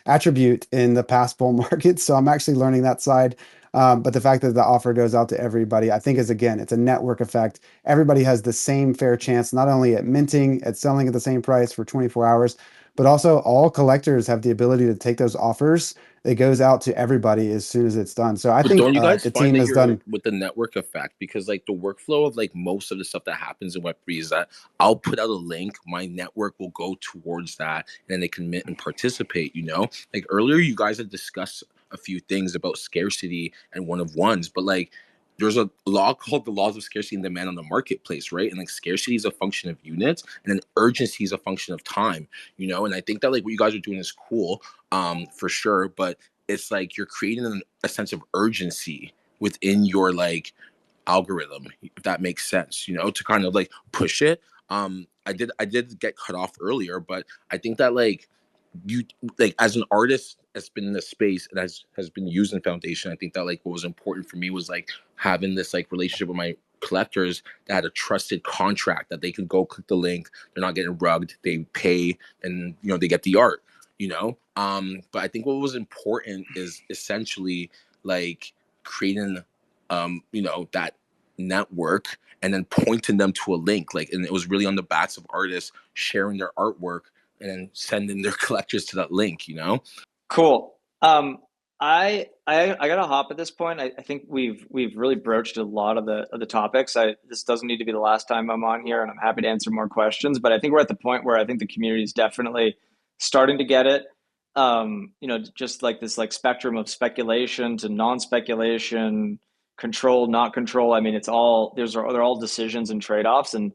attribute in the past bull market. So I'm actually learning that side. But the fact that the offer goes out to everybody, I think is, again, it's a network effect. Everybody has the same fair chance, not only at minting, at selling at the same price for 24 hours, but also all collectors have the ability to take those offers. It goes out to everybody as soon as it's done. So I think don't you guys the find team that has you're done. like with the network effect, because like the workflow of like most of the stuff that happens in Web3 is that I'll put out a link, my network will go towards that, and then they can and participate, like earlier you guys had discussed a few things about scarcity and one of ones, but like there's a law called the laws of scarcity and demand on the marketplace, right? And like scarcity is a function of units, and then urgency is a function of time, and I think that like what you guys are doing is cool, for sure, but it's like you're creating a sense of urgency within your like algorithm, if that makes sense, to kind of like push it. I did get cut off earlier, but I think that like you, like as an artist that's been in this space and has been used in Foundation, I think that like what was important for me was like having this like relationship with my collectors that had a trusted contract that they could go click the link, they're not getting rugged, they pay, and they get the art, but I think what was important is essentially like creating that network and then pointing them to a link, like, and it was really on the backs of artists sharing their artwork and then sending their collectors to that link, Cool. I gotta hop at this point. I think we've really broached a lot of the topics. This doesn't need to be the last time I'm on here, and I'm happy to answer more questions. But I think we're at the point where I think the community is definitely starting to get it. Just like this like spectrum of speculation to non-speculation, control, not control. I mean, they're all decisions and trade-offs. And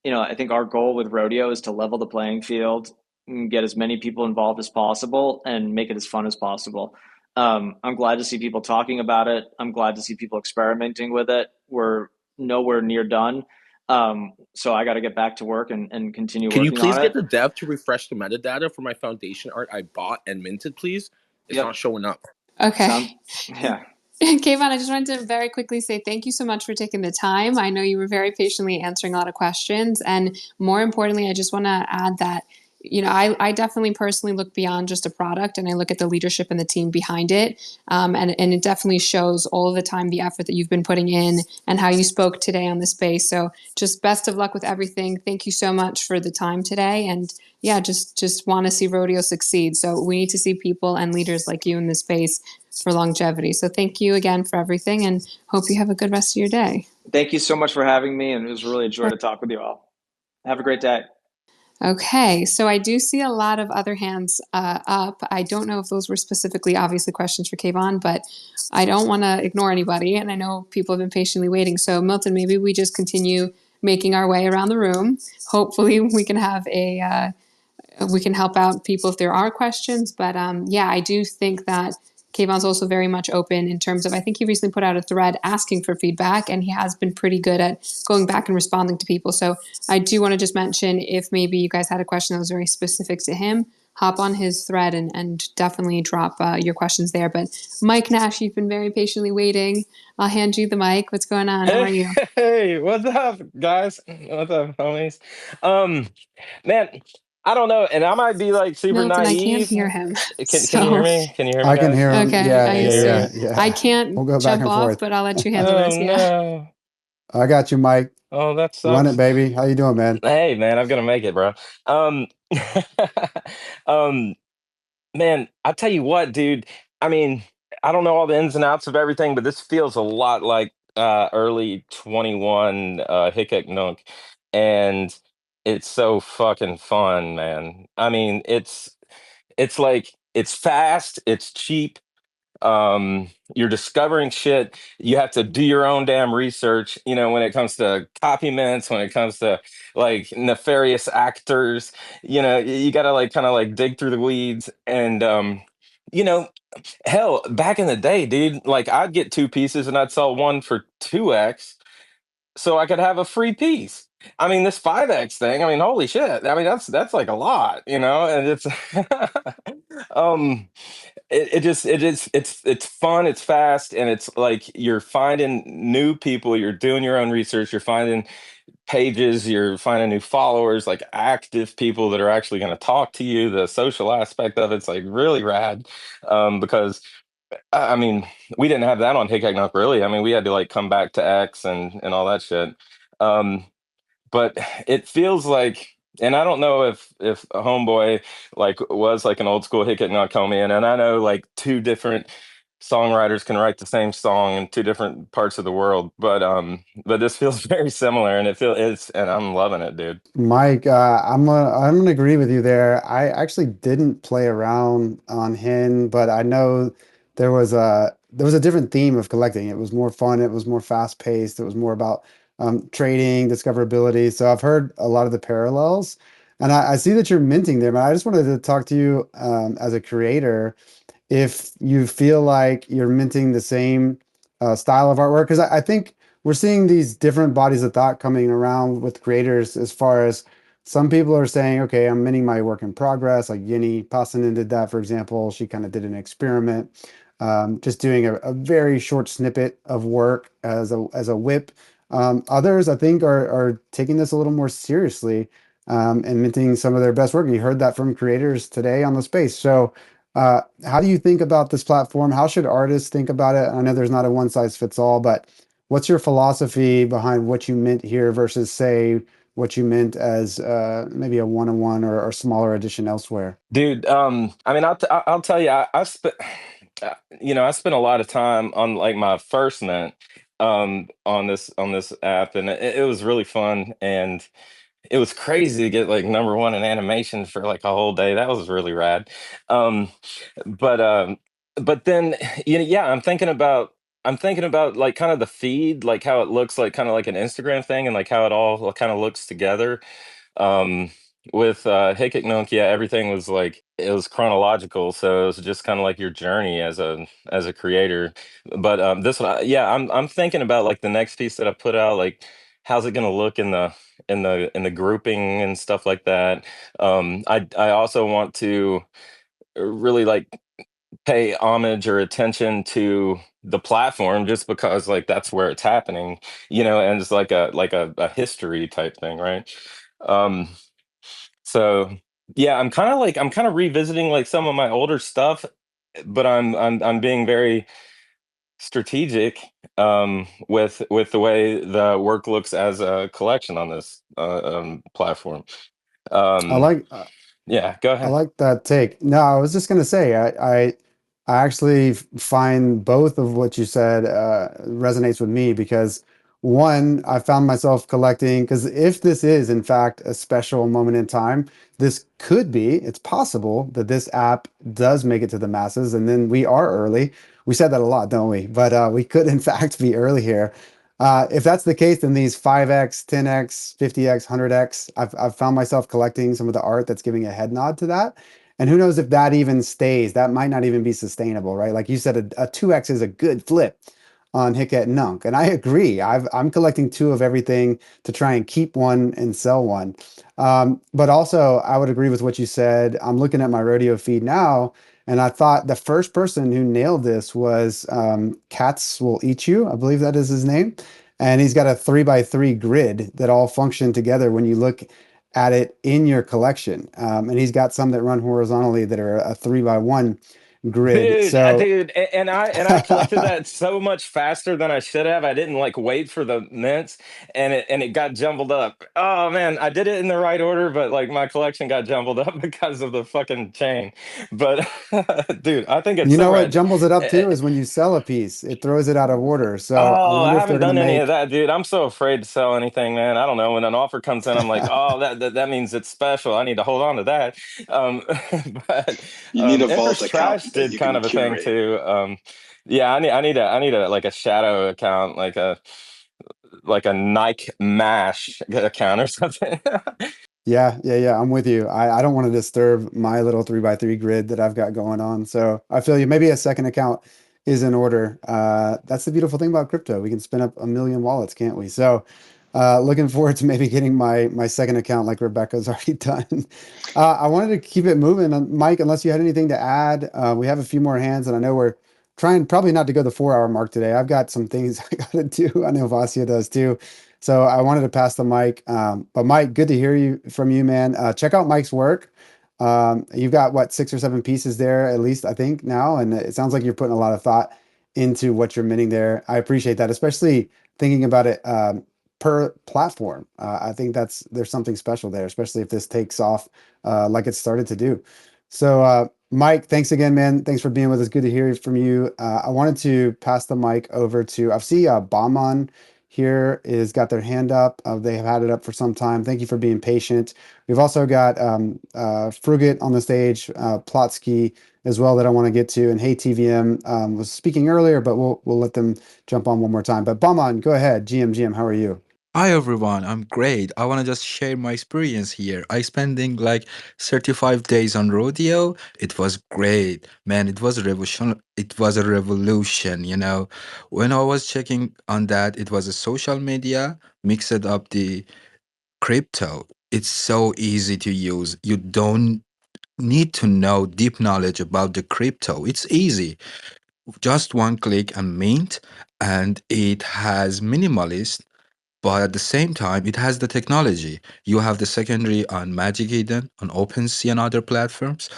I think our goal with Rodeo is to level the playing field and get as many people involved as possible and make it as fun as possible. I'm glad to see people talking about it. I'm glad to see people experimenting with it. We're nowhere near done. So I got to get back to work and continue Can you working please on get it. the dev to refresh the metadata for my Foundation art I bought and minted, please? It's Yep. not showing up. Okay. Yeah. Kayvon, I just wanted to very quickly say thank you so much for taking the time. I know you were very patiently answering a lot of questions. And more importantly, I just want to add that, I definitely personally look beyond just a product, and I look at the leadership and the team behind it. And it definitely shows all of the time, the effort that you've been putting in and how you spoke today on the space. So just best of luck with everything. Thank you so much for the time today. And yeah, just want to see Rodeo succeed. So we need to see people and leaders like you in this space for longevity. So thank you again for everything, and hope you have a good rest of your day. Thank you so much for having me, and it was really a joy to talk with you all. Have a great day. Okay, so I do see a lot of other hands up. I don't know if those were specifically, obviously, questions for Kayvon, but I don't want to ignore anybody, and I know people have been patiently waiting. So Milton, maybe we just continue making our way around the room. Hopefully we can have we can help out people if there are questions. But yeah, I do think that Kayvon's also very much open in terms of, I think he recently put out a thread asking for feedback, and he has been pretty good at going back and responding to people. So I do want to just mention, if maybe you guys had a question that was very specific to him, hop on his thread and definitely drop your questions there. But Mike Nash, you've been very patiently waiting. I'll hand you the mic. What's going on? How are Hey, you? hey, what's up, guys? What's up, homies? Um, man, I don't know, and I might be like super Milton, I can't naive. hear him. Can you hear So, me? Can you hear me, I can guys? hear him. okay, Yeah, I yeah, see. yeah, Yeah. I yeah. can't We'll go back jump and off, forth. but I'll let you handle Oh this. Yeah. no. I got you, Mike. Oh, that Run it, sucks. baby. How you doing, man? Hey, man, I'm gonna make it, bro. Um, um, Man, I tell you what, dude. I mean, I don't know all the ins and outs of everything, but this feels a lot like early 21 Hickok Nook, and it's so fucking fun, man. I mean, it's like it's fast, it's cheap, you're discovering shit. You have to do your own damn research, when it comes to copy mints, when it comes to like nefarious actors. You gotta like kind of like dig through the weeds. And you know hell, back in the day, dude, like I'd get two pieces and I'd sell one for 2x so I could have a free piece. I mean, this 5x thing, I mean, holy shit. I mean, that's like a lot, and it's um it's fun, it's fast, and it's like you're finding new people, you're doing your own research, you're finding pages, you're finding new followers, like active people that are actually going to talk to you. The social aspect of it's like really rad. Because I mean, we didn't have that on Hickok really. I mean, we had to like come back to X and all that shit. Um, but it feels like, and I don't know if a homeboy like was like an old school Hickok Nakomian, and I know like two different songwriters can write the same song in two different parts of the world, but this feels very similar, and and I'm loving it, dude. Mike, I'm gonna agree with you there. I actually didn't play around on Hin, but I know there was a different theme of collecting. It was more fun. It was more fast paced. It was more about trading, discoverability. So I've heard a lot of the parallels, and I see that you're minting there. But I just wanted to talk to you as a creator if you feel like you're minting the same style of artwork, because I think we're seeing these different bodies of thought coming around with creators as far as some people are saying, okay, I'm minting my work in progress. Like Yini Passanen did that, for example. She kind of did an experiment, just doing a very short snippet of work as a whip. Others, I think, are taking this a little more seriously, and minting some of their best work. You heard that from creators today on the space. So how do you think about this platform? How should artists think about it? I know there's not a one size fits all, but what's your philosophy behind what you meant here versus, say, what you meant as maybe a one-on-one or smaller edition elsewhere? Dude, I mean, I'll tell you, I spent, I spent a lot of time on like my first mint, on this app, and it was really fun, and it was crazy to get like number one in animation for like a whole day. That was really rad. Um, but um, but then, yeah, I'm thinking about like kind of the feed, like how it looks like kind of like an Instagram thing, and like how it all kind of looks together. Um, with Hickok Nunk, yeah, everything was like it was chronological, so it was just kind of like your journey as a creator. But this one, yeah, I'm thinking about like the next piece that I put out, like how's it gonna look in the grouping and stuff like that. I also want to really like pay homage or attention to the platform just because like that's where it's happening, and it's like a history type thing, right? Um, so yeah, I'm kind of revisiting like some of my older stuff, but I'm being very strategic with the way the work looks as a collection on this platform. I Um, like yeah, go I ahead. like that take. No, I was just gonna say I actually find both of what you said resonates with me because one, I found myself collecting because if this is in fact a special moment in time, this could be, it's possible that this app does make it to the masses, and then we are early. We said that a lot, don't we? But we could in fact be early here. If that's the case, then these 5x, 10x, 50x, 100x, I've found myself collecting some of the art that's giving a head nod to that. And who knows if that even stays? That might not even be sustainable, right? Like you said, a 2x is a good flip. on Hic et Nunc. And I agree. I'm collecting two of everything to try and keep one and sell one. But also, I would agree with what you said. I'm looking at my rodeo feed now, and I thought the first person who nailed this was Cats Will Eat You. I believe that is his name. And he's got a 3x3 grid that all function together when you look at it in your collection. And he's got some that run horizontally that are a 3x1 grid. So Dude, and I collected that so much faster than I should have. I didn't like wait for the mints, and it got jumbled up. Oh man, I did it in the right order, but like my collection got jumbled up because of the fucking chain. But dude, I think it's you so know what rad. jumbles it up Eh, too is when you sell a piece, it throws it out of order. So I Oh, I wonder if they're haven't going to done any of make. that, dude. I'm so afraid to sell anything, man. I don't know. When an offer comes in, I'm like, oh, that means it's special. I need to hold on to that. Um, but You need a Empress vault account Trash that did you kind can of a thing curate. too. Yeah, I need a like a shadow account, like a Nike Mash account or something. Yeah. I'm with you. I don't want to disturb my little 3x3 grid that I've got going on. So I feel you. Maybe a second account is in order. That's the beautiful thing about crypto. We can spin up a million wallets, can't we? So looking forward to maybe getting my second account like Rebecca's already done. I wanted to keep it moving. Mike, unless you had anything to add, we have a few more hands, and I know we're trying probably not to go the 4 hour mark today. I've got some things I got to do. I know Vasia does too. So I wanted to pass the mic. But Mike, good to hear from you, man. Check out Mike's work. You've got what, 6 or 7 pieces there, at least I think now, and it sounds like you're putting a lot of thought into what you're minting there. I appreciate that, especially thinking about it per platform. I think there's something special there, especially if this takes off like it started to do. So, Mike, thanks again, man. Thanks for being with us. Good to hear from you. I wanted to pass the mic over to, I see Bauman here is got their hand up. They have had it up for some time. Thank you for being patient. We've also got Frugit on the stage, Plotsky as well that I want to get to. And Hey TVM was speaking earlier, but we'll let them jump on one more time. But Bauman, go ahead. GM, how are you? Hi everyone, I'm great. I want to just share my experience here. I spending like 35 days on Rodeo. It was great. Man, it was a revolution. It was a revolution, you know. When I was checking on that, it was a social media mixed up the crypto. It's so easy to use. You don't need to know deep knowledge about the crypto. It's easy. Just one click and mint, and it has minimalist, but at the same time, it has the technology. You have the secondary on Magic Eden, on OpenSea, and other platforms.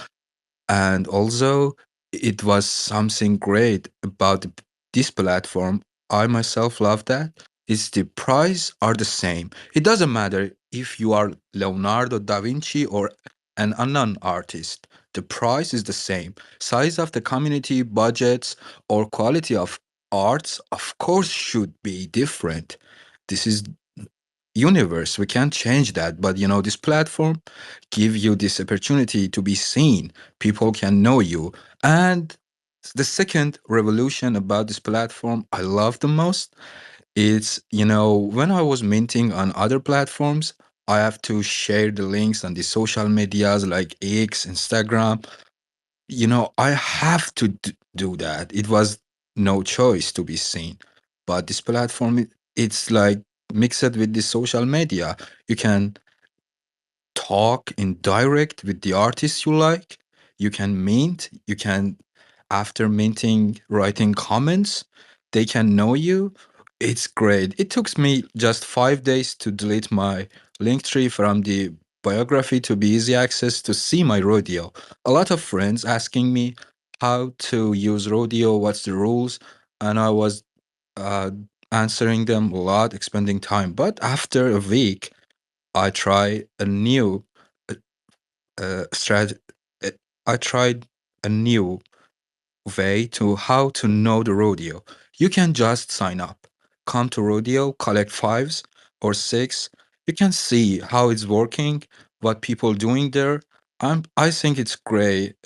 And also, it was something great about this platform. I myself love that. Is the price are the same. It doesn't matter if you are Leonardo da Vinci or an unknown artist. The price is the same. Size of the community, budgets, or quality of arts, of course, should be different. This is universe. We can't change that, but you know, this platform give you this opportunity to be seen. People can know you. And the second revolution about this platform I love the most, it's, you know, when I was minting on other platforms, I have to share the links on the social medias like X, Instagram. You know, I have to do that. It was no choice to be seen. But this platform, it's like mixed with the social media. You can talk in direct with the artists you like. You can mint. You can, after minting, writing comments. They can know you. It's great. It took me just 5 days to delete my link tree from the biography to be easy access to see my rodeo. A lot of friends asking me how to use rodeo, what's the rules, and I was uh, answering them a lot, expending time. But after a week, I try a new strategy. I tried a new way to how to know the rodeo. You can just sign up, come to rodeo, collect fives or six. You can see how it's working, what people doing there. I think it's great.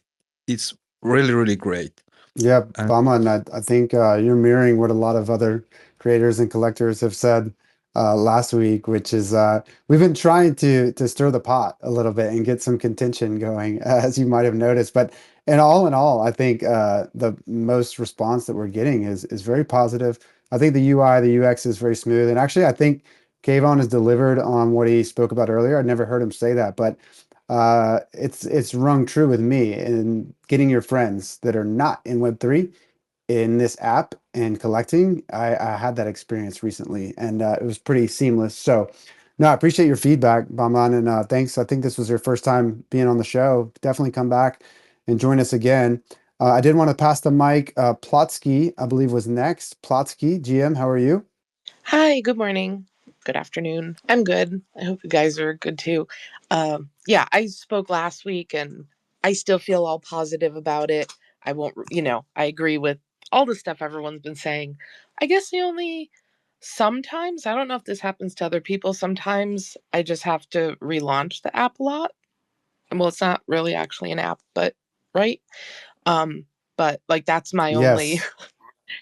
It's really really great. Yeah, And Bama, and I think you're mirroring what a lot of other creators and collectors have said last week, which is we've been trying to stir the pot a little bit and get some contention going, as you might have noticed. But And all in all, I think the most response that we're getting is very positive. I think the UI, the UX is very smooth, and actually, I think Kayvon has delivered on what he spoke about earlier. I'd never heard him say that, but it's rung true with me in getting your friends that are not in Web3 in this app and collecting. I had that experience recently, and it was pretty seamless. So, no, I appreciate your feedback, Baman, and thanks. I think this was your first time being on the show. Definitely come back and join us again. I did want to pass the mic. Plotsky, I believe, was next. Plotsky, GM, how are you? Hi, good morning. Good afternoon. I'm good. I hope you guys are good too. Yeah, I spoke last week and I still feel all positive about it. I won't, I agree with all the stuff everyone's been saying. I guess the only sometimes, I don't know if this happens to other people, sometimes I just have to relaunch the app a lot. Well, it's not really actually an app, but right. But like that's my only Yes.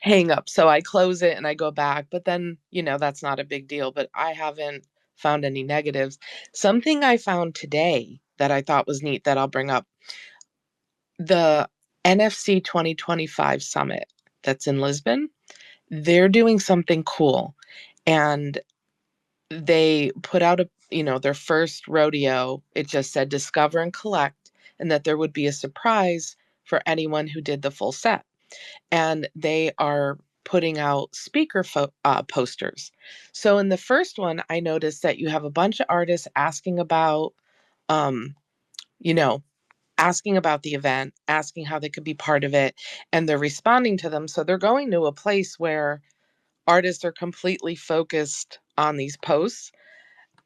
hang up. So I close it and I go back, but then, that's not a big deal, but I haven't found any negatives. Something I found today that I thought was neat that I'll bring up, the NFC 2025 summit that's in Lisbon, they're doing something cool. And they put out their first rodeo. It just said discover and collect, and that there would be a surprise for anyone who did the full set. And they are putting out speaker posters. So in the first one, I noticed that you have a bunch of artists asking about, um, you know, asking about the event, asking how they could be part of it, and they're responding to them. So they're going to a place where artists are completely focused on these posts.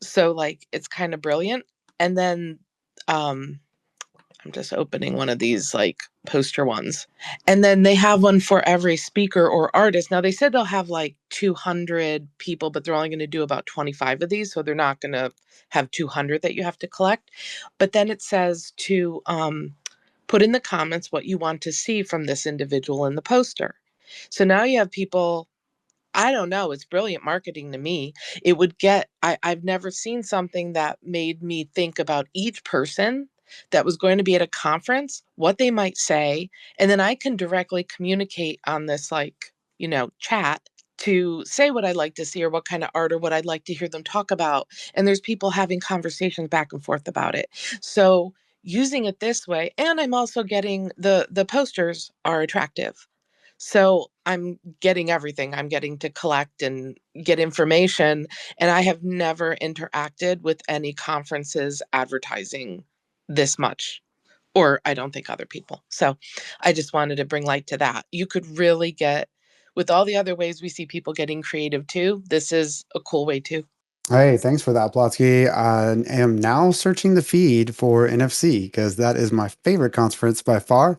So like it's kind of brilliant. And then I'm just opening one of these like poster ones. And then they have one for every speaker or artist. Now they said they'll have like 200 people, but they're only going to do about 25 of these. So they're not going to have 200 that you have to collect. But then it says to put in the comments what you want to see from this individual in the poster. So now you have people, I don't know. It's brilliant marketing to me. It would get, I've never seen something that made me think about each person that was going to be at a conference, what they might say. And then I can directly communicate on this, like, chat to say what I'd like to see or what kind of art or what I'd like to hear them talk about. And there's people having conversations back and forth about it. So using it this way, and I'm also getting the posters are attractive. So I'm getting everything. I'm getting to collect and get information. And I have never interacted with any conferences advertising this much, or I don't think other people. So I just wanted to bring light to that. You could really get, with all the other ways we see people getting creative too, this is a cool way too. Hey, thanks for that, Plotsky. I am now searching the feed for NFC because that is my favorite conference by far.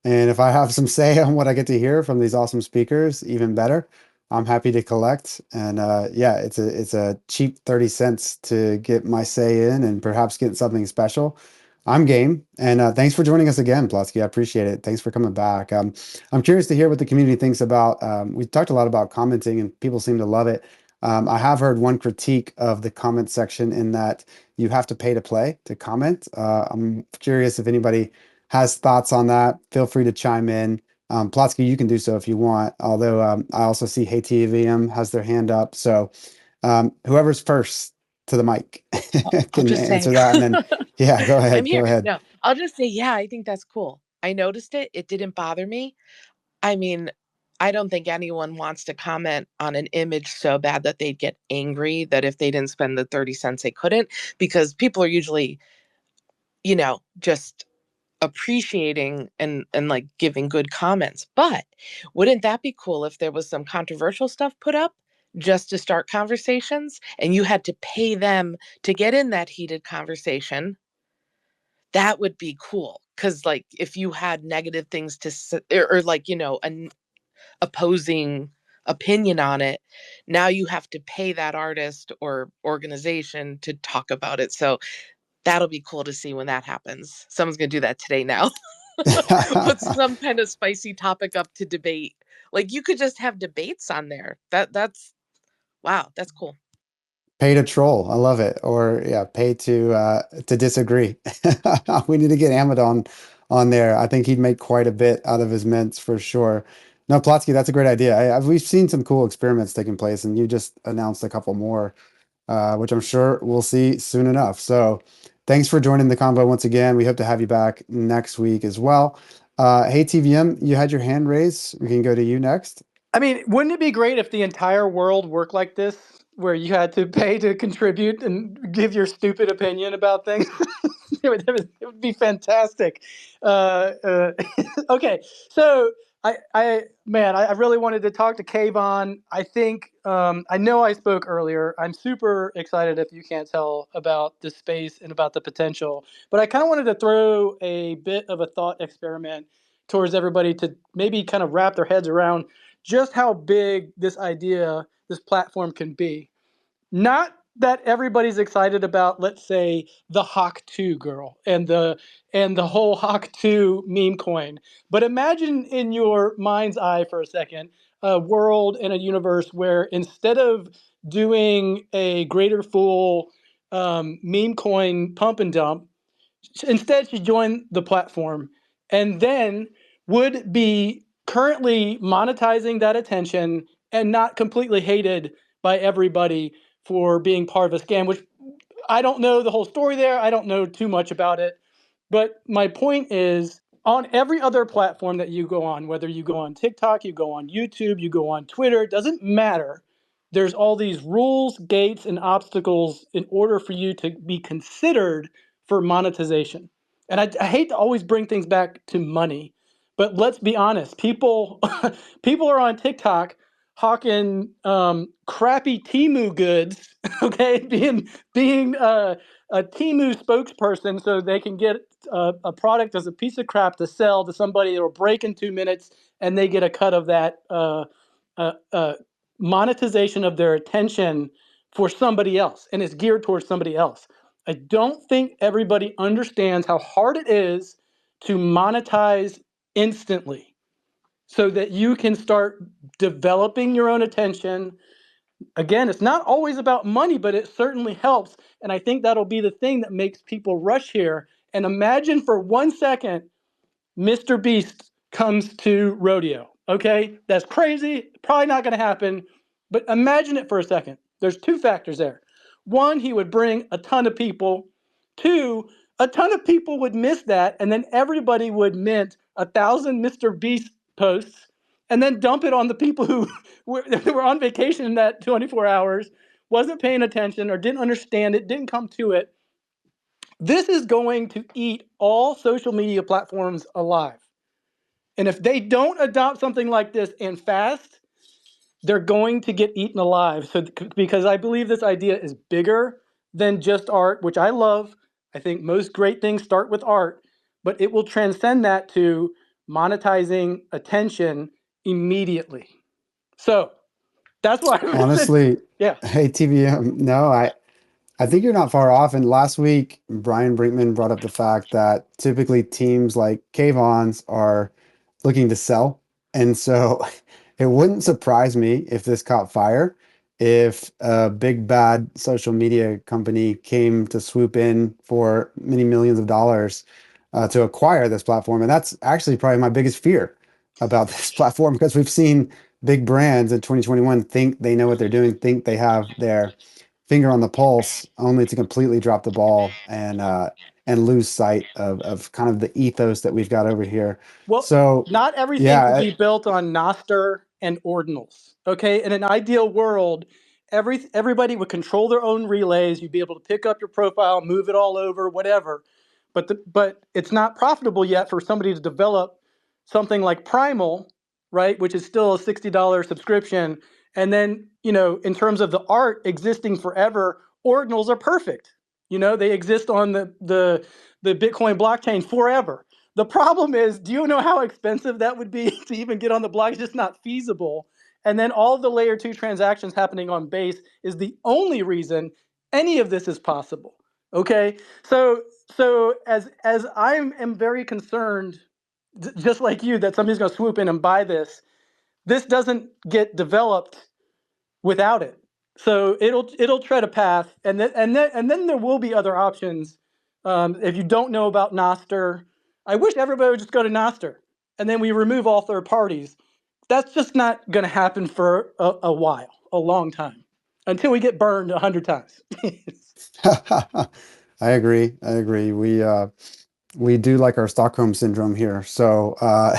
And if I have some say on what I get to hear from these awesome speakers, even better. I'm happy to collect. And yeah, it's a cheap 30 cents to get my say in and perhaps get something special. I'm game. And thanks for joining us again, Plotsky. I appreciate it. Thanks for coming back. I'm curious to hear what the community thinks about. We talked a lot about commenting, and people seem to love it. I have heard one critique of the comment section in that you have to pay to play to comment. I'm curious if anybody has thoughts on that. Feel free to chime in. Plotsky, you can do so if you want. Although I also see Hey TVM has their hand up. So whoever's first to the mic I'll can just say, answer that. And then, yeah, go I'm ahead. Go here. ahead. No, I'll just say, yeah, I think that's cool. I noticed it. It didn't bother me. I mean, I don't think anyone wants to comment on an image so bad that they'd get angry that if they didn't spend the 30 cents, they couldn't, because people are usually, just appreciating and like giving good comments. But wouldn't that be cool if there was some controversial stuff put up just to start conversations and you had to pay them to get in that heated conversation? That would be cool. Because like if you had negative things to say, or like, an opposing opinion on it, now you have to pay that artist or organization to talk about it. So that'll be cool to see when that happens. Someone's going to do that today now. Put some kind of spicy topic up to debate. Like you could just have debates on there. That's wow, that's cool. Pay to troll. I love it. Or yeah, pay to disagree. We need to get Ahmed on there. I think he'd make quite a bit out of his mints for sure. No, Plotsky, that's a great idea. We've seen some cool experiments taking place, and you just announced a couple more, which I'm sure we'll see soon enough. So thanks for joining the combo once again. We hope to have you back next week as well. Hey, TVM, you had your hand raised. We can go to you next. I mean, wouldn't it be great if the entire world worked like this, where you had to pay to contribute and give your stupid opinion about things? It would be fantastic. Okay, so I really wanted to talk to Kayvon. I think I know I spoke earlier. I'm super excited, if you can't tell, about the space and about the potential. But I kind of wanted to throw a bit of a thought experiment towards everybody to maybe kind of wrap their heads around just how big this idea, this platform can be. Not that everybody's excited about, let's say, the Hawk 2 girl and the whole Hawk 2 meme coin. But imagine in your mind's eye for a second a world and a universe where instead of doing a greater fool meme coin pump and dump, instead she joined the platform and then would be currently monetizing that attention and not completely hated by everybody for being part of a scam, which I don't know the whole story there. I don't know too much about it. But my point is, on every other platform that you go on, whether you go on TikTok, you go on YouTube, you go on Twitter, it doesn't matter. There's all these rules, gates, and obstacles in order for you to be considered for monetization. And I hate to always bring things back to money, but let's be honest. People people are on TikTok hawking crappy Timu goods, okay, being a Timu spokesperson so they can get a product as a piece of crap to sell to somebody that will break in 2 minutes and they get a cut of that monetization of their attention for somebody else, and it's geared towards somebody else. I don't think everybody understands how hard it is to monetize instantly so that you can start developing your own attention. Again, it's not always about money, but it certainly helps. And I think that'll be the thing that makes people rush here. And imagine for 1 second, Mr. Beast comes to Rodeo. Okay, that's crazy. Probably not going to happen. But imagine it for a second. There's 2 factors there. 1, he would bring a ton of people. 2, a ton of people would miss that, and then everybody would mint 1,000 Mr. Beast posts and then dump it on the people who were on vacation in that 24 hours, wasn't paying attention or didn't understand it, didn't come to it. This is going to eat all social media platforms alive. And if they don't adopt something like this and fast, they're going to get eaten alive. So, because I believe this idea is bigger than just art, which I love. I think most great things start with art, but it will transcend that to monetizing attention immediately. So that's why I said, Honestly, yeah. hey, TVM, no, I think you're not far off. And last week, Brian Brinkman brought up the fact that typically teams like Kayvon's are looking to sell. And so it wouldn't surprise me if this caught fire, if a big bad social media company came to swoop in for many millions of dollars to acquire this platform. And that's actually probably my biggest fear about this platform, because we've seen big brands in 2021 think they know what they're doing, think they have their finger on the pulse, only to completely drop the ball and lose sight of kind of the ethos that we've got over here. Well, So not everything will yeah, be built on Noster and ordinals. Okay, in an ideal world, everybody would control their own relays. You'd be able to pick up your profile, move it all over, whatever. But it's not profitable yet for somebody to develop something like Primal, right? Which is still a $60 subscription. And then, in terms of the art existing forever, ordinals are perfect. They exist on the Bitcoin blockchain forever. The problem is, do you know how expensive that would be to even get on the block? It's just not feasible. And then all of the layer 2 transactions happening on Base is the only reason any of this is possible. Okay? So as I am very concerned, just like you, that somebody's going to swoop in and buy this, this doesn't get developed without it. So it'll tread a path, and then there will be other options. If you don't know about Noster, I wish everybody would just go to Nostr, and then we remove all third parties. That's just not going to happen for a while, a long time, until we get burned 100 times. I agree. I agree. We do like our Stockholm syndrome here. So no,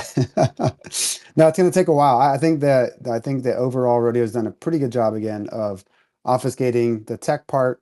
it's going to take a while. I think that overall Rodeo has done a pretty good job again of obfuscating the tech part,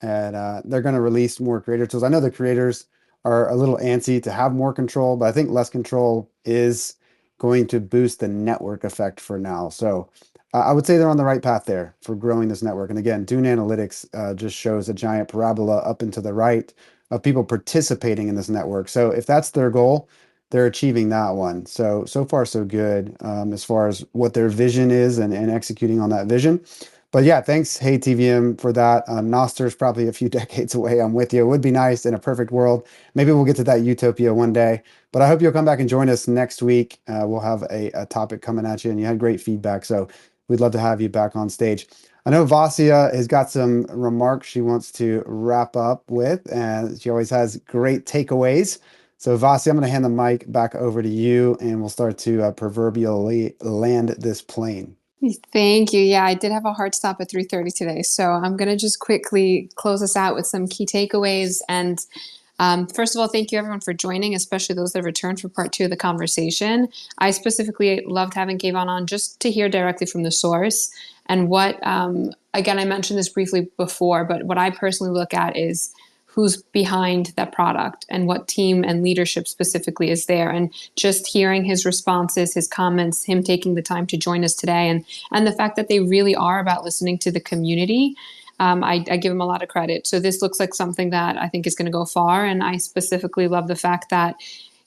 and they're going to release more creator tools. I know the creators are a little antsy to have more control, but I think less control is going to boost the network effect for now. So I would say they're on the right path there for growing this network. And again, Dune Analytics just shows a giant parabola up and to the right of people participating in this network. So if that's their goal, they're achieving that one. So far so good as far as what their vision is and executing on that vision. But yeah, thanks, Hey TVM, for that. Noster's probably a few decades away. I'm with you. It would be nice in a perfect world. Maybe we'll get to that utopia one day. But I hope you'll come back and join us next week. We'll have a topic coming at you, and you had great feedback. So we'd love to have you back on stage. I know Vasia has got some remarks she wants to wrap up with, and she always has great takeaways. So Vasia, I'm going to hand the mic back over to you, and we'll start to proverbially land this plane. Thank you. Yeah, I did have a hard stop at 3:30 today, so I'm going to just quickly close us out with some key takeaways. And first of all, thank you everyone for joining, especially those that returned for part 2 of the conversation. I specifically loved having Kayvon on just to hear directly from the source. And what, again, I mentioned this briefly before, but what I personally look at is who's behind that product and what team and leadership specifically is there. And just hearing his responses, his comments, him taking the time to join us today, and the fact that they really are about listening to the community. I give him a lot of credit. So this looks like something that I think is going to go far. And I specifically love the fact that,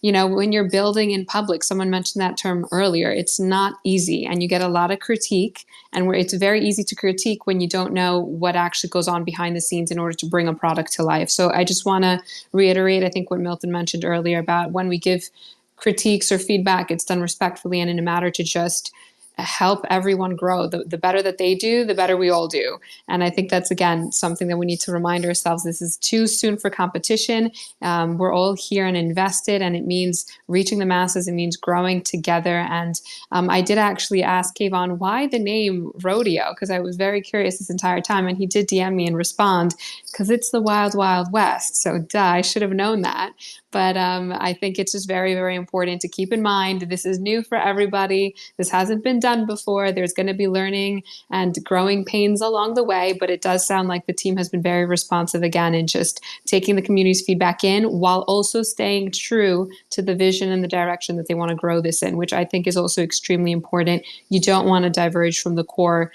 you know, when you're building in public, someone mentioned that term earlier, it's not easy and you get a lot of critique, and where it's very easy to critique when you don't know what actually goes on behind the scenes in order to bring a product to life. So I just want to reiterate, I think what Milton mentioned earlier about when we give critiques or feedback, it's done respectfully and in a matter to just help everyone grow. The better that they do, the better we all do. And I think that's, again, something that we need to remind ourselves. This is too soon for competition. We're all here and invested, and it means reaching the masses. It means growing together. And I did actually ask Kayvon why the name Rodeo, because I was very curious this entire time. And he did DM me and respond, because it's the wild, wild west. So duh, I should have known that. But I think it's just very, very important to keep in mind this is new for everybody. This hasn't been done before. There's going to be learning and growing pains along the way, but it does sound like the team has been very responsive again and just taking the community's feedback in while also staying true to the vision and the direction that they want to grow this in, which I think is also extremely important. You don't want to diverge from the core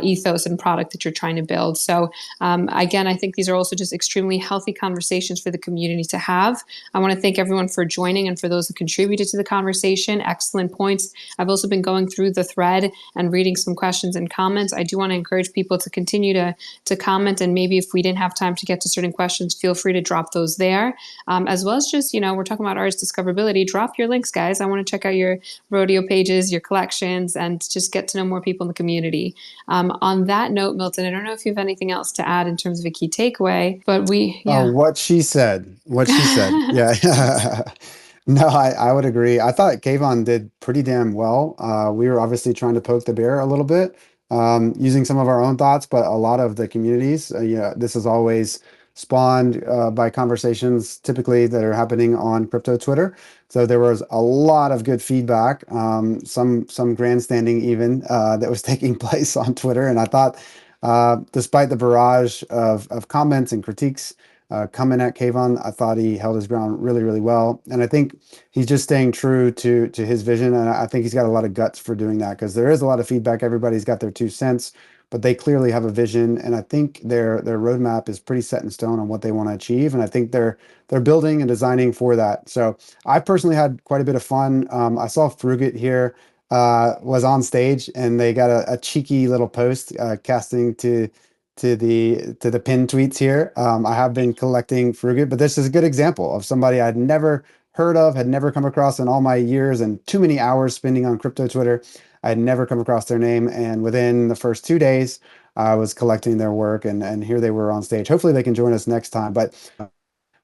ethos and product that you're trying to build. So again, I think these are also just extremely healthy conversations for the community to have. I want to thank everyone for joining and for those that contributed to the conversation. Excellent points. I've also been going through the thread and reading some questions and comments. I do want to encourage people to continue to comment, and maybe if we didn't have time to get to certain questions, feel free to drop those there. As well as just, you know, we're talking about artist discoverability. Drop your links, guys. I want to check out your Rodeo pages, your collections, and just get to know more people in the community. On that note, Milton, I don't know if you have anything else to add in terms of a key takeaway, but What she said. Yeah. No, I would agree. I thought Kayvon did pretty damn well. We were obviously trying to poke the bear a little bit, using some of our own thoughts, but a lot of the communities, yeah, this is always spawned by conversations typically that are happening on crypto Twitter. So there was a lot of good feedback, some grandstanding even that was taking place on Twitter. And I thought, despite the barrage of comments and critiques coming at Kayvon, I thought he held his ground really, really well. And I think he's just staying true to his vision. And I think he's got a lot of guts for doing that, because there is a lot of feedback. Everybody's got their 2 cents, but they clearly have a vision. And I think their roadmap is pretty set in stone on what they want to achieve. And I think they're building and designing for that. So I personally had quite a bit of fun. I saw Frugit here was on stage, and they got a cheeky little post casting to the pin tweets here. I have been collecting Frugit, but this is a good example of somebody I'd never heard of, had never come across in all my years and too many hours spending on crypto Twitter. I had never come across their name, and within the first 2 days, I was collecting their work, and here they were on stage. Hopefully they can join us next time. But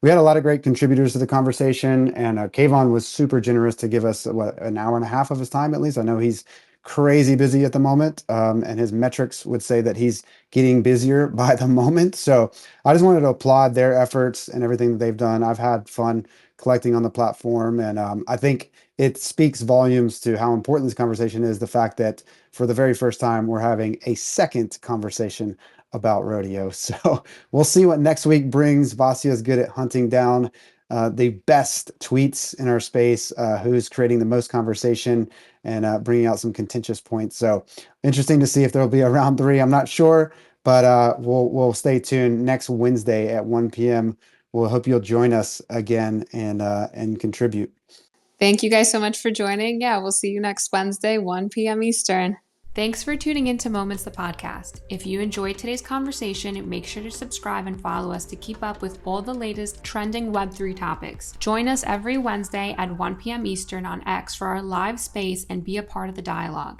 we had a lot of great contributors to the conversation, and Kayvon was super generous to give us an hour and a half of his time at least. I know he's crazy busy at the moment, and his metrics would say that he's getting busier by the moment. So I just wanted to applaud their efforts and everything that they've done. I've had fun collecting on the platform, and I think it speaks volumes to how important this conversation is. The fact that for the very first time, we're having a second conversation about rodeo. So we'll see what next week brings. Vasia is good at hunting down the best tweets in our space, who's creating the most conversation and bringing out some contentious points. So interesting to see if there'll be a round 3. I'm not sure, but we'll stay tuned next Wednesday at 1 p.m. We'll hope you'll join us again and contribute. Thank you guys so much for joining. Yeah, we'll see you next Wednesday, 1 p.m. Eastern. Thanks for tuning into Moments the Podcast. If you enjoyed today's conversation, make sure to subscribe and follow us to keep up with all the latest trending Web3 topics. Join us every Wednesday at 1 p.m. Eastern on X for our live space and be a part of the dialogue.